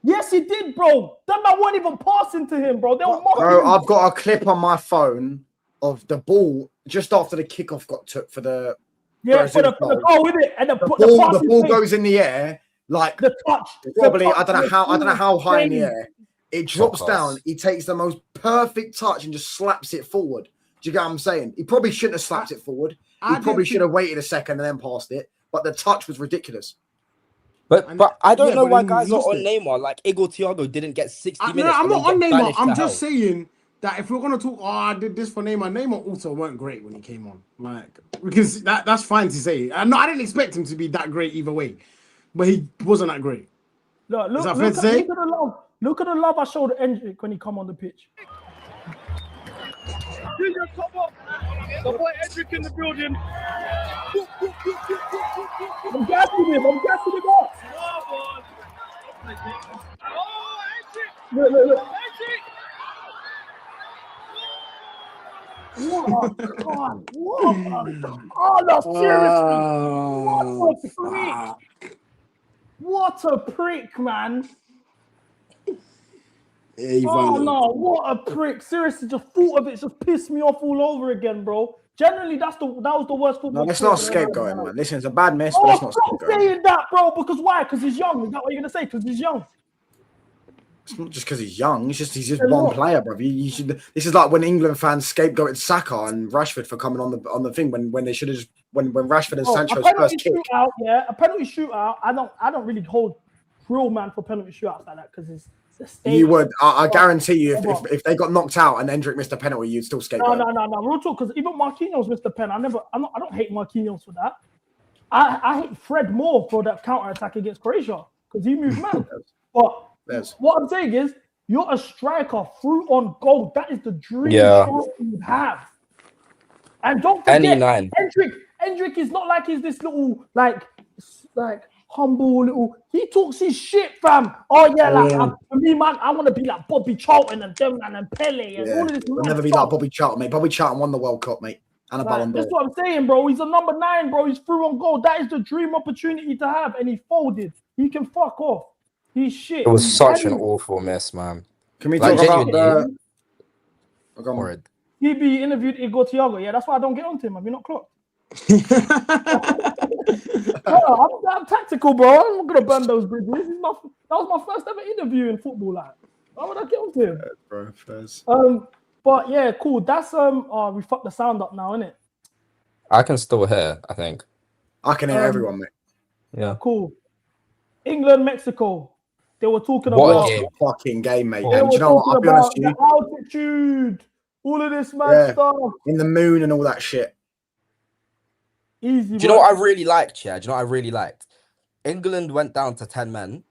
Yes, he did, bro. Them man weren't even passing to him, bro. They were mocking him. I've got a clip on my phone of the ball just after the kickoff got took for the for the goal with it, and the ball goes in the air like the touch. Probably I don't know how high in the air. It drops down. He takes the most perfect touch and just slaps it forward. Do you get what I'm saying? He probably shouldn't have slapped it forward. He probably should have waited a second and then passed it. But the touch was ridiculous. But I don't know why guys are on Neymar. Like Igor Thiago didn't get 60 minutes. No, I'm not on Neymar. I'm just saying that if we're gonna talk, I did this for Neymar. Neymar also weren't great when he came on. Like because that's fine to say. I didn't expect him to be that great either way, but he wasn't that great. Look at the love I showed Andrey when he come on the pitch. Junior, come up. The boy Edric in the building. I'm gassing him up. Look. What a god. Seriously. What a prick, man. What a prick. Seriously, just thought of it just pissed me off all over again, bro. Generally, that was the worst football. No, let's not scapegoat him, man. Listen, it's a bad mess, but let's not scapegoat him. Saying that, bro, because why? Because he's young. Is that what you're going to say? Because he's young. It's not just because he's young. He's just one player, bro. You should. This is like when England fans scapegoated Saka and Rashford for coming on the thing when they should have just when Rashford and Sancho's first kick. A penalty shootout. I don't really hold real man for penalty shootouts like that because it's. You would. I guarantee you, if they got knocked out and Endrick missed a penalty, you'd still scapegoat. No. Real talk, because even Marquinhos missed a pen. I don't hate Marquinhos for that. I hate Fred more for that counter attack against Croatia because he moved mad. But what I'm saying is, you're a striker through on goal. That is the dream you have. And don't forget, Endrick is not like he's this little like humble little. He talks his shit, fam. For me, man, I want to be like Bobby Charlton and them and Pele and all of this. We'll never be like Bobby Charlton, mate. Bobby Charlton won the World Cup, mate, and a Ballon d'Or. That's what I'm saying, bro. He's a number 9, bro. He's through on goal. That is the dream opportunity to have, and he folded. He can fuck off. He's shit. It was such an awful mess, man. Can we talk about the? He interviewed Igor Thiago. Yeah, that's why I don't get onto him. Have you not clocked? I'm tactical, bro. I'm not gonna burn those bridges. That was my first ever interview in football. Like, why would I get onto him? Bro, first. But yeah, cool. That's we fucked the sound up now, innit? I can still hear. I think I can hear everyone, mate. Yeah, cool. England, Mexico. They were talking about a fucking game, mate. And you know what? I'll be honest with you. The altitude, all of this mad stuff in the moon and all that shit. Easy. Do you know what I really liked? Yeah, do you know what I really liked? England went down to 10 men,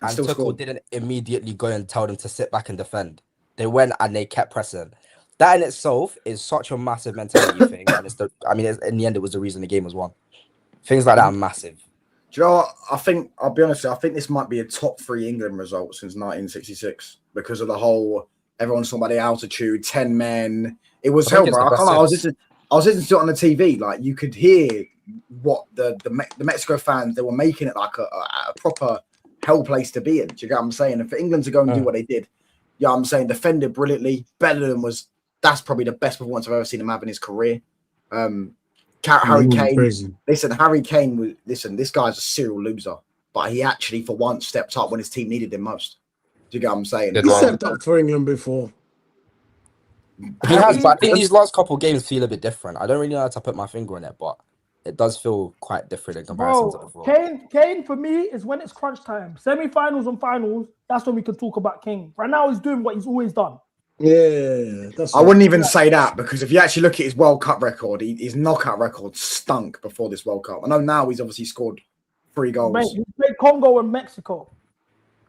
and Tuchel didn't immediately go and tell them to sit back and defend. They went and they kept pressing. That in itself is such a massive mentality thing. And in the end, it was the reason the game was won. Things like that are massive. Do you know what? I'll be honest with you, I think this might be a top 3 England result since 1966 because of the whole, everyone's talking about the altitude, 10 men. It was hell, bro. I was listening to it on the TV. Like, you could hear what the Mexico fans, they were making it like a proper hell place to be in. Do you get what I'm saying? And for England to go and do what they did, I'm saying defended brilliantly. Bellingham that's probably the best performance I've ever seen him have in his career. Harry Kane. Crazy. Listen, Harry Kane was. Listen, this guy's a serial loser, but he actually, for once, stepped up when his team needed him most. Do you get what I'm saying? He stepped up for England before. He has, but I think these last couple games feel a bit different. I don't really know how to put my finger on it, but it does feel quite different in comparison to before. Kane for me is when it's crunch time. Semi-finals and finals, that's when we can talk about Kane. Right now, he's doing what he's always done. Yeah, I wouldn't even say that, because if you actually look at his World Cup record, his knockout record stunk before this World Cup. I know now he's obviously scored 3 goals. Mate, he played Congo and Mexico.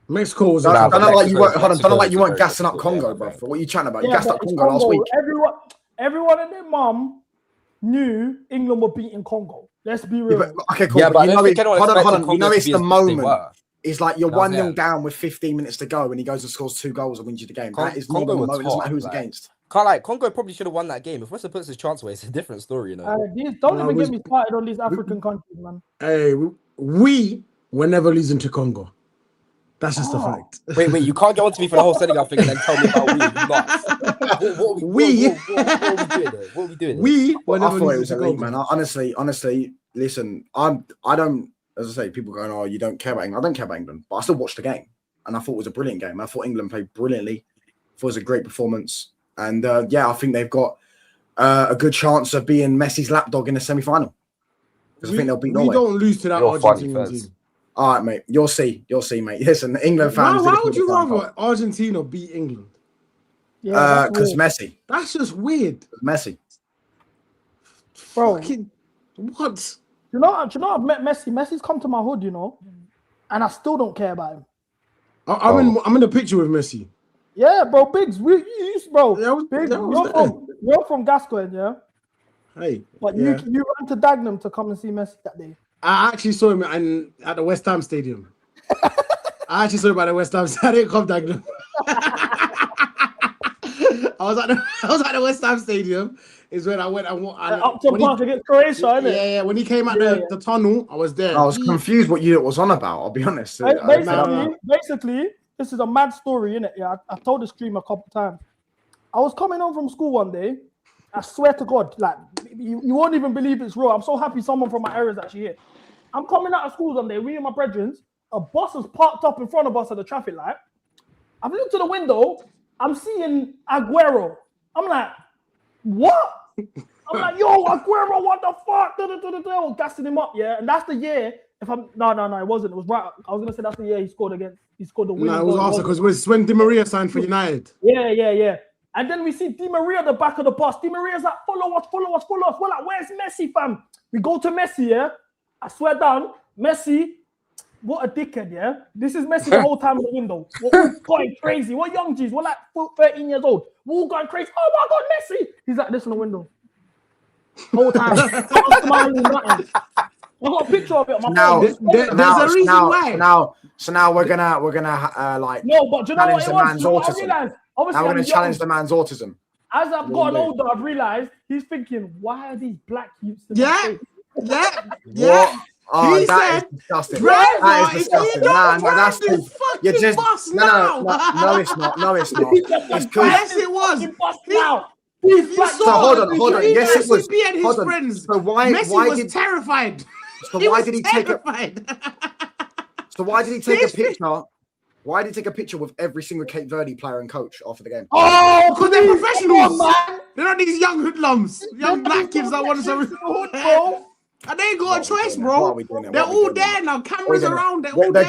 Mexico was. Don't like you weren't gassing up Congo, bro. What are you chatting about? You gassed up Congo last week. Everyone and their mum knew England were beating Congo. Let's be real. Yeah, okay, cool. Yeah, but you know hold on. You know it's the moment. Were. It's like you're 1-0 down with 15 minutes to go, and he goes and scores 2 goals and wins you the game. That is not the moment. It doesn't matter who's against. Congo probably should have won that game. If Wester puts his chance away, it's a different story, you know. Don't even get me started on these African countries, man. Hey, we were never losing to Congo. That's just a fact. Wait, you can't go on to me for the whole Senegal thing and then tell me about we. What are we doing? I thought it was a league, man. Honestly, listen, I don't, as I say, people going, oh, you don't care about England. I don't care about England, but I still watched the game, and I thought it was a brilliant game. I thought England played brilliantly. I thought it was a great performance, and I think they've got a good chance of being Messi's lapdog in the semi-final. Because I think they'll beat Norway. We don't lose to that Argentina team. All right, mate. You'll see, mate. Listen, England fans. Why would you rather Argentina beat England? Yeah, because Messi. That's just weird. Messi, bro. What? You know, I've met Messi. Messi's come to my hood, you know, and I still don't care about him. I'm in a picture with Messi. Yeah, bro. Biggs, bro. Biggs, you're from Gascoigne, yeah. Hey, but you ran to Dagenham to come and see Messi that day. I actually saw him at the West Ham Stadium. I actually saw him at the West Ham. I didn't come Dagenham. I was at the West Ham Stadium. Is when I went and Upton Park against Croatia, isn't it? Yeah. When he came out the tunnel, I was there. I was confused what unit was on about. I'll be honest. Basically, this is a mad story, innit? Yeah, I told the stream a couple times. I was coming home from school one day. I swear to God, like you won't even believe it's real. I'm so happy someone from my area is actually here. I'm coming out of school one day, we and my brethren. A bus has parked up in front of us at the traffic light. I've looked to the window. I'm seeing Aguero. I'm like, what? I'm like, yo, Aguero, what the fuck? Gassing him up, yeah. And that's the year. No, it wasn't. It was right. I was gonna say that's the year he scored the win. No, it was also because it was when Di Maria signed for United. Yeah. And then we see Di Maria at the back of the bus. Di Maria's like, follow us. We're like, where's Messi, fam? We go to Messi, yeah. I swear down, Messi, what a dickhead, yeah. This is Messi the whole time in the window. We're all going crazy. We're young G's. We're like 13 years old. We're all going crazy. Oh my God, Messi! He's like this in the window. Whole time. I'm smiling, nothing. I got a picture of it on my phone. There's a reason why. So now we're gonna like no, but you know what it was? You know what I realized? Obviously, now we're going to challenge the man's autism. As I've gotten older, I've realized he's thinking, why are these black youths? Yeah. Oh, he that said, is disgusting. Driver, that is disgusting. that's you're just no, it's not. It's because yes, it was. So hold on. Yes, it was. And his friends. So why was terrified? So why did he take a picture? Why did he take a picture with every single Cape Verde player and coach after the game? Oh, because they're professionals. They're not these young hoodlums, young black kids that want to. And they ain't got a choice, bro. They're all there now. Cameras around. They're all there.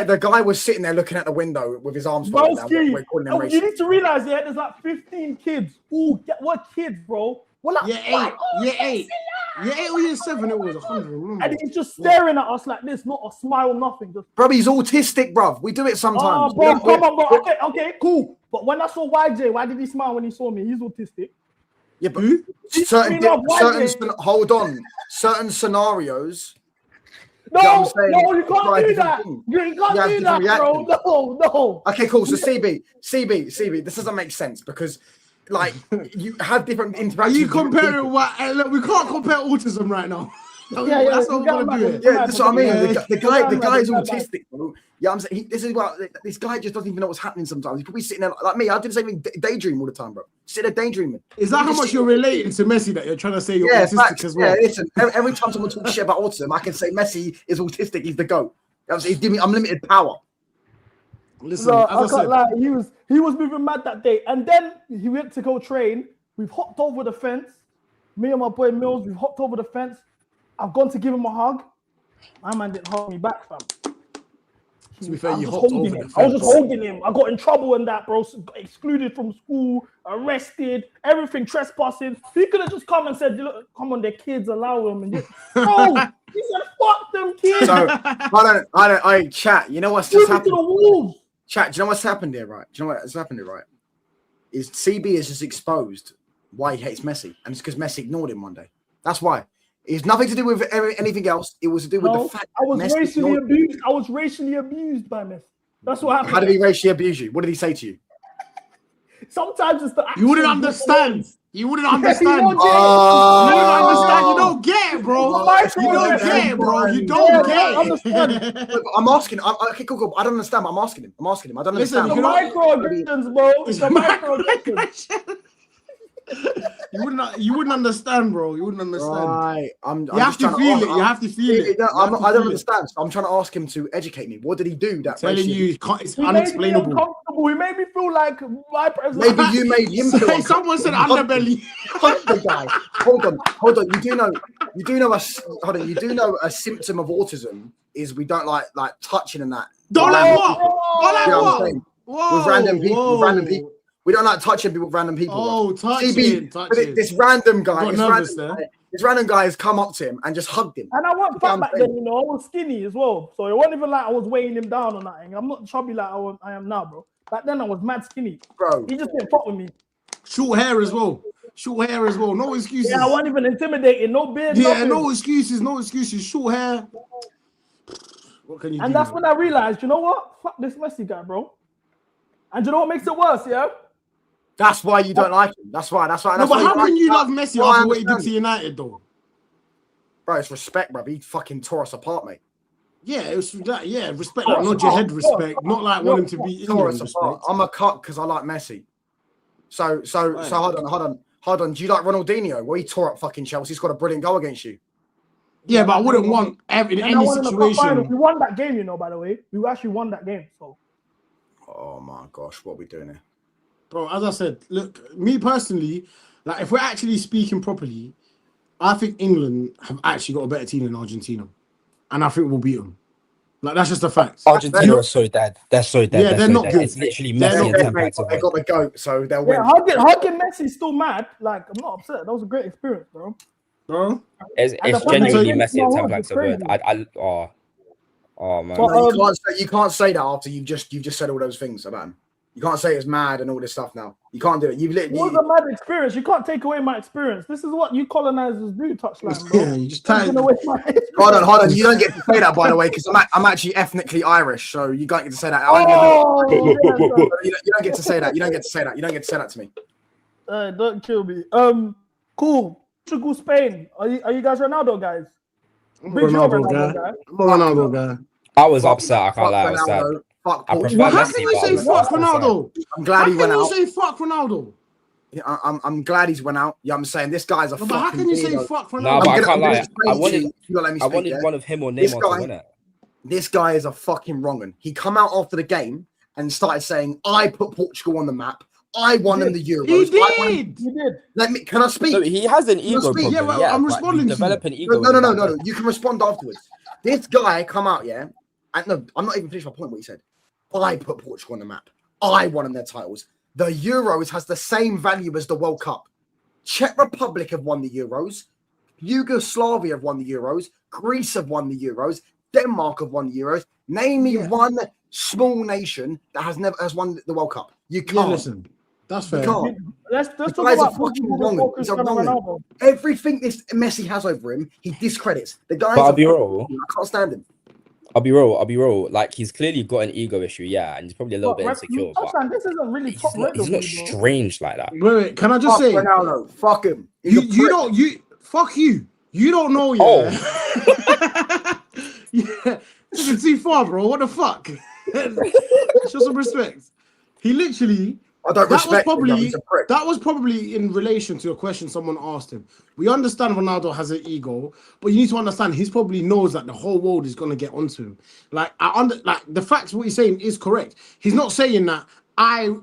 The guy was sitting there looking out the window with his arms folded down. You need to realize, there's like 15 kids. Ooh, what kids, bro? Well, like, year 8 or year 7, it was 100. And he's just staring at us like this, not a smile, nothing. Bro, he's autistic, bro. We do it sometimes. Oh, bro, come on, bro. Okay, cool. But when I saw YJ, why did he smile when he saw me? He's autistic. Yeah, but certain scenarios. No, you can't do that. You can't do that, bro. No. Okay, cool. So CB, this doesn't make sense because, like, you have different interactions. Are you comparing what? Look, we can't compare autism right now. That's what we're gonna do. Yeah, that's what I mean. Yeah. The guy is autistic, bro. Yeah, I'm saying this guy just doesn't even know what's happening sometimes. He's probably sitting there like me. I do the same thing, daydream all the time, bro. Sit there daydreaming. Is that how much you're relating to Messi that you're trying to say you're autistic as well? Yeah, listen. Every time someone talks shit about autism, I can say Messi is autistic. He's the GOAT. He's giving me unlimited power. Listen, So, as I said, like, he was moving mad that day, and then he went to go train. We've hopped over the fence. Me and my boy Mills, we've hopped over the fence. I've gone to give him a hug. My man didn't hug me back, fam. to be fair, I was you just hopped holding over him. the I was just fence. holding him. I got in trouble in that, bro. Got excluded from school, arrested, everything, trespassing. He could have just come and said, "Look, come on, they're kids, allow them." And bro, he said, "Fuck them kids." So I chat. You know what's just happened? To the wolves. Chat. Do you know what's happened here, right? Do you know what's happened here, right? Is CB has just exposed why he hates Messi, and it's because Messi ignored him one day. That's why. It's nothing to do with anything else. It was to do with the fact I was Messi racially ignored him. abused. I was racially abused by Messi. That's what happened. How did he racially abuse you? What did he say to you? Sometimes it's the You wouldn't actions. understand. You wouldn't understand. You You wouldn't understand. You don't get it, bro. You don't get it, bro. You don't get it. I'm asking. Okay, cool. I don't understand. But I'm asking him. I don't Listen, understand. you know- Microaggressions, bro. It's the microaggressions. You wouldn't understand, bro. You wouldn't understand. Right. You have to feel it. You have to feel it. I don't understand. So I'm trying to ask him to educate me. What did he do? That Telling racially- you, it's He made me unexplainable. uncomfortable. He made me feel like my president. Maybe you made him feel Someone said underbelly. Hunt the guy. Hold on. You do know a symptom of autism is we don't like touching and that. Don't like what? Don't like You know what I'm what? saying? Whoa, With random people. whoa. We don't like touching people with random people. Oh, bro. touching. This random guy, Got nervous there. this random guy has come up to him and just hugged him. And I wasn't Yeah, fat I'm back saying. then, you know. I was skinny as well. So it wasn't even like I was weighing him down or nothing. I'm not chubby like I am now, bro. Back then I was mad skinny. Bro. He just didn't fuck with me. Short hair as well. No excuses. Yeah, I wasn't even intimidating. No beard, Yeah, nothing. no excuses. Short hair. What can you do? And that's when I realized, you know what? Fuck this Messi guy, bro. And you know what makes it worse, yeah? That's why you don't like him. That's why. No, but how can you love Messi after what he did to United, though? Bro, it's respect, bro. He fucking tore us apart, mate. Yeah, it was that. Yeah, respect, like not your head respect, not like wanting to be Tore England us apart. respect. I'm a cut because I like Messi. So hold on. Do you like Ronaldinho? Well, he tore up fucking Chelsea. He's got a brilliant goal against you. Yeah, but I wouldn't want in And I any won in the cup final. situation. We won that game, you know, by the way. We actually won that game. So Oh my gosh, what are we doing here? Bro, as I said, look, me personally, like if we're actually speaking properly, I think England have actually got a better team than Argentina, and I think we'll beat them. Like that's just a fact. Argentina are so dead. They're so dead. Yeah, they're so not dead. good. It's literally They're Messi not and good, 10 Mate, packs of they wine. got the goat, so they'll yeah, win. hugging Messi's still mad. Like, I'm not upset. That was a great experience, bro. Bro, It's And the fact that genuinely he Messi and 10 was packs of crazy. wine. Oh man. But, No, you can't say that after you've just said all those things about him. You can't say it's mad and all this stuff now. You can't do it. You've It was literally a mad experience. You can't take away my experience. This is what you colonizers do, touchline, bro. yeah, you just Taking tired. away my experience. hold on. You don't get to say that, by the way, because I'm actually ethnically Irish, so you don't get to say that. Oh, yeah, bro. You don't get to say that. You don't get to say that. You don't get to say that to me. Don't kill me. Cool. Portugal, Spain. Are you guys Ronaldo guys? Big Ronaldo guy. I'm a Ronaldo guy. I was upset. I can't lie. I was sad. Ronaldo. Fuck I Portugal. prefer Well, how Messi, can you but I say was fuck still sad. Ronaldo? I'm glad How he went can you out. say fuck Ronaldo? Yeah, I'm glad he's went out. Yeah, I'm saying this guy's a No, fucking. but how can you say weirdo. fuck No, Ronaldo? but I I'm can't gonna lie. explain I to wanted, you. You gotta let me I speak, wanted yeah? one of him or This Neymar guy- to win it. This guy is a fucking wrong'un. He come out after the game and started saying, "I put Portugal on the map. I won in the Euros. He I won." did. You did. Can I speak? So he has an ego speak? problem. Yeah, well, Yeah, I'm but responding you to you. develop an ego. No. You can respond afterwards. This guy come out, yeah. And no, I'm not even finished my point. What he said. I put Portugal on the map. I won them their titles. The Euros has the same value as the World Cup. Czech Republic have won the Euros. Yugoslavia have won the Euros. Greece have won the Euros. Denmark have won the Euros. Name me one small nation that has won the World Cup. You Yeah, can't. listen, that's You fair. can't. Let's The talk guy's a about fucking Portugal wrong. before He's a Cristiano wrong. Ronaldo. Everything this Messi has over him, he discredits. The guy's But I'll a be fucking- real. I can't stand him. I'll be real. Like he's clearly got an ego issue, yeah, and he's probably a little bit insecure. But Touchline, this isn't really top he's not rated, bro. strange like that. Wait, can I just Fuck say, Ronaldo. Fuck him. He's a you prick. don't, fuck you. You don't know, yeah. Yeah, this is too far, bro. What the fuck? Show some respect. He literally. I don't respect him, though. He's a prick. That was probably in relation to a question someone asked him. We understand Ronaldo has an ego, but you need to understand he probably knows that the whole world is gonna get onto him. Like the facts, what he's saying is correct. He's not saying that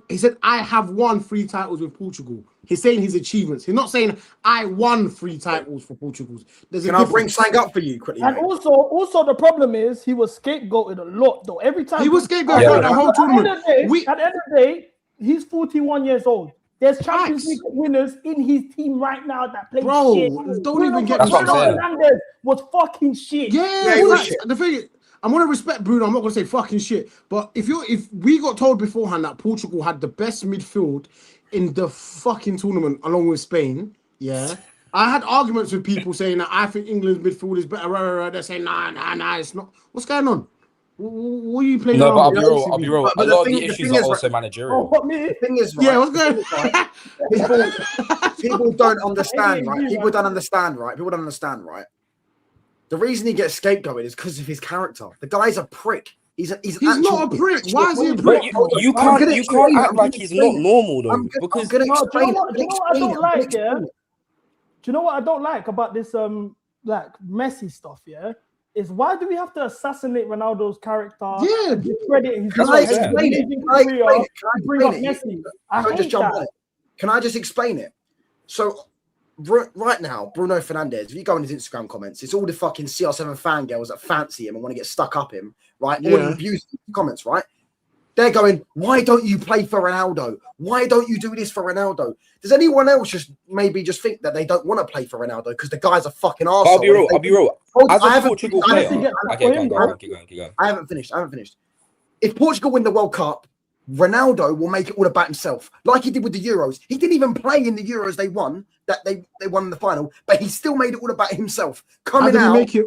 he said I have won 3 titles with Portugal. He's saying his achievements. He's not saying I won 3 titles for Portugal. Can I bring something up for you quickly? And mate? also the problem is he was scapegoated a lot though. Every time he was scapegoated for the whole tournament. At the end of the day, he's 41 years old. There's Champions League winners in his team right now that play shit. Don't even get That's what I'm saying. Fernandes was fucking shit. Yeah, he was shit. The thing is, I'm gonna respect Bruno. I'm not gonna say fucking shit. But if we got told beforehand that Portugal had the best midfield in the fucking tournament along with Spain, yeah. I had arguments with people saying that I think England's midfield is better. They're saying nah, it's not. What's going on? What are you playing? No, around but I'll be real. But A lot of the issues are also managerial. The thing is, right, yeah, what's going on? People don't understand, right? People don't understand, right? The reason he gets scapegoated is because of his character. The guy's a prick. He's not a prick. Why is he a prick? You can't act like he's not normal though. Because do you know what I don't like? Yeah. Do you know what I don't like about this like Messi stuff? Yeah. Is why do we have to assassinate Ronaldo's character? Yeah, discredit his Can I explain it? Bring up Messi. I hate that. Can I just explain it? So right now, Bruno Fernandes, if you go on his Instagram comments, it's all the fucking CR7 fangirls that fancy him and want to get stuck up him, right? All the abuse comments, right? They're going, why don't you play for Ronaldo? Why don't you do this for Ronaldo? Does anyone else just think that they don't want to play for Ronaldo because the guy's a fucking arsehole? I'll be real. As a Portugal player, keep going. I haven't finished. If Portugal win the World Cup, Ronaldo will make it all about himself, like he did with the Euros. He didn't even play in the Euros they won in the final, but he still made it all about himself. How did he make it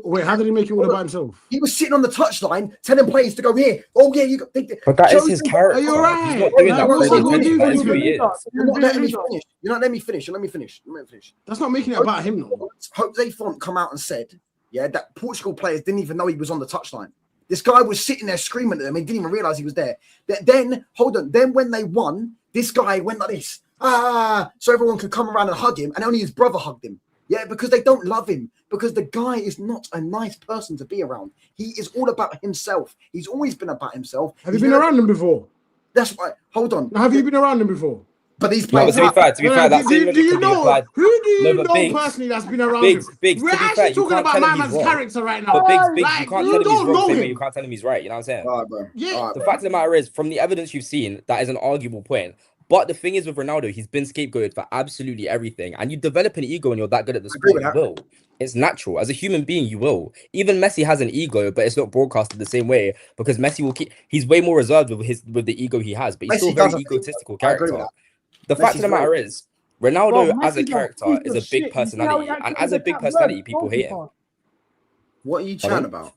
all about himself? He was sitting on the touchline telling players to go here. Oh yeah, you got. But that is his character. You're right. He's not doing that. You're not letting me finish. You're not letting me finish. Let me finish. That's not making it about him, though. Jose Font come out and said, yeah, that Portugal players didn't even know he was on the touchline. This guy was sitting there screaming at them. He didn't even realize he was there. Then when they won, this guy went like this. So everyone could come around and hug him, and only his brother hugged him. Yeah, because they don't love him. Because the guy is not a nice person to be around. He is all about himself. He's always been about himself. Have you been around him before? That's right. Hold on. Have you been around him before? But these players. To be fair, that's do you know who do you know personally that's been around him? We're actually talking about my man's character right now. But Biggs, you can't tell him he's wrong, but you can't tell him he's right. You know what I'm saying? All right, bro. Yeah. The fact of the matter is, from the evidence you've seen, that is an arguable point. But the thing is with Ronaldo, he's been scapegoated for absolutely everything. And you develop an ego when you're that good at the sport, you will. It's natural. As a human being, you will. Even Messi has an ego, but it's not broadcasted the same way because Messi will he's way more reserved with the ego he has, but he's still a very egotistical character. The fact of the matter is, Ronaldo as a character is a big personality, and as a big personality, people hate him. What are you chatting about?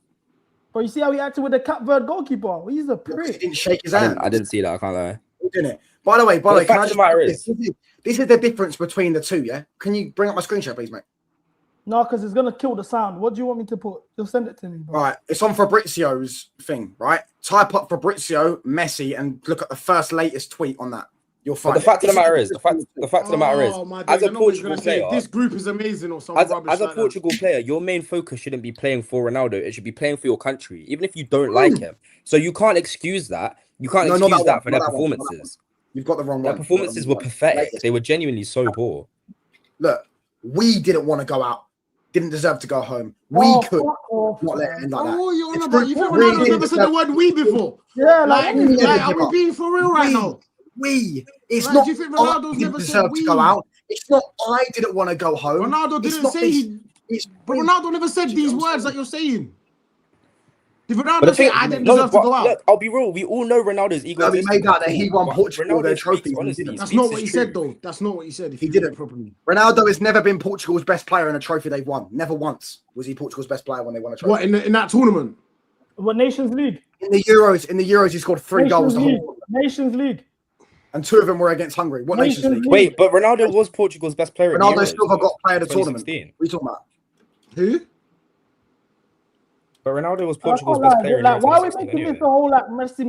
But you see how he acted with the Cape Verde goalkeeper? He's a prick. He didn't shake his hand. I didn't see that. I can't lie. He didn't. By the way, the fact of the matter is, this is the difference between the two. Yeah, can you bring up my screenshot, please, mate? No, because it's gonna kill the sound. What do you want me to put? You'll send it to me, bro. All right, it's on Fabrizio's thing, right? Type up Fabrizio, Messi, and look at the first latest tweet on that. You'll find. But the fact of the matter is, as a Portugal player, this group is amazing or something. As a Portugal player, your main focus shouldn't be playing for Ronaldo. It should be playing for your country, even if you don't like him. So you can't excuse that. You can't excuse that for their performances. You've got the wrong one. Their performances were pathetic. They were genuinely so poor. Look, we didn't want to go out. Didn't deserve to go home. We could not let it end like that. Oh, you're on about. You think Ronaldo's never said the word "we" before? Yeah, are we being for real right now? It's like, not. Do you think I Ronaldo's didn't never deserve said to go out. It's not. I didn't want to go home. Ronaldo didn't say. But Ronaldo never said these words that you're saying. Did Ronaldo say I didn't deserve to go out? Look, I'll be real. We all know Ronaldo's ego. He made out that he won Portugal their trophies. That's not what he said, though. That's not what he said. He didn't properly. Ronaldo has never been Portugal's best player in a trophy they've won. Never once was he Portugal's best player when they won a trophy. What in that tournament? What Nations League? In the Euros, he scored 3 goals. Nations League. And 2 of them were against Hungary. What Nations League? Wait, but Ronaldo was Portugal's best player. Ronaldo still got player of the tournament. What are you talking about? Who? But Ronaldo was I Portugal's can't best lie, player in like, why are we 2016 making anyway. this a whole like Messi?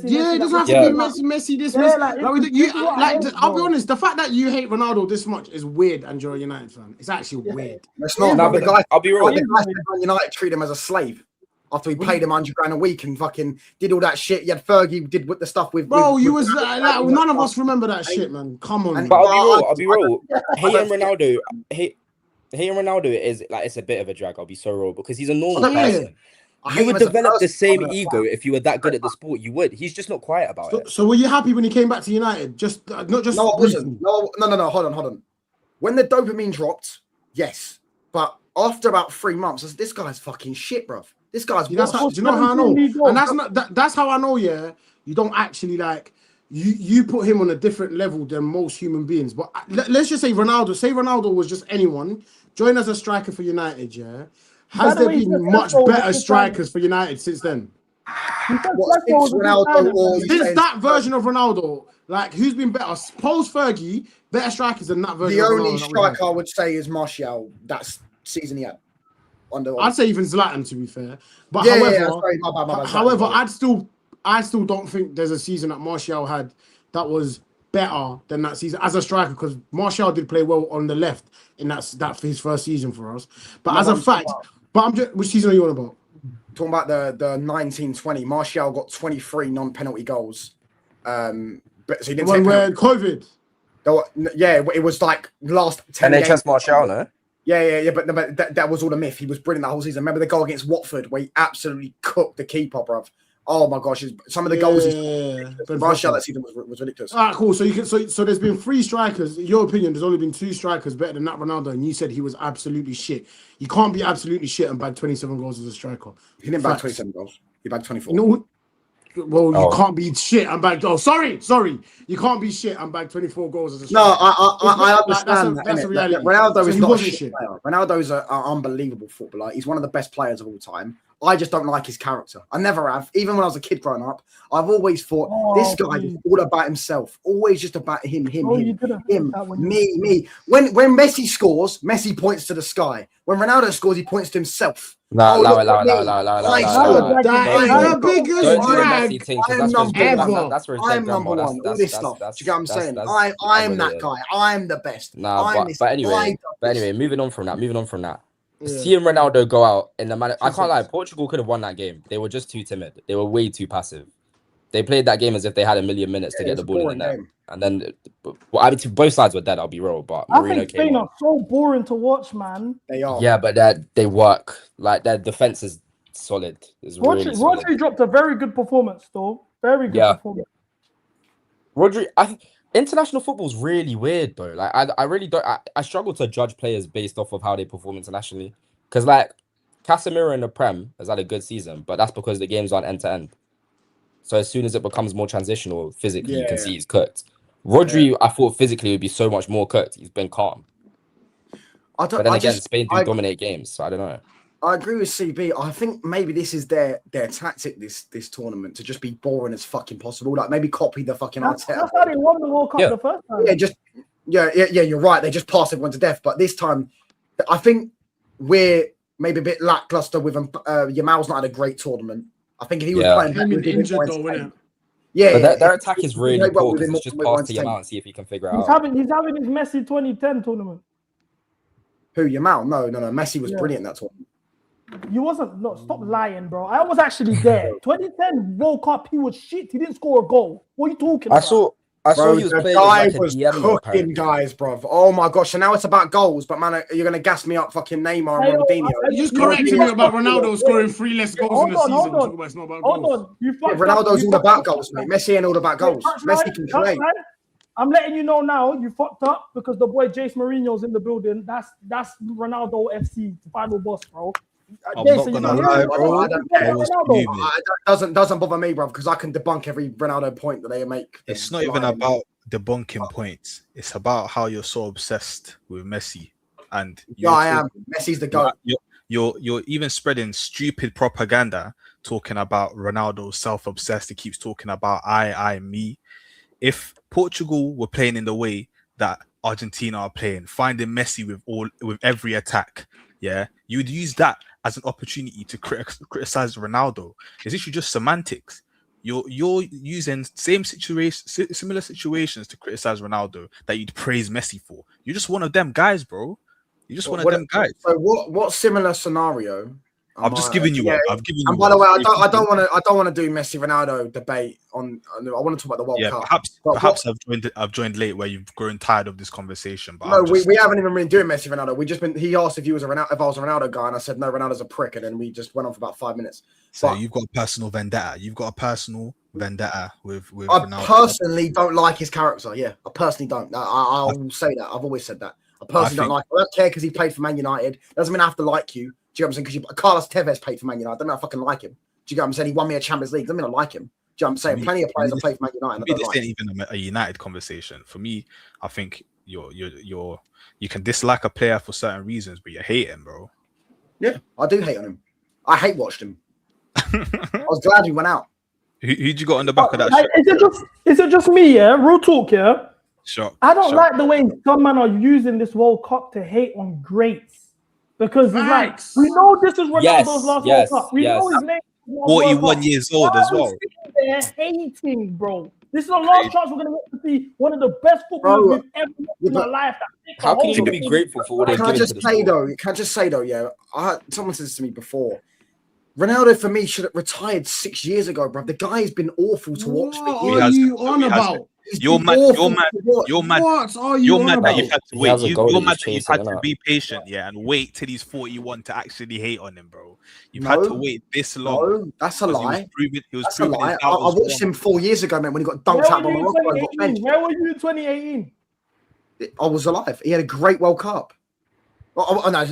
Yeah, it doesn't have to Yeah. be Messi. This Yeah, Messi. like, Like, it's you, what I like, hate, I'll be bro. honest. The fact that you hate Ronaldo this much is weird, and you're a United fan. It's actually weird. It's not. Nah, The but guy, I'll be real. the guy said Man United treat him as a slave after we paid him £100 a week and fucking did all that shit. You had Fergie did with the stuff with. Bro, with, you with was like, none of us remember that shit, man. Come on. But man. I'll be real. Hating Ronaldo, hating Ronaldo is like it's a bit of a drag. I'll be so real because he's a normal person. You would develop the same ego if you were that good at the sport. You would. He's just not quiet about it. So were you happy when he came back to United? Just not just. No, I wasn't. No. Hold on. When the dopamine dropped, yes, but after about 3 months, I said, this guy's fucking shit, bruv. This guy's. Do you know how I know? And that's how I know. Yeah, you don't actually like. You put him on a different level than most human beings. But let's just say Ronaldo. Say Ronaldo was just anyone. Join as a striker for United. Yeah. Has there been much better strikers for United since then? Since that version of Ronaldo, like who's been better? Post Fergie, better strikers than that version. The of only Ronaldo striker I would say is Martial. That season he had. I'd say even Zlatan, to be fair. But Yeah, however, yeah, sorry, my bad, however, Zlatan. I still don't think there's a season that Martial had that was better than that season as a striker, because Martial did play well on the left in that his first season for us. But as a fact, which season are you on about? Talking about the 1920, Martial got 23 non-penalty goals. But so he didn't take where COVID. It was like last 10 NHS games. Martial, no? Yeah. But that was all a myth. He was brilliant that whole season. Remember the goal against Watford where he absolutely cooked the keeper, bruv. Oh my gosh! Some of the goals Martial that season was ridiculous. All right, cool. So so there's been 3 strikers. In your opinion, there's only been 2 strikers better than that Ronaldo, and you said he was absolutely shit. You can't be absolutely shit and bag 27 goals as a striker. He didn't bag 27 goals. He bagged 24. No, well, you can't be shit and bag. Oh, sorry. You can't be shit and bag 24 goals as a striker. No, I understand that. That's a reality. Ronaldo is not a shit shit player. Ronaldo's an unbelievable footballer. He's one of the best players of all time. I just don't like his character. I never have. Even when I was a kid growing up, I've always thought this guy is all about himself. Always just about him, me. When Messi scores, Messi points to the sky. When Ronaldo scores, he points to himself. No. I'm number one. All this stuff. Do you get what I'm saying? I'm that guy. I'm the best. But anyway, moving on from that. Seeing Ronaldo go out in the manner, I can't lie, Portugal could have won that game. They were just too timid. They were way too passive. They played that game as if they had a million minutes to get the ball in the net. And then, both sides were dead, I'll be real. But I think Spain are so boring to watch, man. They are. Yeah, but they work. Like, their defense is solid. Rodri dropped a very good performance, though. Very good performance. Rodri, international football is really weird, bro. Like, I really don't. I struggle to judge players based off of how they perform internationally. Because, like, Casemiro in the Prem has had a good season, but that's because the games aren't end to end. So as soon as it becomes more transitional, physically, you can see he's cooked. Rodri, I thought physically would be so much more cooked. He's been calm. But then again, Spain do dominate games, so I don't know. I agree with CB. I think maybe this is their tactic this tournament, to just be boring as fucking possible. Like maybe copy the fucking Arteta. That's how they won the World Cup the first time. Yeah, you're right. They just pass everyone to death. But this time, I think we're maybe a bit lackluster with him. Yamal's not had a great tournament. I think if he was playing, injured though, wasn't it? Yeah, but their attack is really poor because it's just pass to Yamal and see if he can figure it out. He's having his Messi 2010 tournament. Who, Yamal? No. Messi was brilliant that tournament. You wasn't. No, stop lying, bro. I was actually there. 2010 World Cup, he was shit. He didn't score a goal. What are you talking about? I saw he was playing like a DM, cooking guys, bro. Oh my gosh! So now it's about goals, but man, you're gonna gas me up, fucking Neymar and Ronaldinho. You just corrected me about Ronaldo scoring 3 less goals in the season. It's not about goals. Ronaldo's all about goals, mate. Messi ain't all about goals. Messi can play. I'm letting you know now. You fucked up because the boy Jace Mourinho's in the building. That's Ronaldo FC final boss, bro. I'm not gonna lie, bro. I don't care. It doesn't bother me, bro, because I can debunk every Ronaldo point that they make. It's not even about debunking points. It's about how you're so obsessed with Messi, and I am. Messi's the goat. You're even spreading stupid propaganda talking about Ronaldo self-obsessed. He keeps talking about I, me. If Portugal were playing in the way that Argentina are playing, finding Messi with every attack, yeah, you would use that as an opportunity to criticize Ronaldo. It's literally just semantics. You're using similar situations to criticize Ronaldo that you'd praise Messi for. You're just one of them guys, bro. You're just one of them guys. So what similar scenario? I'm just giving you one. I've given you and by the way, I don't want to do Messi Ronaldo debate on. I want to talk about the World Cup. Perhaps I've joined late where you've grown tired of this conversation. But no, we haven't even been doing Messi Ronaldo. He asked if I was a Ronaldo guy, and I said no, Ronaldo's a prick, and then we just went on for about 5 minutes. So you've got a personal vendetta. You've got a personal vendetta with I Ronaldo. personally don't like his character. Yeah, I personally don't. I'll say that. I've always said that. I personally don't like him. I don't care because he played for Man United. Doesn't mean I have to like you. Do you know what I'm saying? Because Carlos Tevez played for Man United. I don't know if I can like him. Do you know what I'm saying? He won me a Champions League. Doesn't mean I like him. Do you know what I'm saying? Plenty of players have played for Man United. This ain't even a United conversation. For me, I think you can dislike a player for certain reasons, but you hate him, bro. Yeah, I do hate on him. I hate watched him. I was glad he went out. Who'd you got on the back of that shit? Is it just me, yeah? Real talk, yeah? Sure. I don't like the way some men are using this World Cup to hate on greats. Because it's like, we know this is Ronaldo's last World Cup. We know his name is 41 years old as well. They're hating, bro. This is the last chance we're going to get to see one of the best footballers we've ever seen in our life. How can you be grateful for what they're Can I giving to just the say sport? though? Can I just say though? Yeah, someone said this to me before. Ronaldo for me should have retired 6 years ago, bro. The guy's been awful to watch. What are you on about? You're mad. You're mad. What are you You're on mad about? that you've had to wait. You're mad that you've had to innit? be patient, yeah, and wait till he's 41 to actually hate on him, bro. You've had to wait this long. No, that's a lie. That's a lie. I watched him 4 years ago, man, when he got dunked out by Morocco and got benched. Where were you in 2018? I was alive. He had a great World Cup. Oh, no,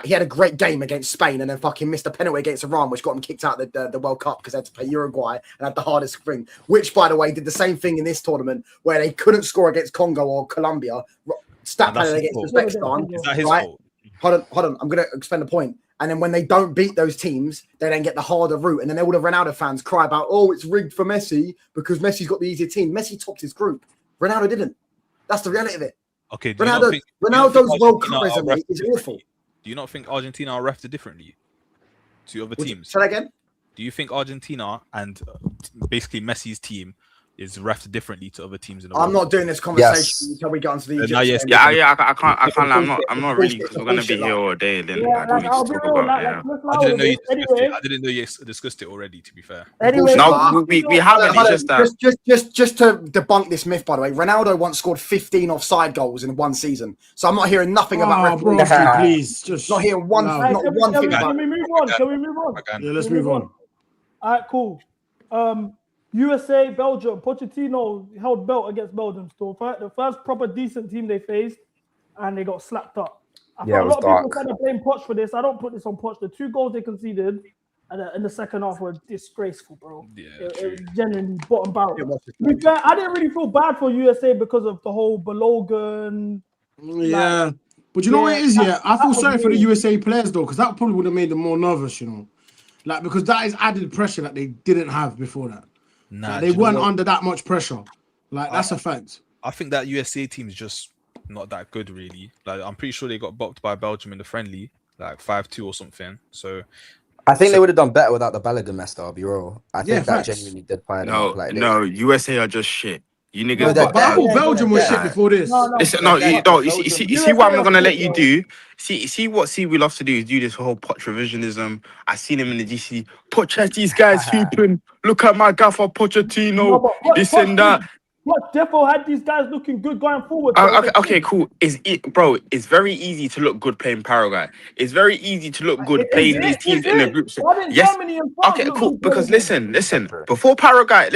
he had a great game against Spain and then fucking missed a penalty against Iran, which got him kicked out the World Cup because they had to play Uruguay and had the hardest thing, which, by the way, did the same thing in this tournament where they couldn't score against Congo or Colombia, stat padded against Uzbekistan. Is that his right? fault? Hold on. I'm going to explain the point. And then when they don't beat those teams, they then get the harder route. And then all the Ronaldo fans cry about, oh, it's rigged for Messi because Messi's got the easier team. Messi topped his group. Ronaldo didn't. That's the reality of it. Okay, Ronaldo's World Cup resume is awful. Do you not think Argentina are refed differently to other teams? Say that again? Do you think Argentina and basically Messi's team is refed differently to other teams in the world? I'm not doing this conversation until we get onto the Egypt. I can't. I'm not really, because we're gonna be here all day. Then I don't need to talk about it. I didn't know you discussed it. I didn't know you discussed it already. To be fair, no, we haven't. It's just that. Just to debunk this myth, by the way, Ronaldo once scored 15 offside goals in one season. So I'm not hearing nothing about referees. Please, just not hearing one. No. Not one thing about. Can we move on? Can we move on? Yeah, let's move on. All right, cool. USA, Belgium. Pochettino held belt against Belgium still. The first proper decent team they faced, and they got slapped up. I thought a lot of people kind of blame Poch for this. I don't put this on Poch. The 2 goals they conceded in the second half were disgraceful, bro. Yeah, it was genuinely bottom barrel. I didn't really feel bad for USA because of the whole Balogun. Yeah. But you know what it is, yeah? I feel sorry for the USA players, though, because that probably would have made them more nervous, you know? Like, because that is added pressure that they didn't have before that. Nah, like, they weren't under that much pressure. Like, that's a fact. I think that USA team is just not that good, really. Like, I'm pretty sure they got bopped by Belgium in the friendly, like 5-2 or something. So I think they would have done better without the Balogun mess, though, I'll be real. I think that facts. genuinely did fire them No, up like no, USA are just shit. You niggas. But I thought Belgium was shit before this. Listen, no, you don't. You see what I'm not gonna let you do. See what we love to do is do this whole Poch revisionism. I seen him in the GC. Pochetti's guys hooping. Look at my gaffer Pochettino. This and that. What Defo had these guys looking good going forward. Okay, cool. Bro, it's very easy to look good playing Paraguay. It's very easy to look good playing these teams in the groups. Yes. Okay, cool. Because listen. Before Paraguay,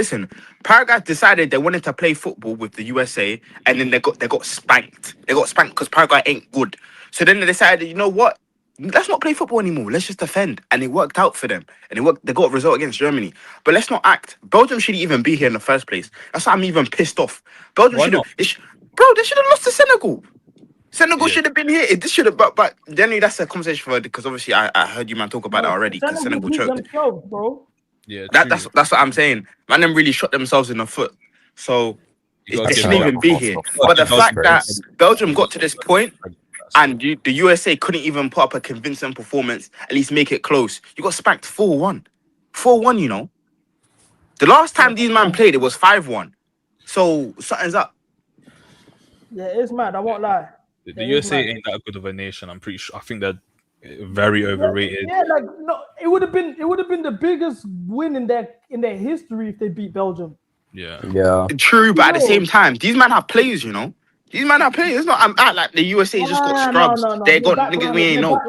Paraguay decided they wanted to play football with the USA, and then they got spanked. They got spanked because Paraguay ain't good. So then they decided, you know what? Let's not play football anymore. Let's just defend. And it worked out for them. And they got a result against Germany. But let's not act. Belgium shouldn't even be here in the first place. That's why I'm even pissed off. Belgium should have... They should have lost to Senegal. Senegal should have been here. This should have... But generally, that's a conversation for... Because obviously, I heard you man talk about that already. Because Senegal choked. Bro. Yeah, that's what I'm saying. Man, them really shot themselves in the foot. So... They shouldn't even be here. But the fact that Belgium got to this point... and the USA couldn't even put up a convincing performance, at least make it close. You got spanked 4-1. 4-1, you know. The last time these men played, it was 5-1. So something's up. Yeah, it's mad. I won't lie. The USA ain't that good of a nation. I'm pretty sure. I think they're very overrated. Yeah, like no, it would have been the biggest win in their history if they beat Belgium. Yeah. True, but at the same time, these men have players, you know. These men have players. It's not act like the USA just got scrubs. No. They got niggas we ain't know.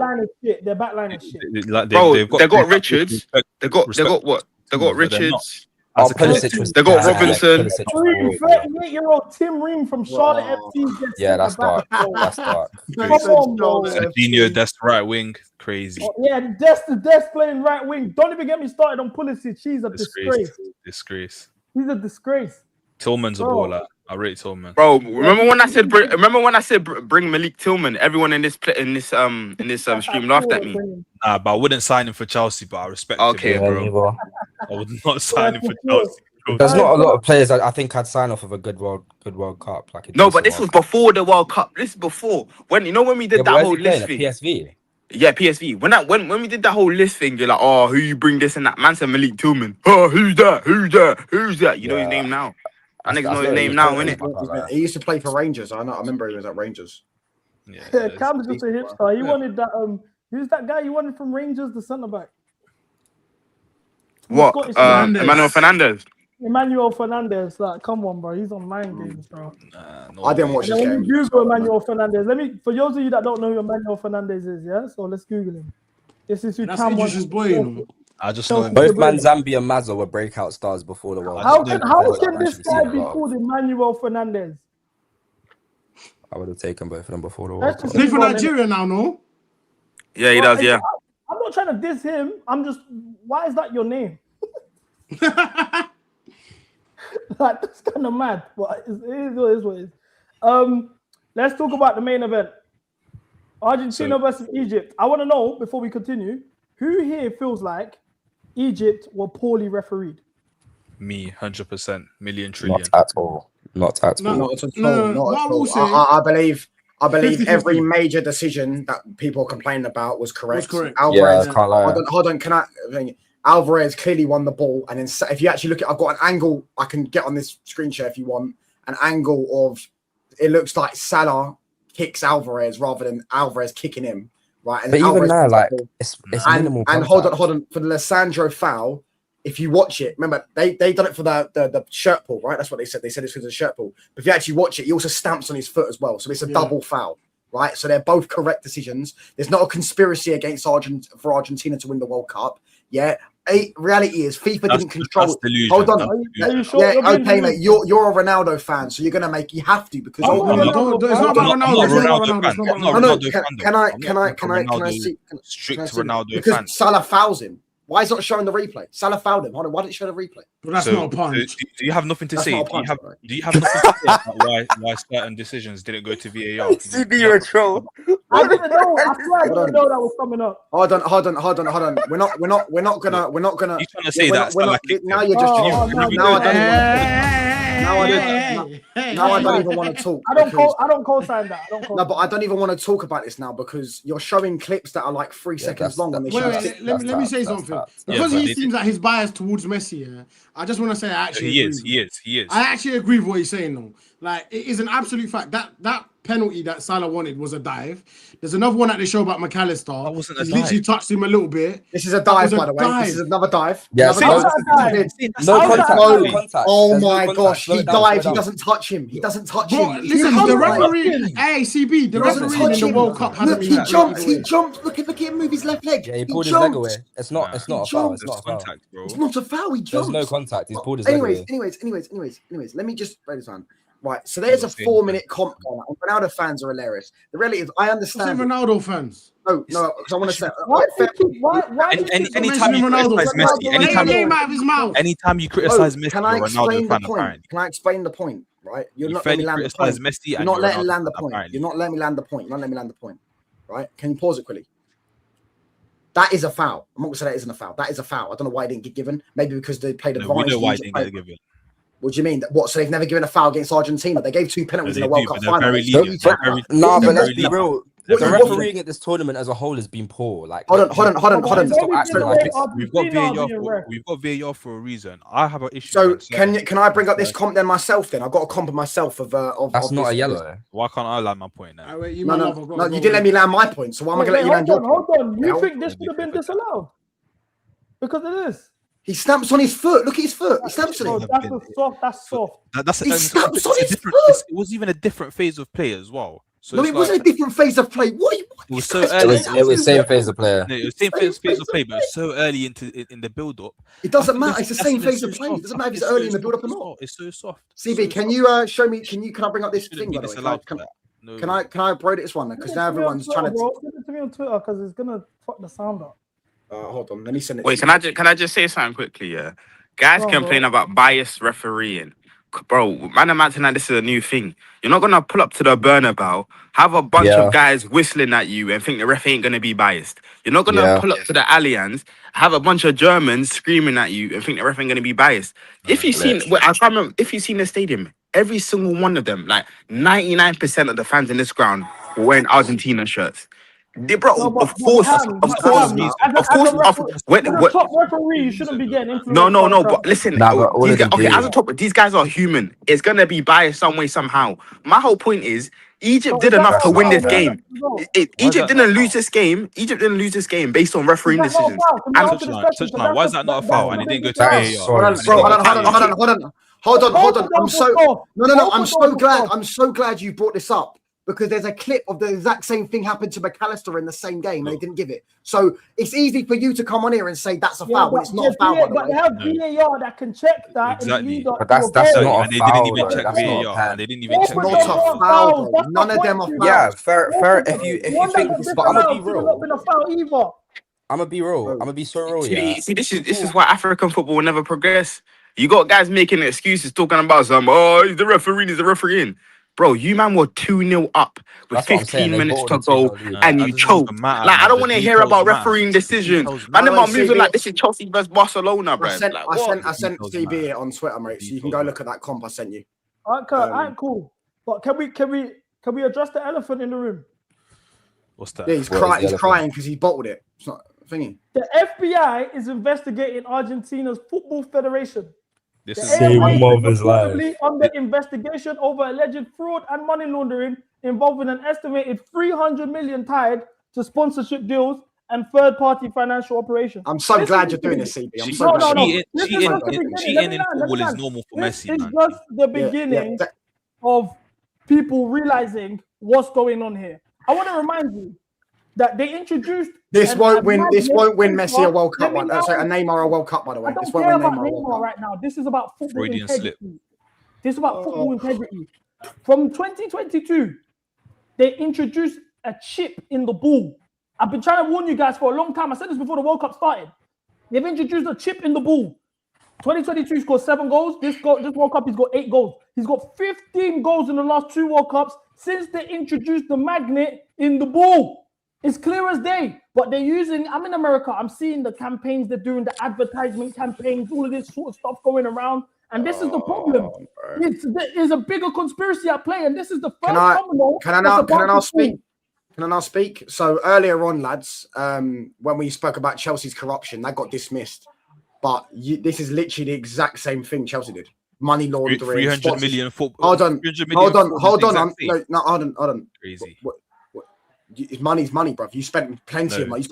Their backline is shit. Like Bro, they've they got Richards. They got what? They got Richards. They got Robinson. 38-year-old Tim Ream from Charlotte FC. Yeah, that's dark. That's dark. Come on, bro. Serginho, that's right wing. Crazy. Yeah, Dest playing right wing. Don't even get me started on Pulisic. He's a disgrace. He's a disgrace. Tillman's a baller. I rate Tillman. Bro, remember when I said bring Malik Tillman? Everyone in this stream laughed at me. Nah, but I wouldn't sign him for Chelsea. But I respect him, bro. I would not sign him for Chelsea. There's not a lot of players I think I'd sign off of a good World Cup. Like no, but this was before the World Cup. This is before when we did that whole list thing. PSV. Yeah, PSV. When we did that whole list thing, you're like, oh, who you bring this and that? Man said Malik Tillman. Oh, who's that? You know his name now. I niggas know his name now, innit? He used to play for Rangers. I remember he was at Rangers. Yeah, Cam's just a hipster. He wanted that. Who's that guy you wanted from Rangers? The centre back. What? Emmanuel Fernandez. Emmanuel Fernandez. Like, come on, bro. He's on mind games, bro. I didn't watch this game. Let me Google Emmanuel Fernandez. For those of you that don't know who Emmanuel Fernandez is, yeah. So let's Google him. This is who Cam wants. I just know both Manzambi and Mazza were breakout stars before the World Cup. How can this guy be called Emmanuel Fernandez? I would have taken both of them before the World Cup. Play for Nigeria now, no? Yeah, he does. Yeah. I'm not trying to diss him. I'm just. Why is that your name? Like, that's kind of mad. But it is what it is. Let's talk about the main event. Argentina versus Egypt. I want to know before we continue, who here feels like Egypt were poorly refereed? Me, 100%, million trillion. Not at all. Not at all. Not at all. I believe every major decision that people are complaining about was correct. Alvarez, yeah, can't lie. Hold on. Alvarez clearly won the ball, and then if you actually look at, I've got an angle I can get on this screen share if you want. An angle of it looks like Salah kicks Alvarez rather than Alvarez kicking him, right? And but Alvarez even now, like it's minimal. And hold on for the Lissandro foul. If you watch it, remember they done it for the shirt pull, right? That's what they said. They said it's because of the shirt pull. But if you actually watch it, he also stamps on his foot as well. So it's a double foul, right? So they're both correct decisions. There's not a conspiracy against for Argentina to win the World Cup. Yeah. Reality is FIFA didn't control. Hold on. Are you sure? Yeah, okay, mate. You're a Ronaldo fan, so you're gonna you have to because it's not about Ronaldo. Can I see strict Ronaldo because fan? Salah fouls him. Why is it not showing the replay? Salah fouled him. Hold on, why didn't it show the replay? But that's not a punch. Do you have nothing to say? Do you have nothing to say about why certain decisions didn't go to VAR? You're a troll. I didn't know. I swear I didn't know that was coming up. Hold on. We're not gonna. You're trying to say that now you're just. Now I don't even want to talk. I don't co-sign that. No, but I don't even want to talk about this now because you're showing clips that are like 3 seconds long. And let me say something. Because he seems like his bias towards Messi. Yeah, I just want to say I actually he is. I actually agree with what he's saying though. Like it is an absolute fact that penalty that Salah wanted was a dive. There's another one that they show about McAllister. That wasn't a he dive. literally touched him a little bit. This is a dive, by the way. This is another dive. Yeah, no contact. Oh my gosh, he dives. He doesn't touch him. He doesn't touch him. Listen, the referee, CB, the referee in the World Cup hasn't been. He jumped. Look at him move his left leg. Yeah, he pulled his leg away. It's not a foul. It's not a foul. It's not a foul. He jumped. There's no contact. He's pulled his leg away. Anyways. Let me just break this down. Right, so there's a 4-minute comp on that. Ronaldo fans are hilarious. The reality is, I understand. Ronaldo fans. No, because I want to say. Anytime you criticize Messi, can I explain the point? Can I explain the point? Right, you're not letting me land the point. You're not letting me land the point. You're not letting me land the point. You're not letting me land the point. Right? Can you pause it quickly? That is a foul. I'm not going to say that isn't a foul. That is a foul. I don't know why it didn't get given. Maybe because they played advantage. We know why it didn't get given. What do you mean? What? So they've never given a foul against Argentina? They gave 2 penalties in the World Cup final. No, but let's be real. The refereeing at this tournament as a whole has been poor. Like, hold on. We've got VAR for a reason. I have an issue. So can I bring up this comp then myself? Then I've got a comp of myself of that's not this, a yellow. Why can't I land my point now? No, you didn't let me land my point. So why am I going to let you land your point? Hold on. You think this should have been disallowed because of this? He stamps on his foot. Look at his foot. He stamps on it. That's soft. He stamps on his foot. It was even a different phase of play as well. So no, it wasn't a different phase of play. What? It was so early. It was same phase of play. No, it was same phase of play, but it's so early in the build up. It doesn't matter. It's the same phase of play. It doesn't matter if it's early in the build up or not. It's so soft. CB, can you show me? Can I bring up this thing? By the way? Can I broad this one? Because now everyone's trying to. Send it to me on Twitter because it's gonna fuck the sound up. Hold on, let me send it. Wait, can I just say something quickly? Yeah, guys complain about biased refereeing. Bro, man, tonight, this is a new thing. You're not gonna pull up to the Bernabeu, have a bunch of guys whistling at you, and think the ref ain't gonna be biased. You're not gonna pull up to the Allianz, have a bunch of Germans screaming at you, and think the ref ain't gonna be biased. If you've seen, I can't remember if you've seen the stadium, every single one of them, like 99% of the fans in this ground were wearing Argentina shirts. Bro, of course. As a top referee, you shouldn't be getting influenced. No. But listen, as a top, these guys are human. It's gonna be biased some way somehow. My whole point is, Egypt did enough to win this game. Egypt didn't lose this game. Egypt didn't lose this game based on refereeing decisions. Touchline. Why is that not a foul? And it didn't go to VAR. Hold on. I'm so glad you brought this up. Because there's a clip of the exact same thing happened to McAllister in the same game and they didn't give it. So it's easy for you to come on here and say that's a foul when it's not a foul. But they have VAR that can check that. Exactly. But that's not a foul. And they didn't even check VAR. And they didn't even check VAR. Not a foul. None of them are fouls. Yeah, fair. If you think, but I'm gonna be real. I'm gonna be real. I'm gonna be so real. Yeah. See, this is why African football will never progress. You got guys making excuses talking about some. Oh, he's the refereeing. Bro, you man were 2-0 up with 15 minutes to go and you choked. Like, I don't want to hear about refereeing decisions. Man, them are moving like this is Chelsea versus Barcelona, bro. I sent CB on Twitter, mate, so you can go look at that comp I sent you. All right, cool. But can we address the elephant in the room? What's that? Yeah, he's crying because he bottled it. It's not thingy. The FBI is investigating Argentina's football federation. This is under investigation over alleged fraud and money laundering involving an estimated 300 million tied to sponsorship deals and third-party financial operations. I'm so glad you're doing this, CB. I'm so glad. Cheating in football is normal for Messi. It's just the beginning of people realizing what's going on here. I want to remind you that they introduced this won't win Messi a World Cup. Sorry, a Neymar a World Cup, by the way. This won't win Neymar right now. This is about football integrity. This is about football integrity. From 2022, they introduced a chip in the ball. I've been trying to warn you guys for a long time. I said this before the World Cup started. They've introduced a chip in the ball. 2022 he scored 7 goals. This World Cup he's got 8 goals. He's got 15 goals in the last 2 World Cups since they introduced the magnet in the ball. It's clear as day, but they're using. I'm in America. I'm seeing the campaigns they're doing, the advertisement campaigns, all of this sort of stuff going around. And this is the problem. There's a bigger conspiracy at play, and this is the first domino. Can I now speak? So earlier on, lads, when we spoke about Chelsea's corruption, that got dismissed. But this is literally the exact same thing Chelsea did. Money laundering. 300 million football. Hold on. Hold on. Crazy. Money's money, bro. You spent plenty of money. You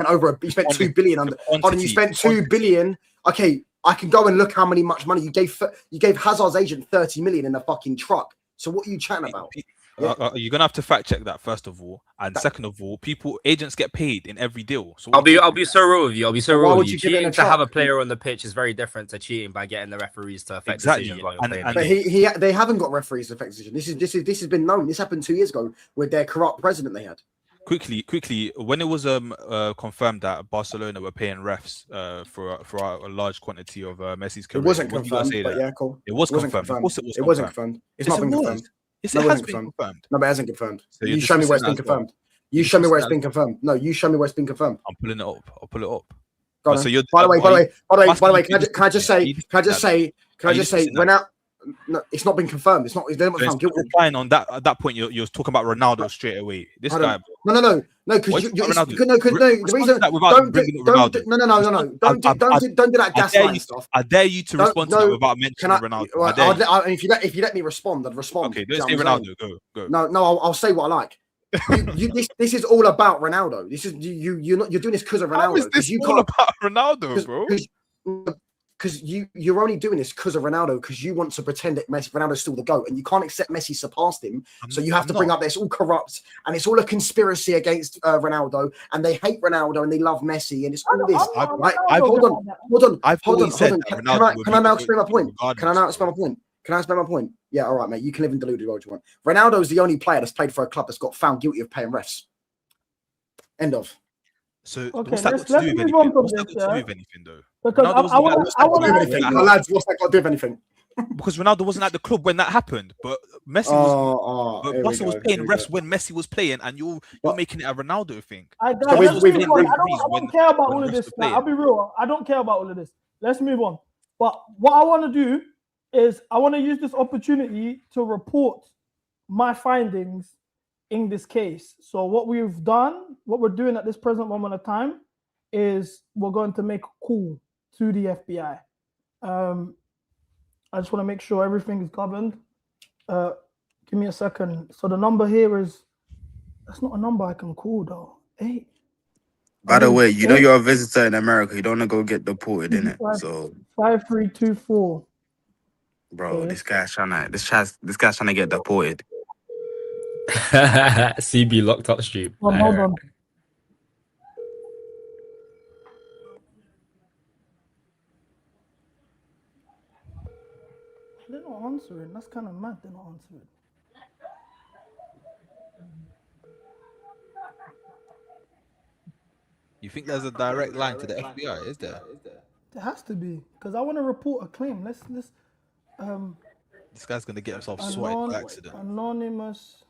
spent 2 billion. You spent 2 billion. Okay, I can go and look how much money you gave. You gave Hazard's agent 30 million in a fucking truck. So what are you chatting about? You're gonna have to fact check that first of all, and second of all, agents get paid in every deal. So I'll be so real with you. I'll be so real with you. Cheating to have a player on the pitch is very different to cheating by getting the referees to affect decisions while you're playing. But they haven't got referees to affect decisions. This has been known. This happened 2 years ago with their corrupt president they had. Quickly, when it was confirmed that Barcelona were paying refs for a large quantity of Messi's career, it wasn't confirmed. But yeah, cool. It was confirmed. Of course, it wasn't confirmed. It's not been confirmed. Yes, it has been confirmed. No, but it hasn't confirmed. So you show me where it's been confirmed. You show me where it's been confirmed. No, you show me where it's been confirmed. I'm pulling it up. I'll pull it up. By the way, can I just say, when No, it's not been confirmed. It's not. They haven't So found guilty. replying on that at that point, you're talking about Ronaldo straight away. This guy. No, because What you, about it's, Ronaldo? no, because no, the reason That without don't bringing do, up don't Ronaldo. no, don't do that gaslighting stuff. I dare you to respond to that without mentioning Ronaldo. Well, if you let me respond, I'd respond. Okay, don't say Ronaldo. Go. No, I'll say what I like. This is all about Ronaldo. This is you're doing this because of Ronaldo. How is this all about Ronaldo, bro? Because you're only doing this because of Ronaldo, because you want to pretend that Ronaldo's still the GOAT, and you can't accept Messi surpassed him. So you have to bring up that it's all corrupt and it's all a conspiracy against Ronaldo, and they hate Ronaldo and they love Messi, and it's all this. Hold on. Can I now explain my point? Can I now explain my point? Yeah, all right, mate. You can live in deluded world you want. Ronaldo is the only player that's played for a club that's got found guilty of paying refs. End of. So okay, what's that got to do with anything? What's that got to do with anything, though? Because I want to. Lads, what's that got to do with anything? Because Ronaldo wasn't at the club when that happened, but Messi was. But Russell was paying refs when Messi was playing, and you're making it a Ronaldo thing. I don't care about all of this. I'll be real. I don't care about all of this. Let's move on. But what I want to do is I want to use this opportunity to report my findings in this case. So what we're doing at this present moment of time is we're going to make a call to the FBI. I just want to make sure everything is governed. Give me a second. So the number here that's not a number I can call though. 8. By the way, you know you're a visitor in America. You don't want to go get deported, innit? So 5324. Bro, this guy's trying to get deported. CB locked up stream. Hold on. They're not answering. That's kind of mad. They're not answering. You think there's a direct line to the FBI? Is there? There has to be, because I want to report a claim. Let's This guy's gonna get himself swatted by accident. Anonymous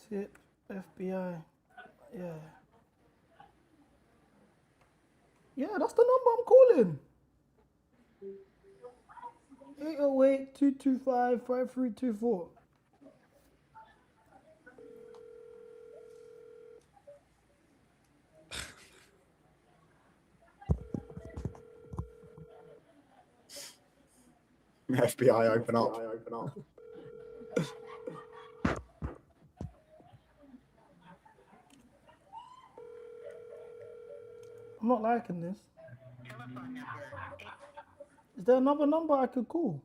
tip FBI. Yeah, that's the number I'm calling. 808-225-5324. FBI, open up. I'm not liking this. Is there another number I could call?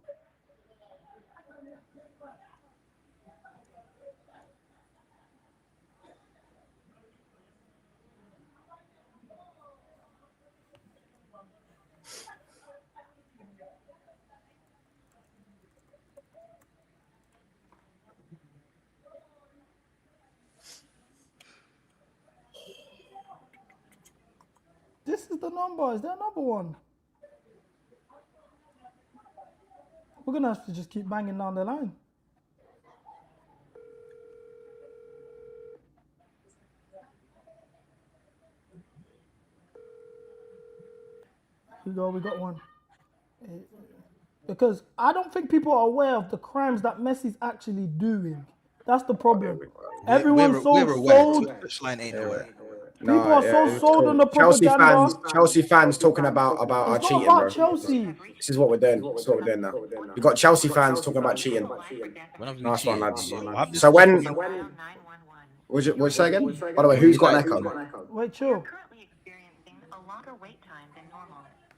This is the number. Is there another one? We're gonna have to just keep banging down the line. Here we go. We got one. Because I don't think people are aware of the crimes that Messi's actually doing. That's the problem. Everyone's so sold. Touchline ain't aware. People are so sold on the propaganda. Chelsea fans talking about our It's cheating, not about bro. Chelsea. This is what we're doing. This is what we're doing now. We've got Chelsea fans talking about cheating. Nice one, lads. So when... What'd you say again? By the way, who's got an echo? Wait, chill.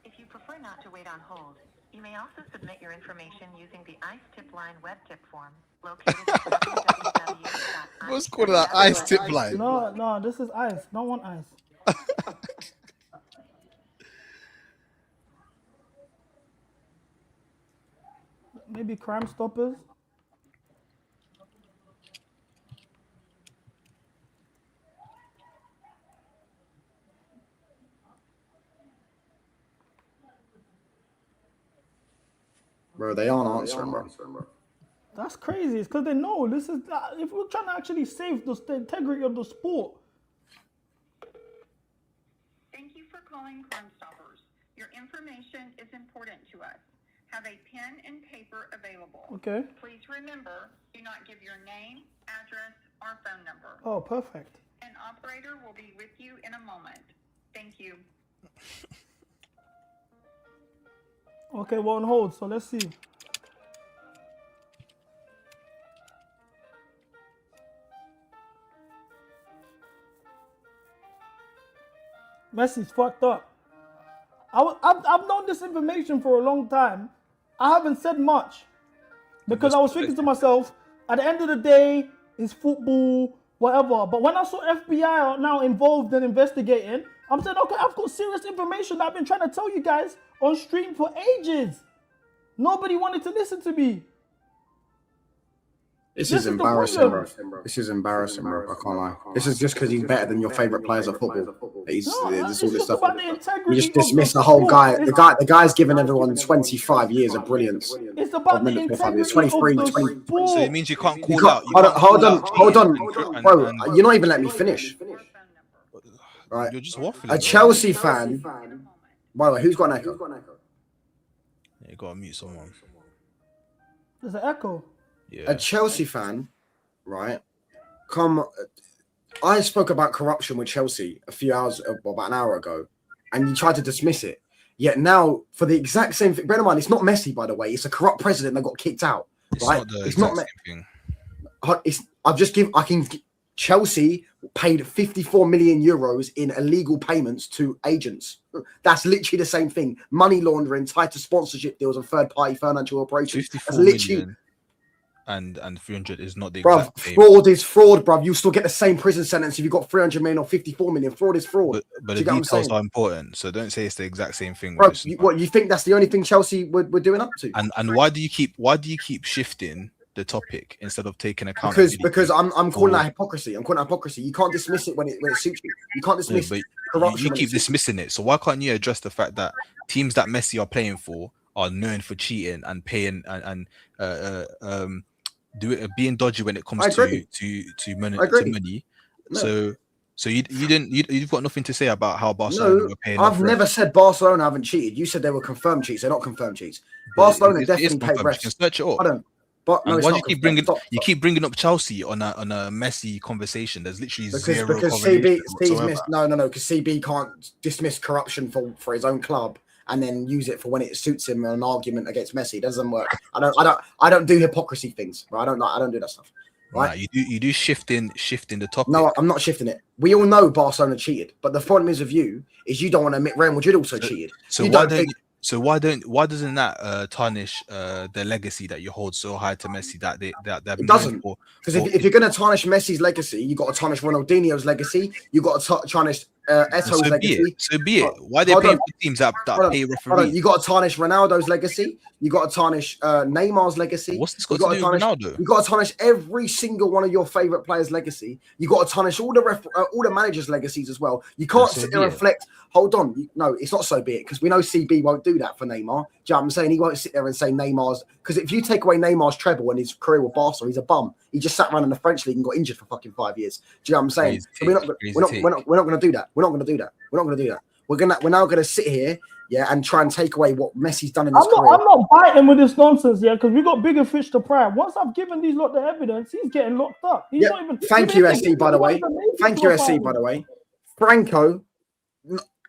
If you prefer not to wait on hold, you may also submit your information using the ICE tip line web tip form located at www.ice. What's called an ICE tip line? No, this is ICE. Don't want ICE. Maybe Crime Stoppers. Bro, they aren't answering, bro. That's crazy. It's because they know this is. If we're trying to actually save the integrity of the sport. Thank you for calling Crime Stoppers. Your information is important to us. have a pen and paper available. Okay. Please remember, do not give your name, address, or phone number. Oh, perfect. An operator will be with you in a moment. Thank you. Okay, we're on hold, so let's see. Messi's fucked up. I've known this information for a long time. I haven't said much because I was thinking to myself, at the end of the day, it's football, whatever. But when I saw FBI are now involved in investigating, I'm saying, okay, I've got serious information that I've been trying to tell you guys on stream for ages. Nobody wanted to listen to me. This is embarrassing, bro. This is embarrassing, bro. I can't lie. This is just because he's better than your favorite players at football. He's all this stuff. You just dismiss the whole guy. The guy's given everyone 25 years of brilliance. It's about the integrity 23, of 24. So it means you can't call out. Hold on, bro. You're not even letting me finish. Right. You're just waffling. A Chelsea fan. By the way, who's got an echo? Yeah, you gotta mute someone. There's an echo. Yeah. A Chelsea fan, right? I spoke about corruption with Chelsea about an hour ago, and you tried to dismiss it. Yet now, for the exact same thing, bear in mind, it's not Messi, by the way. It's a corrupt president that got kicked out. Right? It's not the exact same thing. Chelsea paid 54 million euros in illegal payments to agents. That's literally the same thing. Money laundering, tied to sponsorship deals and third-party financial operations. 54 million and 300 is not the exact same. Fraud is fraud, bruv. You still get the same prison sentence if you got 300 million or 54 million. Fraud is fraud. But the details are important, so don't say it's the exact same thing. Bro, you think that's the only thing Chelsea were doing up to? And why do you keep shifting the topic instead of taking accountability? Because I'm calling that hypocrisy. I'm calling that hypocrisy. You can't dismiss it when it suits you. You can't dismiss corruption. You keep dismissing it. So why can't you address the fact that teams that Messi are playing for are known for cheating and paying and being dodgy when it comes to money? No. So you've got nothing to say about how Barcelona were paying. I've never said Barcelona haven't cheated. You said they were confirmed cheats. They're not confirmed cheats. Barcelona definitely paid refs. You can search it up. I don't. But no, why do you keep bringing up Chelsea on a Messi conversation? There's literally zero because CB because CB can't dismiss corruption for his own club and then use it for when it suits him in an argument against Messi. It doesn't work. I don't do hypocrisy things. Right? I don't do that stuff. Right? Nah, you do shifting the topic. No, I'm not shifting it. We all know Barcelona cheated, but the problem is with you is you don't want to admit Real Madrid also cheated. So why doesn't that tarnish the legacy that you hold so high to Messi that it doesn't? Because if you're going to tarnish Messi's legacy, you got to tarnish Ronaldinho's legacy. You got to tarnish Eto's legacy. So be it. Why are they paying for teams that pay referees? You got to tarnish Ronaldo's legacy. You got to tarnish Neymar's legacy. What's this got to do with Ronaldo? You got to tarnish every single one of your favorite players' legacy. You got to tarnish all the managers' legacies as well. You can't sit there and reflect. Hold on, no, it's not so be it because we know CB won't do that for Neymar. Do you know what I'm saying? He won't sit there and say Neymar's because if you take away Neymar's treble and his career with Barca, he's a bum. He just sat around in the French league and got injured for fucking 5 years. Do you know what I'm saying? So we're not going to do that. We're not going to do that. We're not going to do that. We're now going to sit here, and try and take away what Messi's done in his career. I'm not biting with this nonsense, because we got bigger fish to fry. Once I've given these lot the evidence, he's getting locked up. He's not even. Thank you, SC, by the way. Thank you, SC, by the way. Franco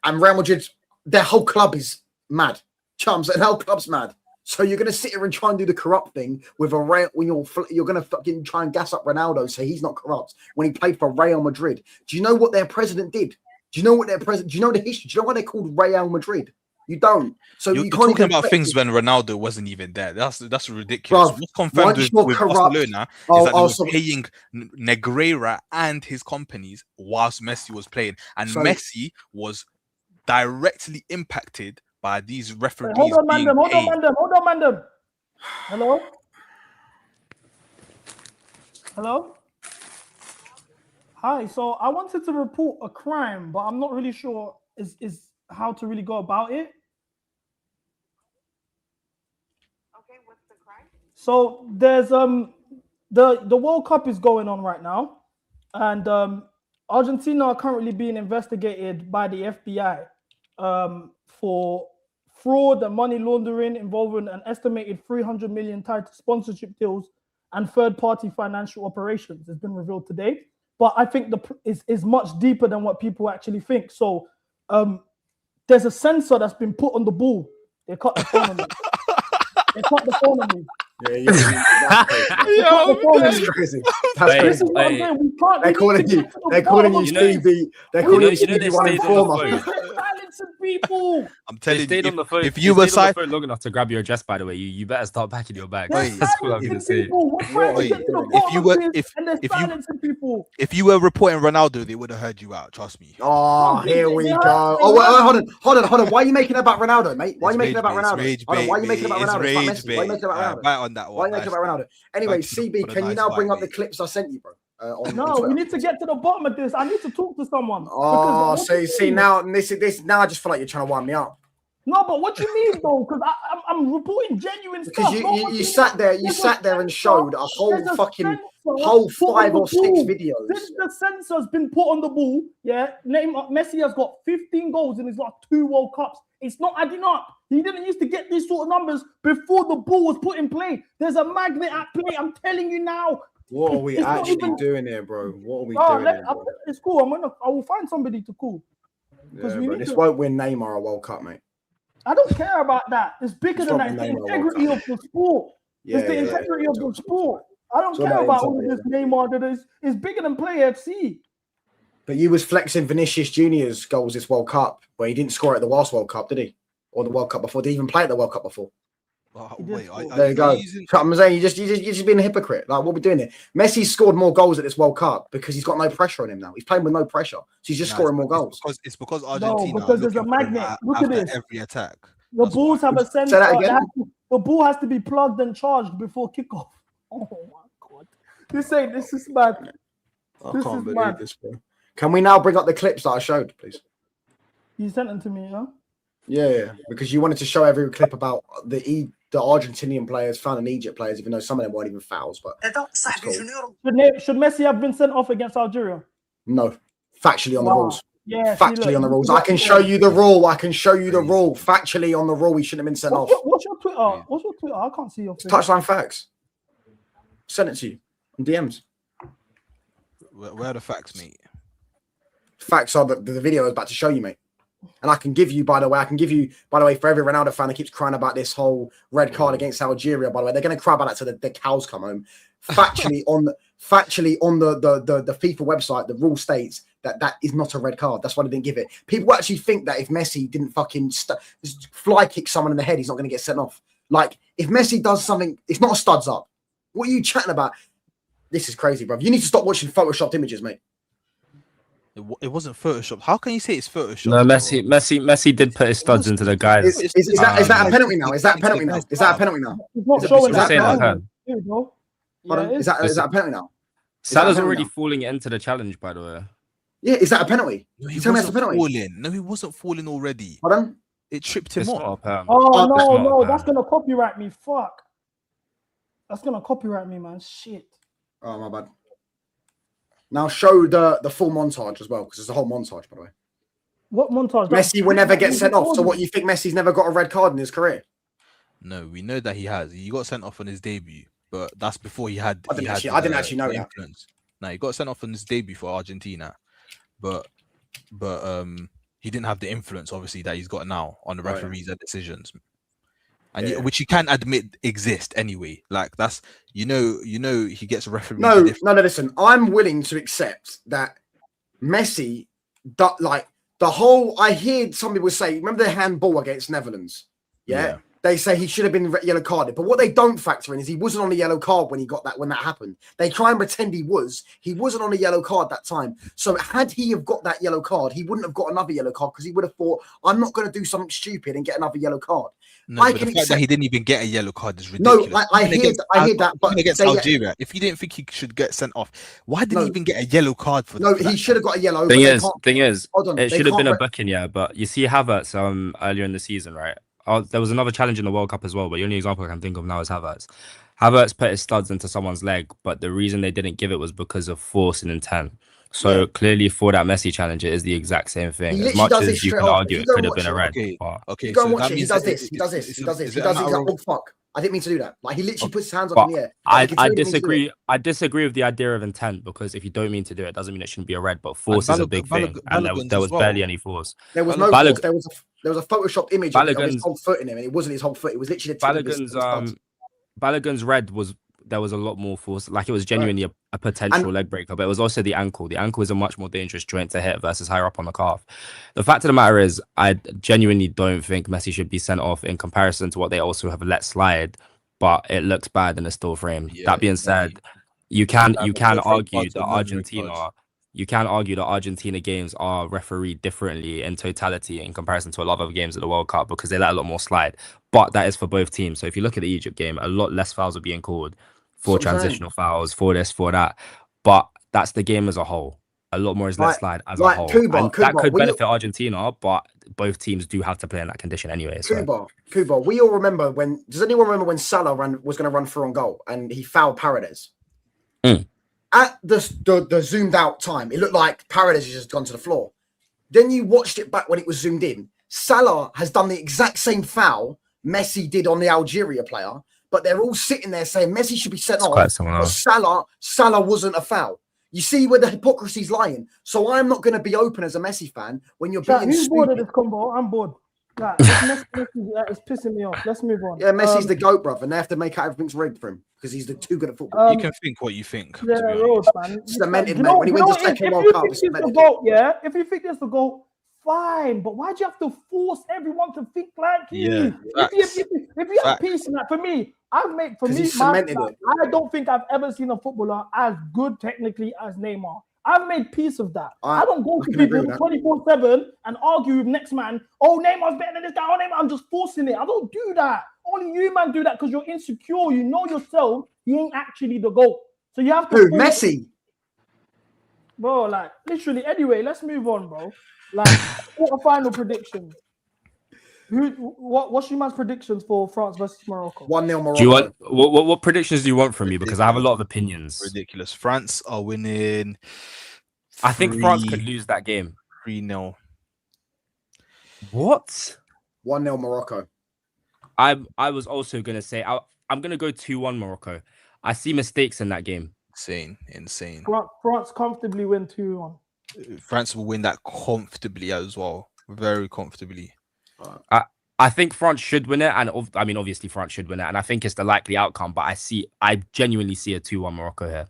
and Real Madrid, their whole club is mad. Chums, their whole club's mad. So you're going to sit here and try and do the corrupt thing with when you're going to fucking try and gas up Ronaldo, so he's not corrupt when he played for Real Madrid. Do you know what their president did? Do you know what their president? Do you know the history? Do you know why they're called Real Madrid? You don't. So you're talking about things when Ronaldo wasn't even there. That's ridiculous. Bruv, what's confirmed with Barcelona is that they were paying Negreira and his companies whilst Messi was playing, and Messi was directly impacted by these referees. Hold on, Mandem. Hello. Hi. So I wanted to report a crime, but I'm not really sure is how to really go about it. Okay, what's the crime? So there's the World Cup is going on right now, and Argentina are currently being investigated by the FBI for fraud and money laundering involving an estimated 300 million tied to sponsorship deals and third-party financial operations has been revealed today. But I think is much deeper than what people actually think. So there's a sensor that's been put on the ball. They cut the phone on me. They cut the phone on me. Yeah, that's crazy. That's This crazy. is what I'm saying. We can't. They're calling you. They're calling you Stevie. They're calling you Stevie One Informer. Silencing people. I'm They telling stayed you, on the phone. if you were stayed on the phone long enough to grab your address, by the way, you better start packing your bags. That's all I'm gonna say. If you were reporting Ronaldo, they would have heard you out. Trust me. Oh, here we go. Oh, wait, hold on. Why are you making it about Ronaldo, mate? Why are you making it about Ronaldo? Hold on, why are you making it about Ronaldo? It's not Messi. Why are you making it about Ronaldo? Right on that one. Why are you making it about Ronaldo? Anyway, CB, can you now bring up the clips I sent you, bro? No, we need to get to the bottom of this. I need to talk to someone. Oh, so see now this now I just feel like you're trying to wind me up. No, but what you mean though? Because I'm reporting genuine stuff. Because you sat there and showed a whole fucking 5 or 6 videos. The sensor's been put on the ball. Yeah, Messi has got 15 goals in his last 2 World Cups. It's not adding up. He didn't used to get these sort of numbers before the ball was put in play. There's a magnet at play. I'm telling you now. What are we actually doing here, bro? What are we doing here, bro? It's cool. I will find somebody to call. Yeah, bro, this won't win Neymar a World Cup, mate. I don't care about that. It's bigger than that. It's the integrity of the sport. It's the integrity of the sport. I don't care about all of this Neymar that is. It's bigger than Play FC. But you was flexing Vinicius Junior's goals this World Cup, but he didn't score at the last World Cup, did he? Or the World Cup before? Did he even play at the World Cup before? Wait, there you go. I'm saying you just being a hypocrite. Like, what we're doing here. Messi scored more goals at this World Cup because he's got no pressure on him now. He's playing with no pressure, so he's just scoring more goals. It's because Argentina. No, because there's a magnet. Look at this. Every attack. The balls have a sensor. Say that again. The ball has to be plugged and charged before kickoff. Oh my god! This is mad. I can't believe this, bro. Can we now bring up the clips that I showed, please? You sent them to me, huh? Yeah, because you wanted to show every clip about the Argentinian players found in Egypt players, even though some of them weren't even fouls. But cool. Should Messi have been sent off against Algeria? No, factually on the rules. Yeah, factually on the rules. I can show you the rule. Factually on the rule, he shouldn't have been sent off. What's your Twitter? What's your Twitter? I can't see your thing. Touchline facts. Send it to you on DMs. Where are the facts, mate? Facts are the video I was about to show you, mate. And I can give you, by the way, for every Ronaldo fan that keeps crying about this whole red card against Algeria, by the way, they're going to cry about that till the cows come home. Factually, on the FIFA website, the rule states that is not a red card. That's why they didn't give it. People actually think that if Messi didn't fucking fly kick someone in the head, he's not going to get sent off. Like, if Messi does something, it's not a studs up. What are you chatting about? This is crazy, bro. You need to stop watching photoshopped images, mate. It wasn't photoshopped. How can you say it's photoshopped? No, Messi did put his studs into the guys. Is that a penalty now? Is that a penalty now? Is that a penalty now? It's not showing that. Is that a penalty now? Salah's already falling into the challenge, by the way. Yeah, is that a penalty? No, he wasn't falling. No, he wasn't falling already. Pardon? It tripped him up. Oh no, that's gonna copyright me. Fuck. That's gonna copyright me, man. Shit. Oh my bad. Now show the full montage as well, because it's a whole montage, by the way. What montage? Messi will never get sent off. So what, you think Messi's never got a red card in his career? No, we know that he has. He got sent off on his debut, but that's before he had. I didn't actually know that. Influence. No, he got sent off on his debut for Argentina, but he didn't have the influence, obviously, that he's got now on the referees' decisions. And which you can admit exist anyway. Like, that's you know he gets a referee. No, listen. I'm willing to accept that Messi, like the whole. I hear some people say, remember the handball against Netherlands? Yeah. They say he should have been yellow carded, but what they don't factor in is he wasn't on the yellow card when that happened. They try and pretend he wasn't on a yellow card that time. So had he have got that yellow card, he wouldn't have got another yellow card because he would have thought, I'm not going to do something stupid and get another yellow card. No, but the fact that he didn't even get a yellow card is ridiculous. No, I hear that. But against Algeria, if he didn't think he should get sent off, why didn't he even get a yellow card for that? No, he should have got a yellow. Thing is, it should have been a booking, but you see Havertz earlier in the season, right? There was another challenge in the World Cup as well, but the only example I can think of now is Havertz. Havertz put his studs into someone's leg, but the reason they didn't give it was because of force and intent. So clearly, for that Messi challenge, it is the exact same thing. As much as you can argue, it could have been a red. Okay, you go and watch it. He does this. He does this. He does this. He does it. He's like, oh fuck! I didn't mean to do that. Like he literally puts his hands up in the air. I disagree. I disagree with the idea of intent, because if you don't mean to do it, doesn't mean it shouldn't be a red. But force is a big thing, and there was barely any force. There was no force. There was a photoshopped image of his whole foot in him, and it wasn't his whole foot. It was literally Balogun's red was. There was a lot more force. Like, it was genuinely a potential leg breaker, but it was also the ankle. The ankle is a much more dangerous joint to hit versus higher up on the calf. The fact of the matter is, I genuinely don't think Messi should be sent off in comparison to what they also have let slide, but it looks bad and it's still framed. That being said, you can argue that Argentina games are refereed differently in totality in comparison to a lot of other games at the World Cup, because they let a lot more slide. But that is for both teams. So if you look at the Egypt game, a lot less fouls are being called for transitional fouls, for this, for that. But that's the game as a whole. A lot more is let slide as a whole. That could benefit Argentina, but both teams do have to play in that condition anyway. So. Kuba, we all remember when... Does anyone remember when Salah was going to run through on goal and he fouled Paredes? At the zoomed out time, it looked like Paredes has just gone to the floor. Then you watched it back when it was zoomed in. Salah has done the exact same foul Messi did on the Algeria player, but they're all sitting there saying Messi should be sent off. But Salah wasn't a foul. You see where the hypocrisy's lying. So I'm not going to be open as a Messi fan when you're being Who's bored of this combo? I'm bored. Like, it's pissing me off. Let's move on. Yeah, Messi's the GOAT, brother, and they have to make out everything's rigged for him because he's too good at football. You can think what you think. Yeah, man. Cemented, mate. When he wins the second World Cup, if you think it's the GOAT, fine. But why do you have to force everyone to think like you? If you have peace in that, for me, I don't think I've ever seen a footballer as good technically as Neymar. I've made peace of that. I don't go to people 24/7 and argue with next man. Oh, Neymar's better than this guy. Oh, Neymar, I'm just forcing it. I don't do that. Only you, man, do that because you're insecure. You know yourself. He ain't actually the GOAT. So you have to. Who, Messi? Bro, like, literally. Anyway, let's move on, bro. Like, quarter-final predictions. What's your man's predictions for France versus Morocco? 1-0 Morocco. Do you want what predictions do you want from me? Because I have a lot of opinions. Ridiculous. France are winning. I think France could lose that game. 3-0. What? 1-0 Morocco. I was also gonna say I'm gonna go 2-1 Morocco. I see mistakes in that game. Insane. France comfortably win 2-1. France will win that comfortably as well. Very comfortably. I think France should win it, and I mean, obviously France should win it, and I think it's the likely outcome. But I genuinely see a 2-1 Morocco here.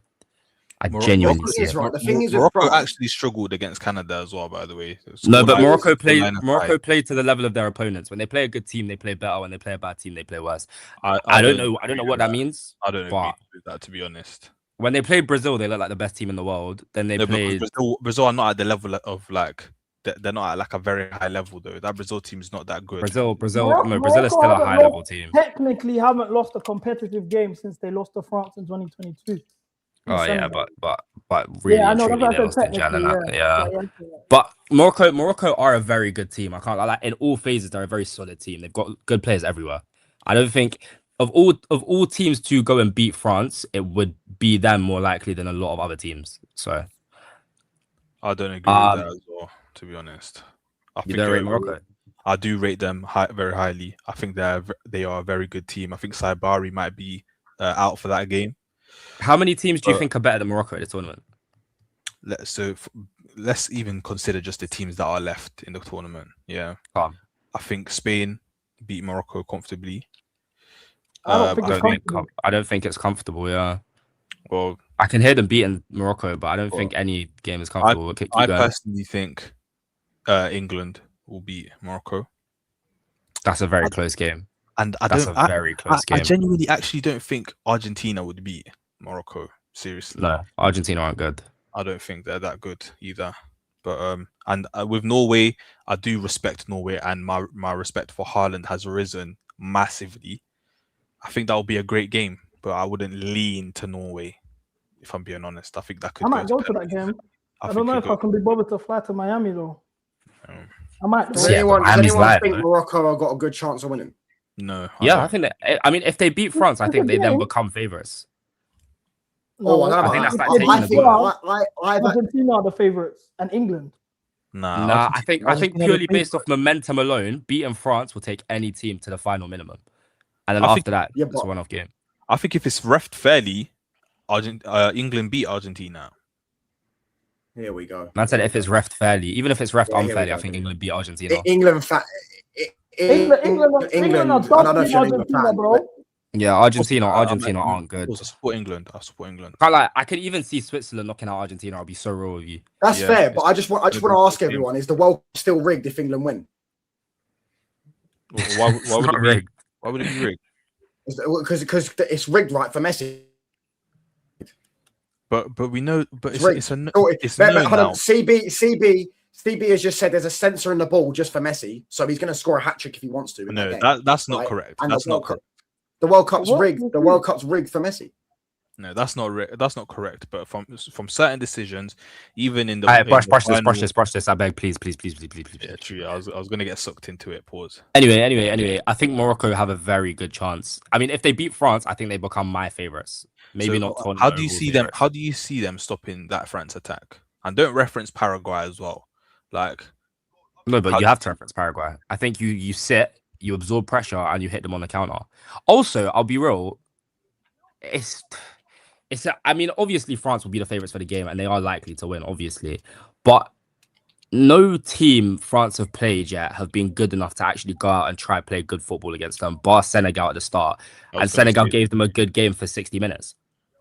Genuinely see it. Right. The thing is, Morocco actually struggled against Canada as well, by the way. No, but Morocco played to the level of their opponents. When they play a good team, they play better. When they play a bad team, they play worse. I don't know what that means. I don't agree with that, to be honest. When they played Brazil, they look like the best team in the world. Then they played Brazil are not at the level of like. They're not at like a very high level though. That Brazil team is not that good. Brazil is still a high level team. Technically, haven't lost a competitive game since they lost to France in 2022. Oh yeah, but really, I know, truly, they lost in Jan. But Morocco are a very good team. I can't like in all phases. They're a very solid team. They've got good players everywhere. I don't think of all teams to go and beat France, it would be them more likely than a lot of other teams. So I don't agree with that as well. To be honest, I do rate them very highly. I think they are a very good team. I think Saibari might be out for that game. How many teams do you think are better than Morocco at the tournament? Let's even consider just the teams that are left in the tournament. Yeah, I think Spain beat Morocco comfortably. I don't think it's comfortable. Yeah. Well, I can hear them beating Morocco, but I don't think any game is comfortable. I personally think England will beat Morocco. That's a very close game. And I genuinely actually don't think Argentina would beat Morocco. Seriously. No, Argentina aren't good. I don't think they're that good either. But with Norway, I do respect Norway, and my respect for Haaland has risen massively. I think that will be a great game, but I wouldn't lean to Norway, if I'm being honest. I think that could. I might go to that game. I don't know if I can be bothered to fly to Miami though. I might. Does anyone think Morocco have got a good chance of winning? No. I think that. I mean, if they beat France, I think they then become favourites. Oh, I don't know I think about that's that. like taking the bullet. Argentina are the favourites and England. Nah, I think purely based off momentum alone, beating France will take any team to the final minimum, and then after that, it's a one-off game. I think if it's refed fairly, England beat Argentina. Here we go. Man said if it's refed fairly, even if it's refed unfairly, I think England beat Argentina. England, England are dominating Argentina, bro. Yeah, Argentina aren't good. I support England. I could even see Switzerland knocking out Argentina. I'll be so real with you. That's fair, but I just want to ask everyone: is the World Cup still rigged if England win? Why would it be rigged? Why would it be rigged? Because it's rigged, right, for Messi. But we know. But it's known now. CB has just said there's a sensor in the ball just for Messi, so he's going to score a hat trick if he wants to. No, that's not correct. And that's not correct. The World Cup's rigged. The World Cup's rigged for Messi. No, that's not correct. But from certain decisions, even in the brush this. I beg, please. Yeah, true. I was going to get sucked into it. Pause. Anyway. I think Morocco have a very good chance. I mean, if they beat France, I think they become my favorites. Maybe not. How do you see them? How do you see them stopping that France attack? And don't reference Paraguay as well. No, but you have to reference Paraguay. I think you sit, you absorb pressure, and you hit them on the counter. Also, I'll be real. I mean, obviously France will be the favorites for the game, and they are likely to win, obviously. But no team France have played yet have been good enough to actually go out and try play good football against them. Bar Senegal at the start, and Senegal gave them a good game for 60 minutes.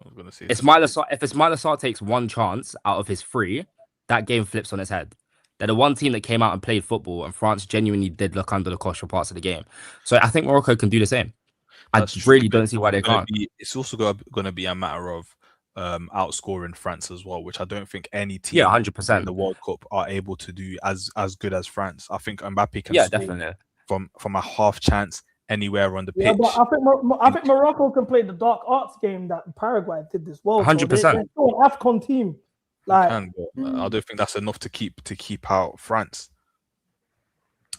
If Ismaila Sarr takes one chance out of his 3, that game flips on its head. They're the one team that came out and played football, and France genuinely did look under the cosh for parts of the game. So I think Morocco can do the same. I really don't see why they can't. It's also going to be a matter of outscoring France as well, which I don't think any team 100% in the World Cup are able to do as good as France. I think Mbappe can score definitely from a half chance anywhere on the pitch. Yeah, but I think Morocco can play the dark arts game that Paraguay did this well. 100%. They're still an AFCON team. I don't think that's enough to keep out France.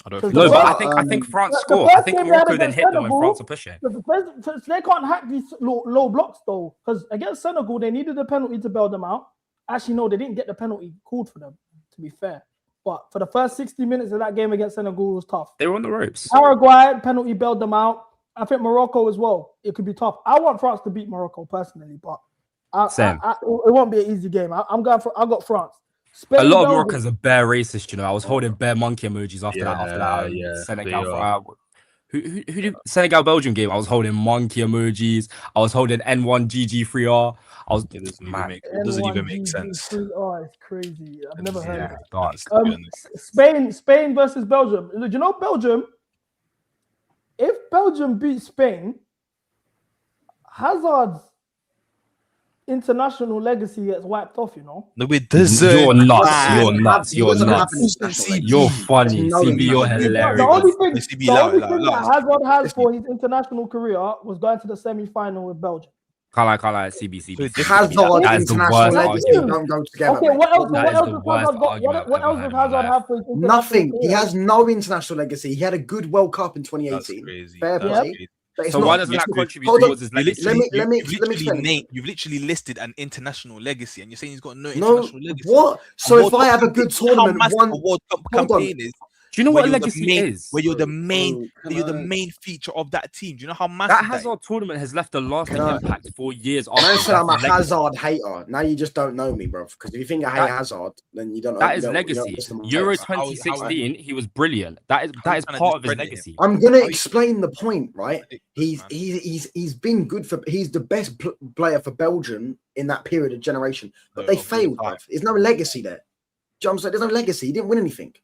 I don't think. No, but I think France score. I think Morocco then hit them when France are pushing. They can't hack these low blocks though, because against Senegal they needed a penalty to bail them out. Actually, no, they didn't get the penalty called for them. To be fair, but for the first 60 minutes of that game against Senegal, it was tough. They were on the ropes. Paraguay penalty bailed them out. I think Morocco as well. It could be tough. I want France to beat Morocco personally, but it won't be an easy game. I got France. Spain, a lot of Belgium. Moroccans are bare racist, you know. I was holding bare monkey emojis after that. Senegal who did Senegal Belgium game? I was holding monkey emojis. I was holding N1 GG3R. I was it doesn't even make sense. Oh, it's crazy. I've never heard of it. Spain versus Belgium. Do you know Belgium? If Belgium beats Spain, Hazard's international legacy gets wiped off, you know. No, it doesn't. You're nuts. You're funny. CB, you're hilarious. The only thing that Hazard has for his international career was going to the semi-final with Belgium. Can't lie, CB. Hazard international legacy don't go together. Okay, what else does Hazard have for his international Nothing. career? He has no international legacy. He had a good World Cup in 2018. Fair play. So why doesn't that contribute towards his legacy? Let me explain. You've literally listed an international legacy, and you're saying he's got no international legacy. What? So if I have a good tournament, one World Cup campaign is. Do you know what a legacy is? Where you're the main feature of that team. Do you know how massive that Hazard tournament has left a lasting impact for years? I said I'm a Hazard hater. Now you just don't know me, bro. Because if you think I hate Hazard, then you don't know. That is legacy. Euro 2016, he was brilliant. That is part of his legacy. I'm gonna explain the point, right? He's been good for. He's the best player for Belgium in that period of generation, but they failed. There's no legacy there. Do you know what I'm saying? There's no legacy. He didn't win anything.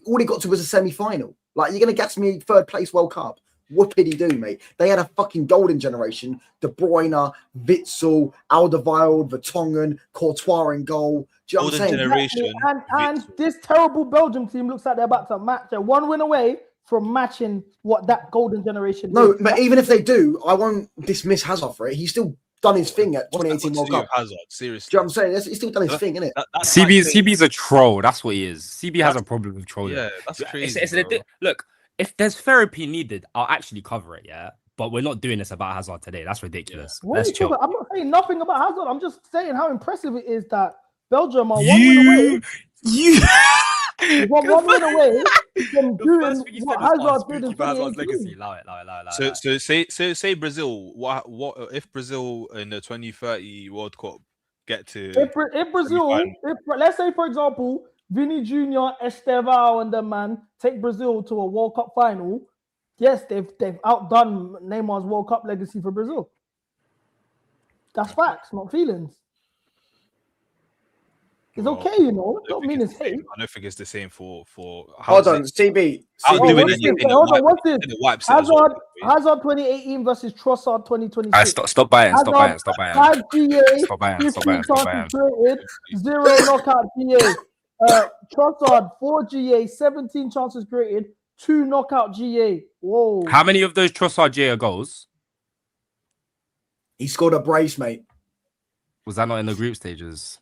All he got to was a semi-final. Like, you're going to get to me third place World Cup. What did he do, mate? They had a fucking golden generation. De Bruyne, Witsel, Alderweireld, Vertonghen, Courtois in goal. Do you know what I'm saying? Generation. And this terrible Belgium team looks like they're about to match. They're one win away from matching what that golden generation did. But even if they do, I won't dismiss Hazard for it. He's still done his thing at 2018 World Cup. Hazard, seriously. Do you know what I'm saying? He's still done his thing, isn't it? CB's a troll. That's what he is. CB has a problem with trolling. Yeah, that's crazy. Look, if there's therapy needed, I'll actually cover it, yeah? but we're not doing this about Hazard today. That's ridiculous. What Let's are you chill. talking? I'm not saying nothing about Hazard. I'm just saying how impressive it is that Belgium are one win away. One win away from doing what Hazard did in 2018. So say Brazil. What if Brazil in the 2030 World Cup get to? If Brazil, let's say for example, Vini Jr., Estevao, and the man take Brazil to a World Cup final. Yes, they've outdone Neymar's World Cup legacy for Brazil. That's facts, not feelings. It's okay, you know. Don't mean it's hate. I don't think it's the same for. Hold on, CB. What's this? Hazard 2018 versus Trossard 2026. Stop buying. 5 GA, 15 chances created, 0 knockout GA. Trossard 4 GA, 17 chances created, 2 knockout GA. Whoa. How many of those Trossard GA goals? He scored a brace, mate. Was that not in the group stages?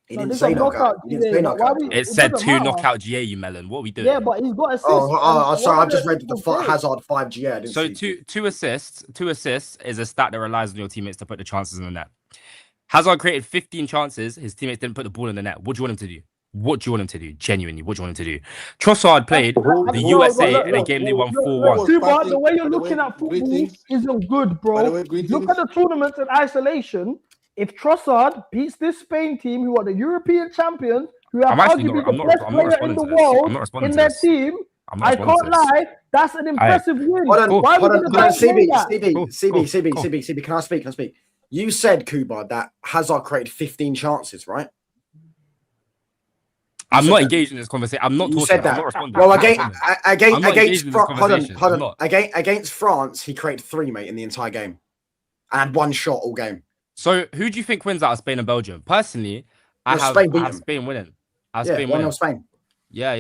He didn't say knockout. It said 2 knockout GA, you melon. What are we doing? Yeah, but he's got assists. Sorry, I've just read the Hazard 5 GA. So two assists is a stat that relies on your teammates to put the chances in the net. Hazard created 15 chances. His teammates didn't put the ball in the net. What do you want him to do? Genuinely, what do you want him to do? Trossard played the USA in a game they won 4-1. But the way you're looking at football isn't good, bro. Look at the tournaments in isolation. If Trossard beats this Spain team, who are the European champions, who have arguably the best player in the world in their team, I can't lie, that's an impressive win. Hold on, CB, can I speak? You said, Kuba, that Hazard created 15 chances, right? I'm not engaged in this conversation. I'm not talking. Said that. Well, against France, he created 3, mate, in the entire game, and 1 shot all game. So, who do you think wins out of Spain and Belgium? Personally, I have Spain winning. Spain winning. Spain. Yeah.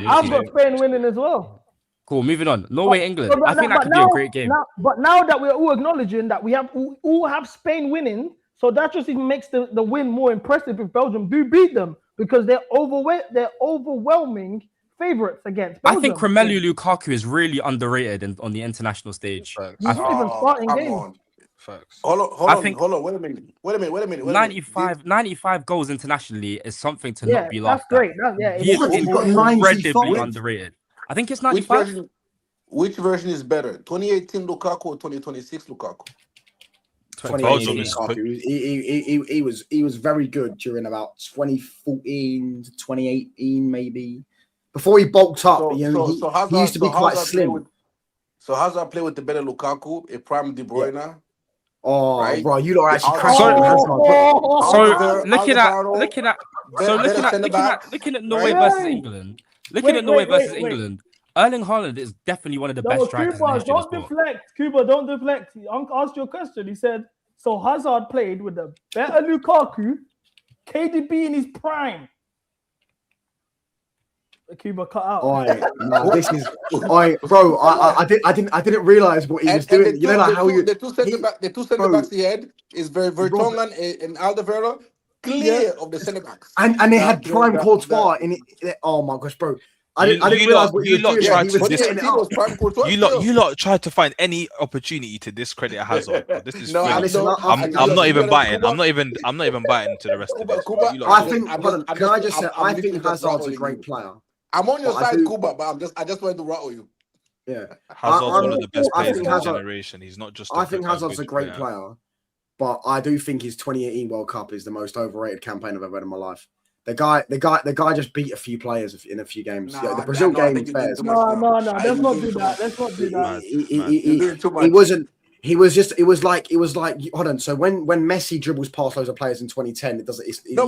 I've got Spain winning as well. Cool. Moving on. Norway, England. I think that could be a great game. But now that we're all acknowledging that we all have Spain winning, so that just even makes the win more impressive if Belgium do beat them, because they're overwhelming favorites against Belgium. I think Romelu Lukaku is really underrated on the international stage. He's not even starting games. Hold on. Wait a minute. 95 goals internationally is something to not be laughed at. That's great. He is incredibly underrated. I think it's 95. Which version is better, 2018 Lukaku or 2026 Lukaku? 2018 Lukaku. He was very good during about 2014 to 2018, maybe. Before he bulked up, he used to be quite slim. So Hazard play with the better Lukaku, a prime De Bruyne? Yeah. Oh, right? Bro, you lot actually crashed. Looking at Norway versus England. England. Erling Haaland is definitely one of the best strikers in the history of the sport. Kuba, don't deflect. Uncle asked you a question. He said, so Hazard played with the better Lukaku, KDB in his prime. Cuba cut out. This is, bro. I didn't realize what he was doing. You know, like how the two centre backs he had is Vertonghen and Alderweireld, clear of the centre backs, and they had prime Courtois in it. Oh my gosh, bro. I didn't realize what you lot tried to You lot tried to find any opportunity to discredit Hazard. This is I'm not even biting. I'm not even biting to the rest of it. I think Hazard's a great player. I'm on your side, Kuba, but I just wanted to rattle you. Yeah, Hazard's one of the best players in his generation. He's not just. I think Hazard's a great player, but I do think his 2018 World Cup is the most overrated campaign I've ever had in my life. The guy just beat a few players in a few games. The Brazil game is fair. No. Let's not do that. He wasn't. It was like. Hold on. So when Messi dribbles past loads of players in 2010, it doesn't. But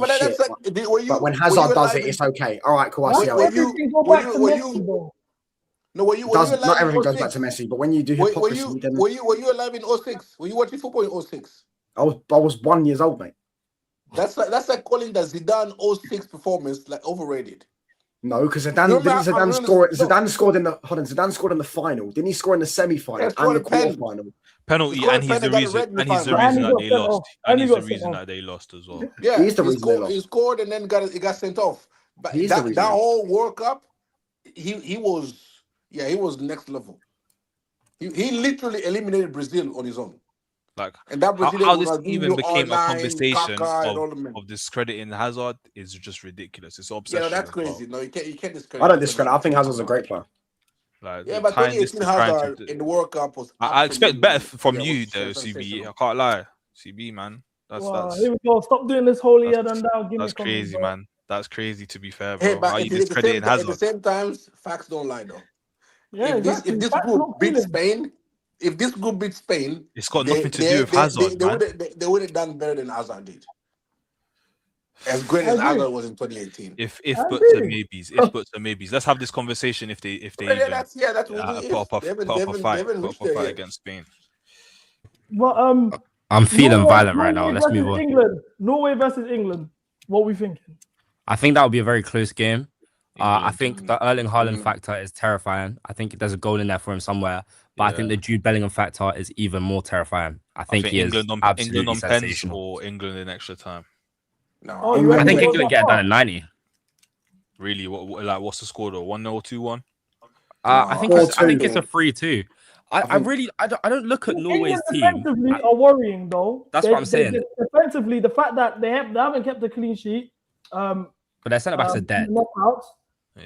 when Hazard does it, it's okay. All right, cool. I see how it is. Not everything goes back to Messi, but when you do hypocrisy, were you alive in 06? Were you watching football in 06? I was 1 year old, mate. That's like calling the Zidane 06 performance like overrated. No, because Zidane scored in the final. Didn't he score in the semi-final and the quarter-final? Penalty, and he's the reason that they lost. And he's the reason that they lost as well. Yeah, he's the reason he scored and then got sent off. But that whole World Cup, he was next level. He literally eliminated Brazil on his own. Like, And that Brazilian how was this even Ronaldinho, became a R9, conversation Kaká, and all the men. of discrediting Hazard is just ridiculous. It's Yeah, obsession. no, that's as well. crazy. No, you can't discredit. I don't discredit. I think Hazard's a great player. Like, Yeah, but tying this 2018 to trying Hazard to. in the World Cup was. I expect better from yeah, you was though, CB. sensational. I can't lie, CB man. Wow, here we go. Stop doing this holier than thou gimmick. That's crazy, man. That's crazy. To be fair, Hey, bro. but How you at the discrediting at the Hazard? same time, facts don't lie though. Yeah, exactly. If this That's group not beats feeling. Spain, if this group beats Spain, It's got nothing to do with Hazard, man. They would have done better than Hazard did. As great I as agree. Hazard was in 2018. If I buts and agree. maybes, if buts and maybes. Let's have this conversation if they Yeah, even that's what we put up a They haven't fight reached there yet. against Spain. But I'm feeling violent right now. Norway Let's move versus on. England. Norway versus England. What are we thinking? I think that would be a very close game. I think the Erling Haaland England. factor is terrifying. I think there's a goal in there for him somewhere. But I think the Jude Bellingham factor is even more terrifying. I think he is absolutely England on pens sensational. or England in extra time. No, Oh, I think England get it done in 90. Really? What's the score though? 1-0, 2-1? I think it's a 3-2. I don't look at Norway's team. Defensively are worrying though. That's what I'm saying. Defensively, the fact that they haven't kept a clean sheet. But their centre backs are dead. Knockouts.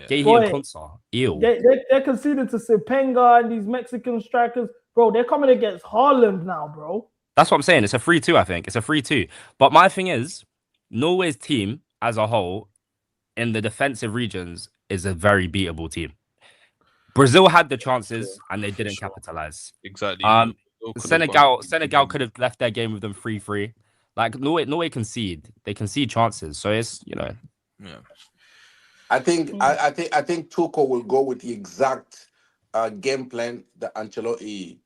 Gehi and Konsa, ew. They're conceding to Mcga and these Mexican strikers, bro. They're coming against Haaland now, bro. That's what I'm saying. It's a 3-2. I think it's a 3-2. But my thing is, Norway's team as a whole in the defensive regions is a very beatable team. Brazil had the chances and they didn't capitalize. Exactly. Senegal could have left their game with them 3-3. Like Norway concede. They concede chances. So it's Yeah. I think Tuchel will go with the exact game plan that Ancelotti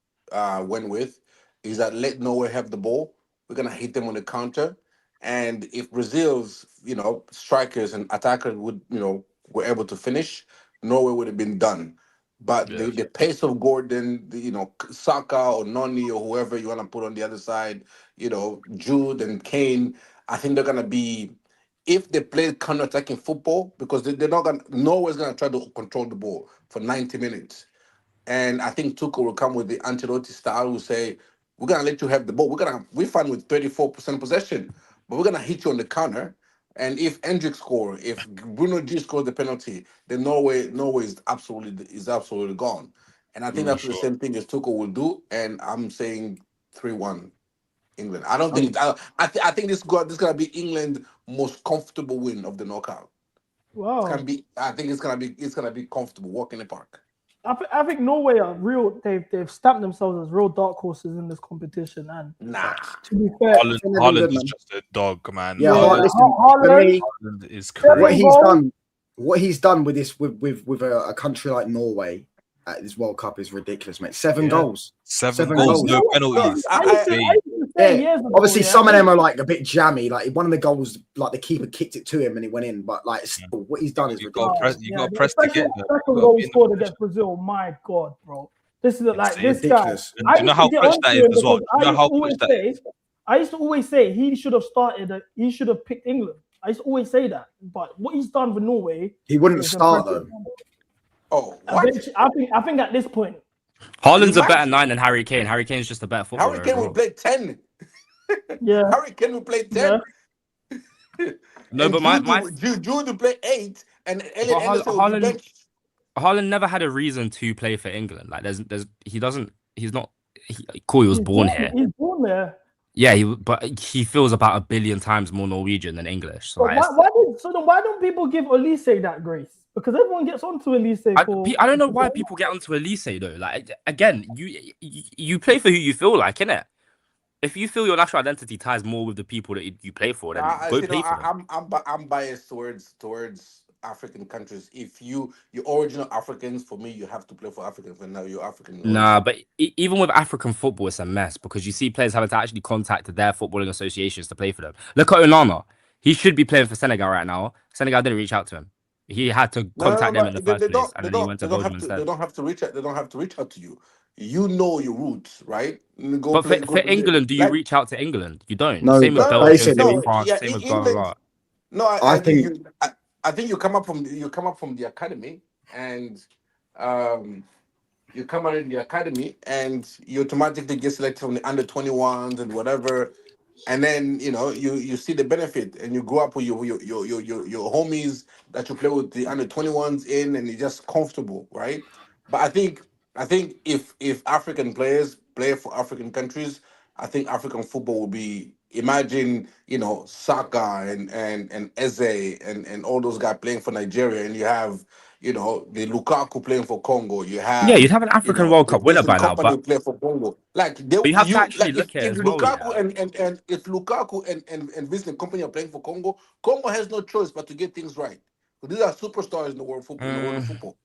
went with. Is that let Norway have the ball. We're gonna hit them on the counter, and if Brazil's strikers and attackers were able to finish, Norway would have been done. But the pace of Gordon, Saka or Noni or whoever you want to put on the other side, Jude and Kane, I think they're gonna be. If they play counter-attacking football, because they're not gonna, Norway's gonna try to control the ball for 90 minutes, and I think Tuchel will come with the Ancelotti style. Will say, "We're gonna let you have the ball. We're fine with 34% possession, but we're gonna hit you on the counter. And if Endrick score, if Bruno G scores the penalty, then Norway is absolutely gone. And I think that's the same thing as Tuchel will do. And I'm saying 3-1 England. I don't think I think this gonna be England's most comfortable win of the knockout. Wow. I think it's gonna be comfortable, walk in the park. I think Norway are real. They've stamped themselves as real dark horses in this competition. And to be fair, Haaland is just a dog, man. Yeah, Haaland is crazy. What he's done with this with a country like Norway at this World Cup is ridiculous, mate. 7 goals. 7 goals, no penalties. Obviously, some of them are like a bit jammy. Like one of the goals, like the keeper kicked it to him and it went in. But like, still, what he's done is ridiculous. You got to press to get. Second goal scored against Brazil. My God, bro, this is like this ridiculous. guy. Do you know how clutch that is as well? Do you know how clutch that is? I used to always say he should have started. He should have picked England. I used to always say that. But what he's done for Norway, he wouldn't start though. Oh, what? I think at this point, Haaland's a better 9 than Harry Kane. Harry Kane's just a better footballer. Harry Kane will play 10. Yeah, Harry Kane will play 10. Yeah. No, but my Jude will play 8, and Elliot Anderson will be benched. Haaland never had a reason to play for England. Like he was born here. He's born there. Yeah, but he feels about 1 billion times more Norwegian than English. So why don't people give Elise that grace? Because everyone gets onto Elise. I don't know why people get onto Elise though. Like again, you play for who you feel like, innit? If you feel your national identity ties more with the people that you play for, then go play for them. I'm biased towards African countries. If you're original Africans, for me, you have to play for Africans. And now you're African. Nah, but even with African football, it's a mess because you see players having to actually contact their footballing associations to play for them. Look at Onana. He should be playing for Senegal right now. Senegal didn't reach out to him. He had to contact them in the first place, and then he went to Belgium instead. They don't have to reach out. They don't have to reach out to you. You know your roots, right? For England, do you reach out to England? You don't. No, same with Belgium, same with France, same with blah blah blah. No, I think you come up from the academy, and you come out in the academy and you automatically get selected from the under 21s and whatever. And then you see the benefit, and you grow up with your homies that you play with the under 21s in, and you're just comfortable, right? But I think if African players play for African countries, I think African football will be, imagine Saka and Eze and all those guys playing for Nigeria, and you have the Lukaku playing for Congo. You Yeah, you'd have have an African World the Cup winner Vincent by now, Company but who play for Congo. Like they you have to you actually like look at it if as well. Lukaku Yeah, and if Lukaku and Vincent Company are playing for Congo, Congo has no choice but to get things right. But these are superstars in the world football, in the world of football.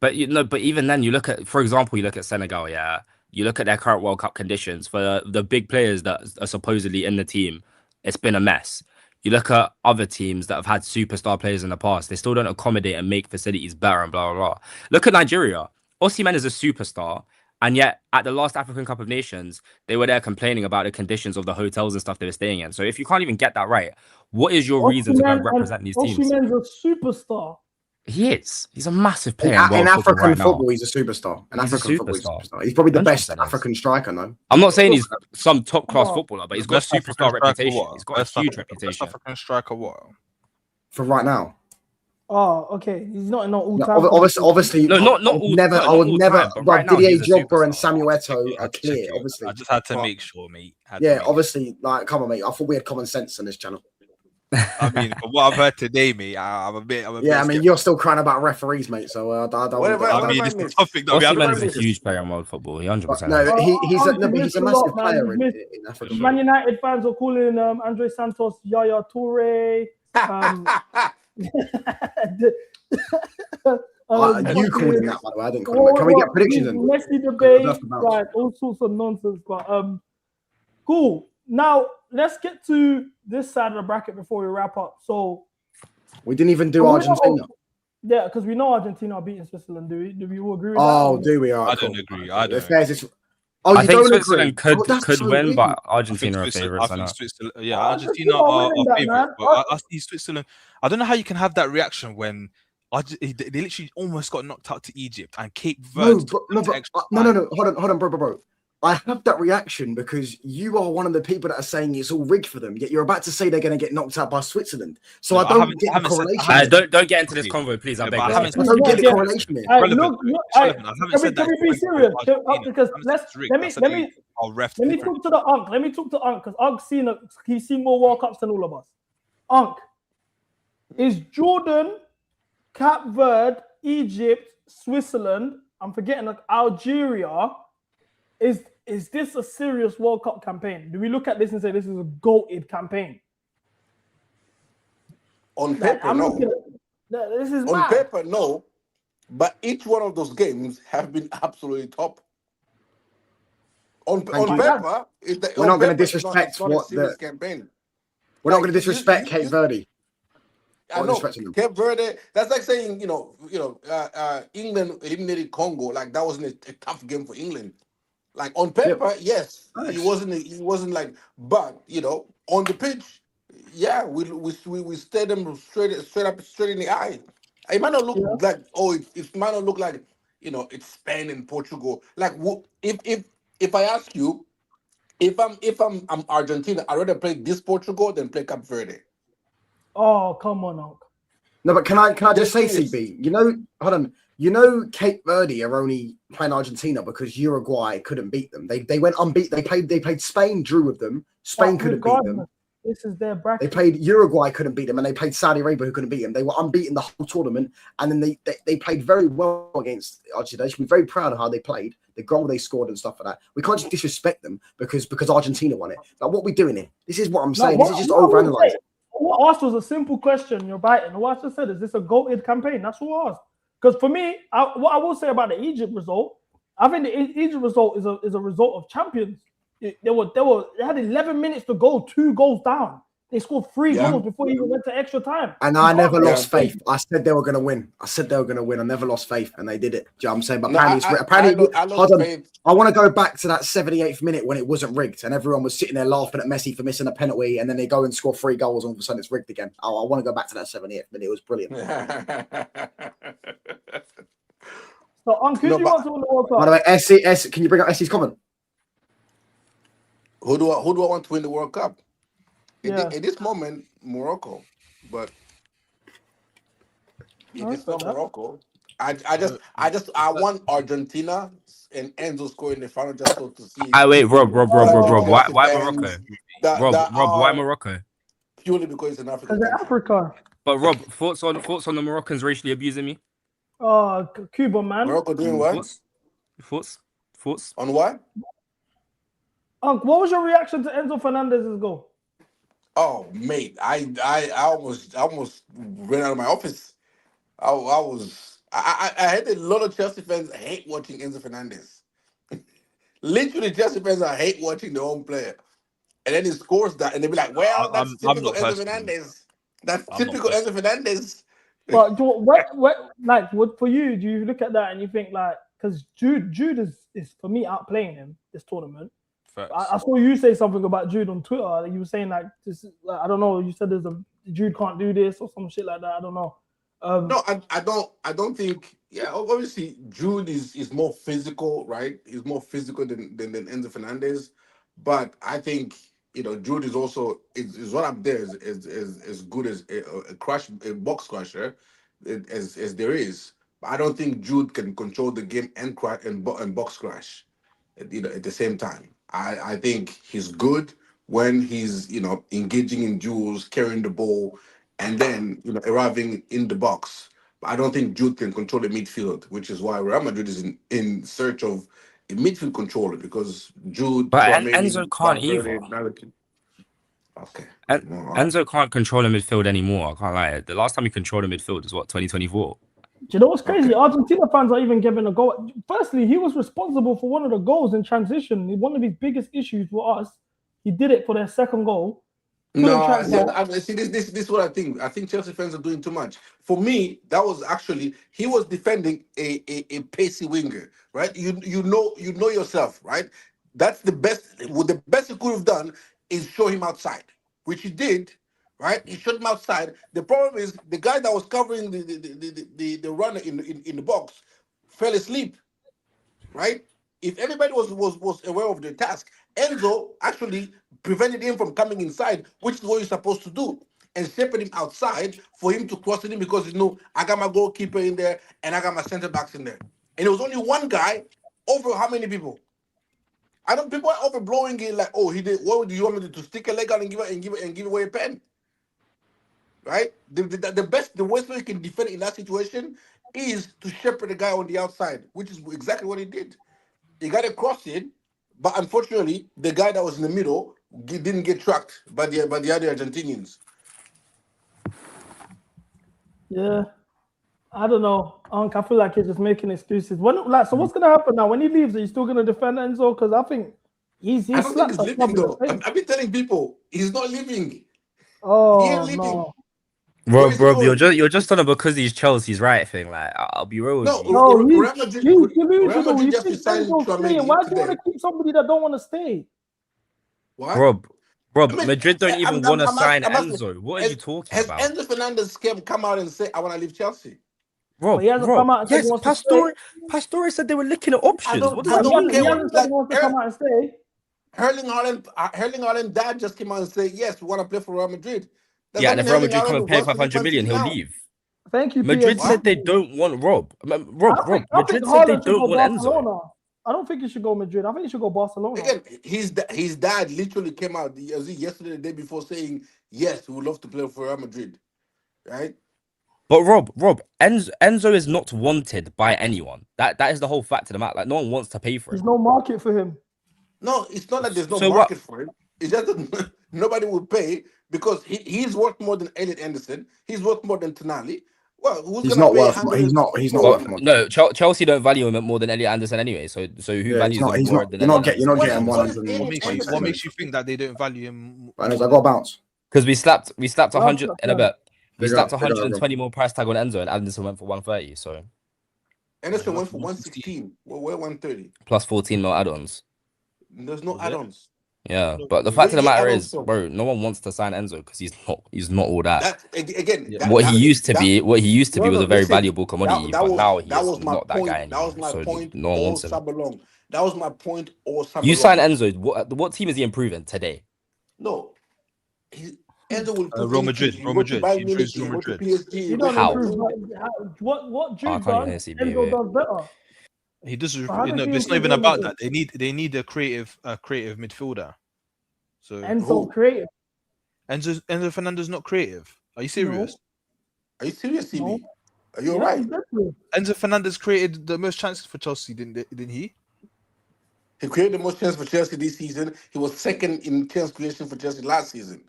but but even then, you look at, for example, you look at Senegal. Yeah, you look at their current World Cup conditions for the big players that are supposedly in the team. It's been a mess. You look at other teams that have had superstar players in the past. They still don't accommodate and make facilities better and blah blah blah. Look at Nigeria. Osimhen is a superstar, and yet at the last African Cup of Nations, they were there complaining about the conditions of the hotels and stuff they were staying in. So if you can't even get that right, what is your reason to go and represent these teams? Osimhen's a superstar. He is. He's a massive player in In world football African right now. football, he's a superstar. In He's a African football, he's a superstar. superstar. He's probably the best 100% is. African striker, no? I'm not saying he's some top class Well, footballer, but he's got Best African superstar striker reputation. what? He's got a huge reputation. Best African striker what? For right now. Oh, okay. He's not in all No, time. obviously, No, not I would all. never, no, I not would all never. time, but But right now Didier he's a Drogba and superstar. Samuel Eto'o I are just clear, check it. obviously. I just had to But- make sure, mate. Had to Yeah, make obviously, like, come on, mate. I thought we had common sense on this channel. I mean, from what I've heard today, mate, I'm a bit. Yeah, I mean, you're still crying about referees, mate. So I don't. I mean, it's the topic that we have. Osimhen's a huge player in world football. He 100%. No, he's a missed massive lot, man. player He's in missed- Africa. Man United fans are calling Andrey Santos Yaya Toure. You called him that, by the way. I didn't call him that. Can we get predictions in? Messi debate, right? All sorts of nonsense. But cool. Now let's get to this side of the bracket before we wrap up. So we didn't even do Argentina. Yeah, because we know Argentina are beating Switzerland. Do we all agree with that? Oh, do we? I don't agree. I don't. I think Switzerland could win, but Argentina are favourites. I think Switzerland. Yeah, Argentina are favourites. But I see Switzerland. I don't know how you can have that reaction when they literally almost got knocked out to Egypt and Cape Verde. No. Hold on, bro. I have that reaction because you are one of the people that are saying it's all rigged for them. Yet you're about to say they're going to get knocked out by Switzerland. So I don't get the correlation. Don't get into this convo, please. I beg. I don't get the correlation. I haven't Can we be serious? Because let me talk to the Unk. Let me talk to Unk because he's seen more World Cups than all of us. Unk, is Jordan, Cape Verde, Egypt, Switzerland, I'm forgetting Algeria, is this a serious World Cup campaign? Do we look at this and say this is a goated campaign? On paper, no. This is on paper, no. But each one of those games have been absolutely top. On paper, we're not going to disrespect what the campaign. We're not going to disrespect Cape Verde. I know Cape Verde. That's like saying England eliminated Congo. Like that wasn't a tough game for England. Like on paper, yes, he wasn't like, but on the pitch, yeah, we stared them straight in the eye. It might not look like it might not look like it's Spain and Portugal. Like if I ask you, if I'm Argentina, I'd rather play this Portugal than play Cape Verde. Oh, come on, Unc. No, but can I just say, CB? Hold on. Cape Verde are only playing Argentina because Uruguay couldn't beat them. They went unbeaten. They played Spain, drew with them. Spain couldn't beat them. This is their bracket. They played Uruguay, couldn't beat them, and they played Saudi Arabia, who couldn't beat them. They were unbeaten the whole tournament, and then they played very well against Argentina. They should be very proud of how they played, the goal they scored and stuff like that. We can't just disrespect them because Argentina won it. Like, what are we doing here? This is what I'm saying. This is just overanalyzing. What I asked was a simple question. You're biting. What I just said is this a goated campaign? That's what I asked. Because for me, what I will say about the Egypt result, I think the Egypt result is a result of champions. They had 11 minutes to go, 2 goals down. They scored 3 goals before they even went to extra time. And I never lost faith. I said they were going to win. I never lost faith, and they did it. Do you know what I'm saying? But apparently, I want to go back to that 78th minute when it wasn't rigged, and everyone was sitting there laughing at Messi for missing a penalty, and then they go and score 3 goals, and all of a sudden it's rigged again. I want to go back to that 78th minute. It was brilliant. So, who No, do you but want to win the World By the Cup? way, SC, can you bring up SC's comment? who do I want to win the World Cup? Yeah, At this moment, Morocco. But I if it's respect not that. Morocco, I want Argentina and Enzo scoring the final just so to see I wait, Rob, certain Rob. Why Chelsea Morocco? fans that Rob, that why are Morocco? purely because it's an African Because they're country. Africa. But Rob, thoughts on the Moroccans racially abusing me? Cuba, man. Morocco doing what? Thoughts? On what? What was your reaction to Enzo Fernandez's goal? Oh, mate, I almost ran out of my office. I had a lot of Chelsea fans hate watching Enzo Fernandez. Literally, Chelsea fans I hate watching their own player. And then he scores that, and they be like, "Well, that's I'm typical not Enzo personally. Fernandez. That's I'm not typical Enzo personally. Fernandez." But what for you? Do you look at that and you think like, because Jude is for me outplaying him this tournament. I saw you say something about Jude on Twitter. You were saying like, this, like, I don't know. You said Jude can't do this or some shit like that. I don't know. No, I don't think. Yeah, obviously Jude is more physical, right? He's more physical than Enzo Fernandez, but I think Jude is also is what up there as good as a box crusher as there is. But I don't think Jude can control the game and crash and box crash at the same time. I think he's good when he's engaging in duels, carrying the ball, and then arriving in the box. But I don't think Jude can control the midfield, which is why Real Madrid is in search of a midfield controller because Jude, But Tchouaméni, Enzo can't either. Valverde, okay. Enzo can't control the midfield anymore. I can't lie. The last time he controlled the midfield is what, 2024. Do you know what's crazy? Argentina fans are even giving a goal. Firstly, he was responsible for one of the goals in transition. One of his biggest issues for us. He did it for their second goal. No, see, this is what I think. I think Chelsea fans are doing too much. For me, that was actually he was defending a pacey winger, right? You know yourself, right? That's the best. What the best he could have done is show him outside, which he did, right? He showed him outside. The problem is the guy that was covering the runner in the box fell asleep, right? If everybody was aware of the task, Enzo actually prevented him from coming inside, which is what you're supposed to do, and shepherd him outside for him to cross it in because I got my goalkeeper in there and I got my center backs in there, and it was only one guy over how many people? I don't. People are overblowing it like, oh, he did. What do you want me to stick a leg out and give away a pen? Right? The worst way you can defend in that situation is to shepherd the guy on the outside, which is exactly what he did. He got to cross it, but unfortunately, the guy that was in the middle didn't get tracked by the other Argentinians. Yeah, I don't know. I feel like he's just making excuses. So what's gonna happen now when he leaves? Are you still gonna defend Enzo? Because I think he's I don't think he's slapped leaving though. I've been telling people he's not leaving. He ain't leaving. No. Rob, you're just on a because he's Chelsea's right thing. Like, I'll be real with you. No, Real Real Madrid just think signed Enzo's staying. Tchouaméni Why do you today. want to keep somebody that don't want to stay? What? Rob, I mean, Madrid don't even want to sign I'm asking, Enzo. What are you talking has about? Enzo Fernandez come out and say, I want to leave Chelsea? Rob, he hasn't come out and said he yes, wants to stay. Pastore said they were looking at options. What does I that don't mean? care He what, hasn't said he wants to come out and stay. Erling Haaland dad just came out and said, yes, we want to play for Real Madrid. Yeah, and if Real Madrid come and pay 500 million, he'll leave. Thank you, Madrid PSG. said they don't want Rob. Rob, I Madrid think said they Haaland should don't go want Barcelona. Enzo. I don't think he should go Madrid. I think he should go Barcelona. Again, his dad literally came out yesterday, the day before, saying, yes, we would love to play for Real Madrid. Right? But Rob, Enzo is not wanted by anyone. That is the whole fact of the matter. Like, no one wants to pay for him. There's no market for him. No, it's not that there's no market for him. It's just that nobody will pay because he's worth more than Elliot Anderson. He's worth more than Tonali. Well, who's going to pay? He's not worth more. No, Chelsea don't value him more than Elliot Anderson anyway. So who values him more than Elliot Anderson? You're not getting 100. What makes you think that they don't value him? I got a bounce. Because we slapped 100 in a bit. We slapped Big up, 120 more price tag on Enzo, and Anderson went for 130. So Anderson went for 116. Well, we're 130 plus 14 more add-ons. There's no add-ons. Yeah, but the fact When of the you get matter is, Adelson, bro, no one wants to sign Enzo because he's not all that. that again, What he used to be, no, was no, a very listen, valuable commodity, that but was now he that is was my not that guy point. That was anymore. my So point no one all wants him. summer long. That was my point all summer You long. sign Enzo. What team is he improving today? No, Enzo will prove Real anything. Madrid. You Real go to Madrid. He Bayern Munich, improves Real you go to Madrid. PSG, He you go don't to improve. What I Jude can't even done, see Enzo BB. does better. He does. So how does No, he but it's not improve even Real about Madrid? that. They need a creative midfielder. So Enzo creative. Enzo Fernandez not creative. Are you serious? No. Are you serious, No. CB? Are you Yeah, alright? exactly. Enzo Fernandez created the most chances for Chelsea, didn't he? He created the most chances for Chelsea this season. He was second in chance creation for Chelsea last season.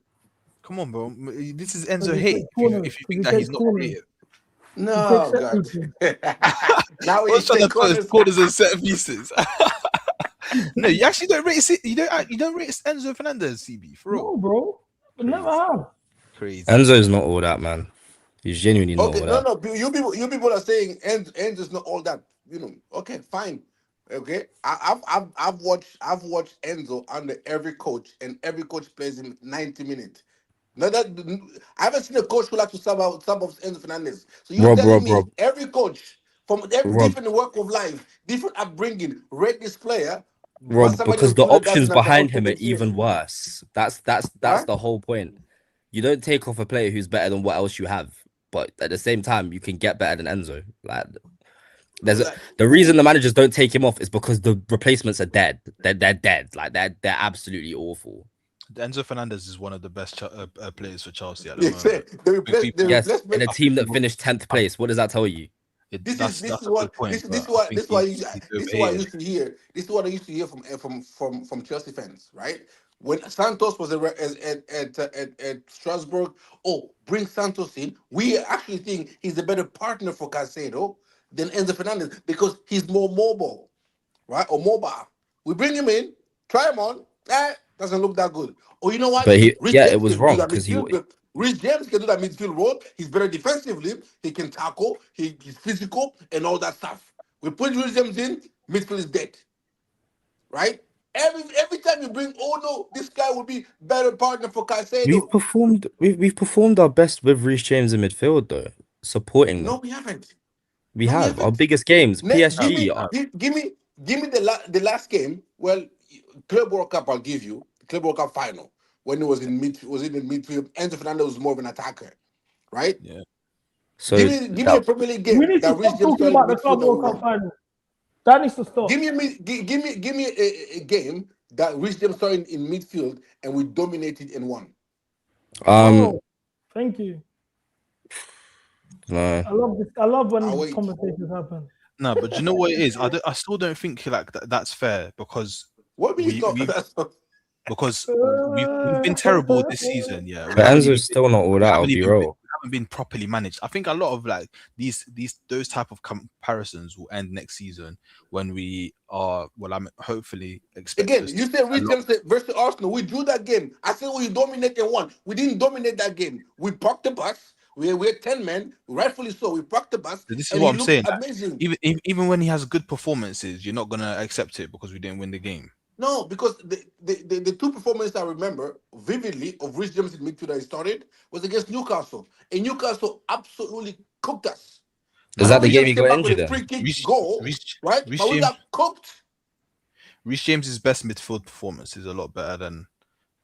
Come on, bro. This is Enzo Because he hate. takes corners. If you Because think he that he's takes not corners. creative. He takes No, set God. pieces. Now What's he's trying to taking put his corners. corners and set pieces? No, you actually don't rate it. You don't rate Enzo Fernandez, CB, for real. No, bro. I never have. Crazy. Enzo's not all that, man. He's genuinely not Okay, all no, that. no. You people are saying Enzo's not all that. You know. Okay, fine. Okay, I've watched Enzo under every coach, and every coach plays him 90 minutes. No, I haven't seen a coach who likes to sub of Enzo Fernandez. So you're telling me Rob, every coach from every Rob, different walk of life, different upbringing, rate this player, but Rob, somebody because else the do that options doesn't have the behind option him are next year. even worse. That's Right? the whole point. You don't take off a player who's better than what else you have, but at the same time, you can get better than Enzo. Like, the reason the managers don't take him off is because the replacements are dead. They're dead. Like they're absolutely awful. Enzo Fernandez is one of the best players for Chelsea at the They moment. say the Yes, replacement. in a team that finished 10th place. What does that tell you? This That's is a good point. this is But I what think this is what he's this is what I overrated. used to hear. This is what I used to hear from Chelsea fans, right? When Santos was at Strasbourg, oh, bring Santos in. We actually think he's a better partner for Caicedo than Enzo Fernandez because he's more mobile, right? Or mobile. We bring him in, try him on. Doesn't look that good. Or you know what? But Rich it James was can do wrong that because midfield. Rich James can do that midfield role. He's better defensively. He can tackle. He's physical and all that stuff. We put Rich James in, midfield is dead. Right? Every time you bring, oh no, this guy will be better partner for Caicedo. we've performed our best with Reece James in midfield though, supporting them. No, we haven't. We No, we have our haven't. biggest games. PSG. Give me the last game. Well, Club World Cup I'll give you. Club World Cup final when it was in the midfield. Enzo Fernandez was more of an attacker, right? Yeah. So give me a Premier League game We need to that Rich stop James talking started about the midfield Club that we World Cup won. final. That needs to stop. Give me a game that Rich James started in midfield and we dominated and won. Oh, thank you. No. I love when these conversations happen. No, but you know what it is? I still don't think like that's fair because what we've been terrible this season. Yeah, But Enzo's still not all that. I'll be real. We haven't been properly managed. I think a lot of like those type of comparisons will end next season when we are. Well, I'm hopefully expecting. Again, you said Rich James versus Arsenal. We drew that game. I said we dominated and won. We didn't dominate that game. We parked the bus. We're 10 men, rightfully so. We parked the bus. This is and what he I'm looked saying. amazing. Even when he has good performances, you're not gonna accept it because we didn't win the game. No, because the two performances I remember vividly of Rich James in midfield that he started was against Newcastle. And Newcastle absolutely cooked us. Is that the game he got injured in? Free kick goal, right? Reece But we James, got cooked. Reece James's best midfield performance is a lot better than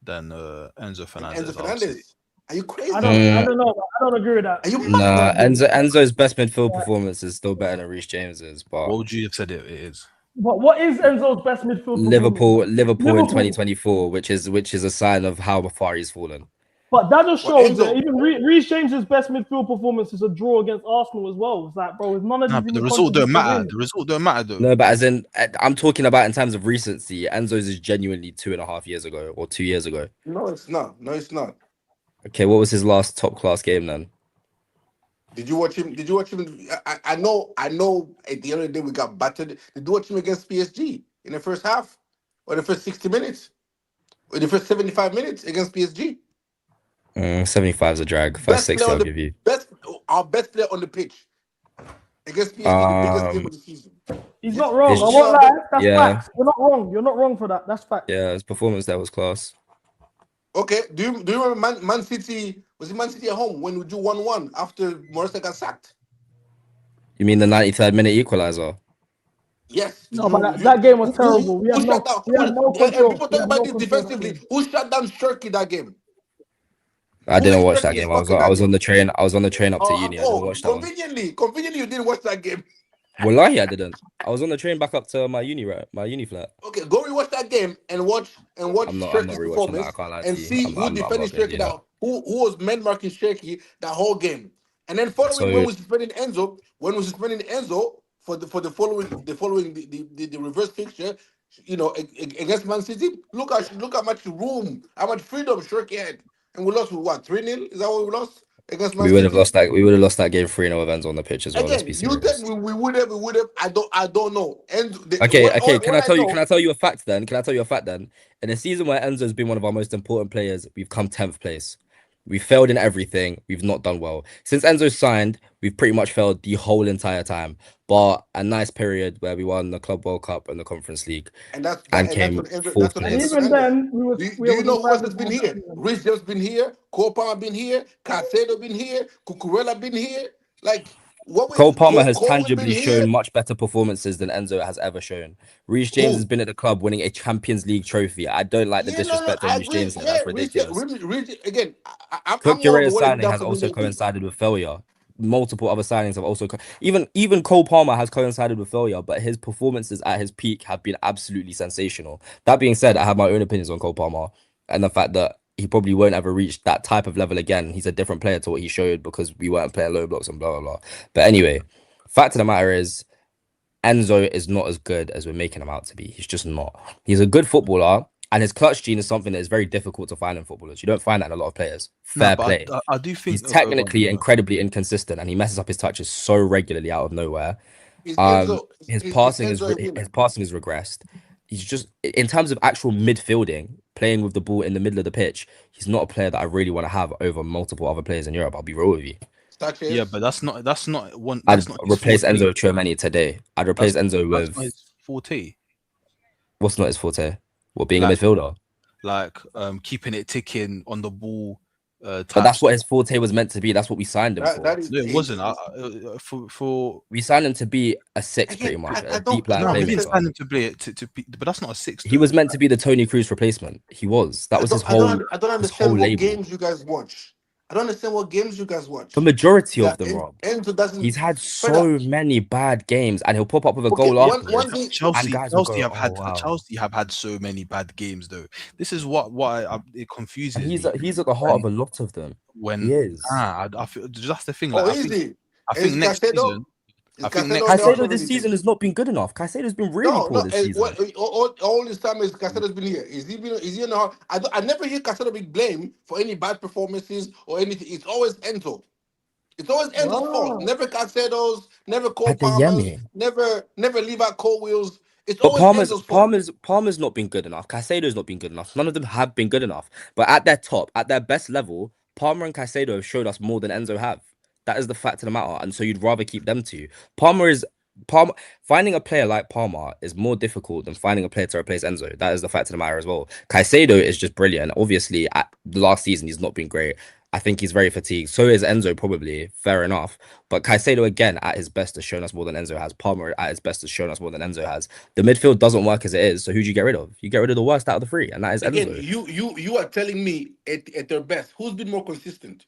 Enzo Fernandez. Enzo Fernandez. Are you crazy? I don't know. I don't agree with that. Are you Nah, Enzo's best midfield performance is still better than Reece James's. But what would you have said it is? But what is Enzo's best midfield Liverpool performance? in 2024, which is a sign of how far he's fallen. But that just shows that even Reece James's best midfield performance is a draw against Arsenal as well. It's like, bro, it's none of these. But the result don't matter. The result don't matter though. No, but as in, I'm talking about in terms of recency. Enzo's is genuinely 2.5 years ago or 2 years ago. No, it's not. No, it's not. Okay, what was his last top class game then? Did you watch him? I know. At the end of the day, we got battered. Did you watch him against PSG in the first half, or the first 60 minutes, or the first 75 minutes against PSG? 75 is a drag. First 60, I'll give you. Our best player on the pitch, Against PSG, the biggest game of the season. He's not wrong. I won't lie. That's yeah. facts. You're not wrong. You're not wrong for that. That's facts. Yeah, his performance there was class. Okay, do you remember Man City? Was it Man City at home when we do 1-1 after Morata got sacked? You mean the 93rd minute equalizer? Yes. No, but that game was terrible. We had no control. People talk about this defensively. Who shut down Shirky that game? I didn't watch that game. I was on the train. I was on the train up to uni. I didn't watch that one. Conveniently, you didn't watch that game. Wallahi, I didn't. I was on the train back up to my uni flat. Okay, go rewatch that game and watch Shirky's performance and see who defended Shirky now. Who was man marking Shirky that whole game. And then following when we suspended Enzo for the following the reverse fixture, against Man City, look how much room, how much freedom Shirky had. And we lost with what, 3-0? Is that what we lost? Against Man we would have City? lost that. We would have lost that game 3-0 with Enzo on the pitch as well. Again, Let's be serious. You think we would have. I don't know. Okay. Can I tell you a fact then? In a season where Enzo's been one of our most important players, we've come 10th place. We failed in everything. We've not done well. Since Enzo signed, we've pretty much failed the whole entire time. But a nice period where we won the Club World Cup and the Conference League came fourth place. And even then, do you know who else has been here? Rich just been here. Cole Palmer been here. Caicedo been here. Cucurella been here. Cole Palmer has tangibly shown much better performances than Enzo has ever shown. Reece James has been at the club winning a Champions League trophy. I don't like the disrespect of Reece James. That's ridiculous. Again, Cucurella's signing has also coincided with failure. Multiple other signings have also even Cole Palmer has coincided with failure, but his performances at his peak have been absolutely sensational. That being said, I have my own opinions on Cole Palmer and the fact that he probably won't ever reach that type of level again. He's a different player to what he showed because we weren't playing low blocks and blah blah blah. But anyway, fact of the matter is, Enzo is not as good as we're making him out to be. He's just not. He's a good footballer, and his clutch gene is something that is very difficult to find in footballers. You don't find that in a lot of players. Fair play. I do think he's technically incredibly inconsistent, and he messes up his touches so regularly out of nowhere. His passing has regressed. He's just, in terms of actual midfielding, playing with the ball in the middle of the pitch, he's not a player that I really want to have over multiple other players in Europe. I'll be real with you. Yeah, but that's not one. I'd replace Enzo with Tchouameni today. I'd replace Enzo with. That's not his forte. What's not his forte? What, being a midfielder? Like keeping it ticking on the ball. But that's what his forte was meant to be. That's what we signed him for. No, it wasn't. We signed him to be a six, pretty much. A deep line we didn't sign him to be but that's not a six. He was meant to be the Toni Kroos replacement. He was. That was his whole. I don't understand what games you guys watch. I don't understand what games you guys watch. The majority of them, Rob. Enzo doesn't. He's had so many bad games, and he'll pop up with a goal after. Chelsea have had so many bad games, though. This is what it confuses me. He's at the heart of a lot of them. He is. I feel that's the thing. I think next season. Caicedo this season has not been good enough. Caicedo's been really poor this season. All this time is Caicedo's been here. Is he in the I never hear Caicedo being blamed for any bad performances or anything. It's always Enzo. It's always Enzo's fault. Never Caicedo's, never Cole Palmer's, never leave out Cole Wheels. It's always Enzo's fault. Palmer's not been good enough. Caicedo's not been good enough. None of them have been good enough. But at their top, at their best level, Palmer and Caicedo have showed us more than Enzo have. That is the fact of the matter, and so you'd rather keep them two. Finding a player like Palmer is more difficult than finding a player to replace Enzo. That is the fact of the matter as well. Caicedo is just brilliant. Obviously, at last season, he's not been great. I think he's very fatigued. So is Enzo, probably. Fair enough. But Caicedo, again, at his best, has shown us more than Enzo has. Palmer, at his best, has shown us more than Enzo has. The midfield doesn't work as it is. So who do you get rid of? You get rid of the worst out of the three, and that is Enzo. You are telling me at their best, who's been more consistent?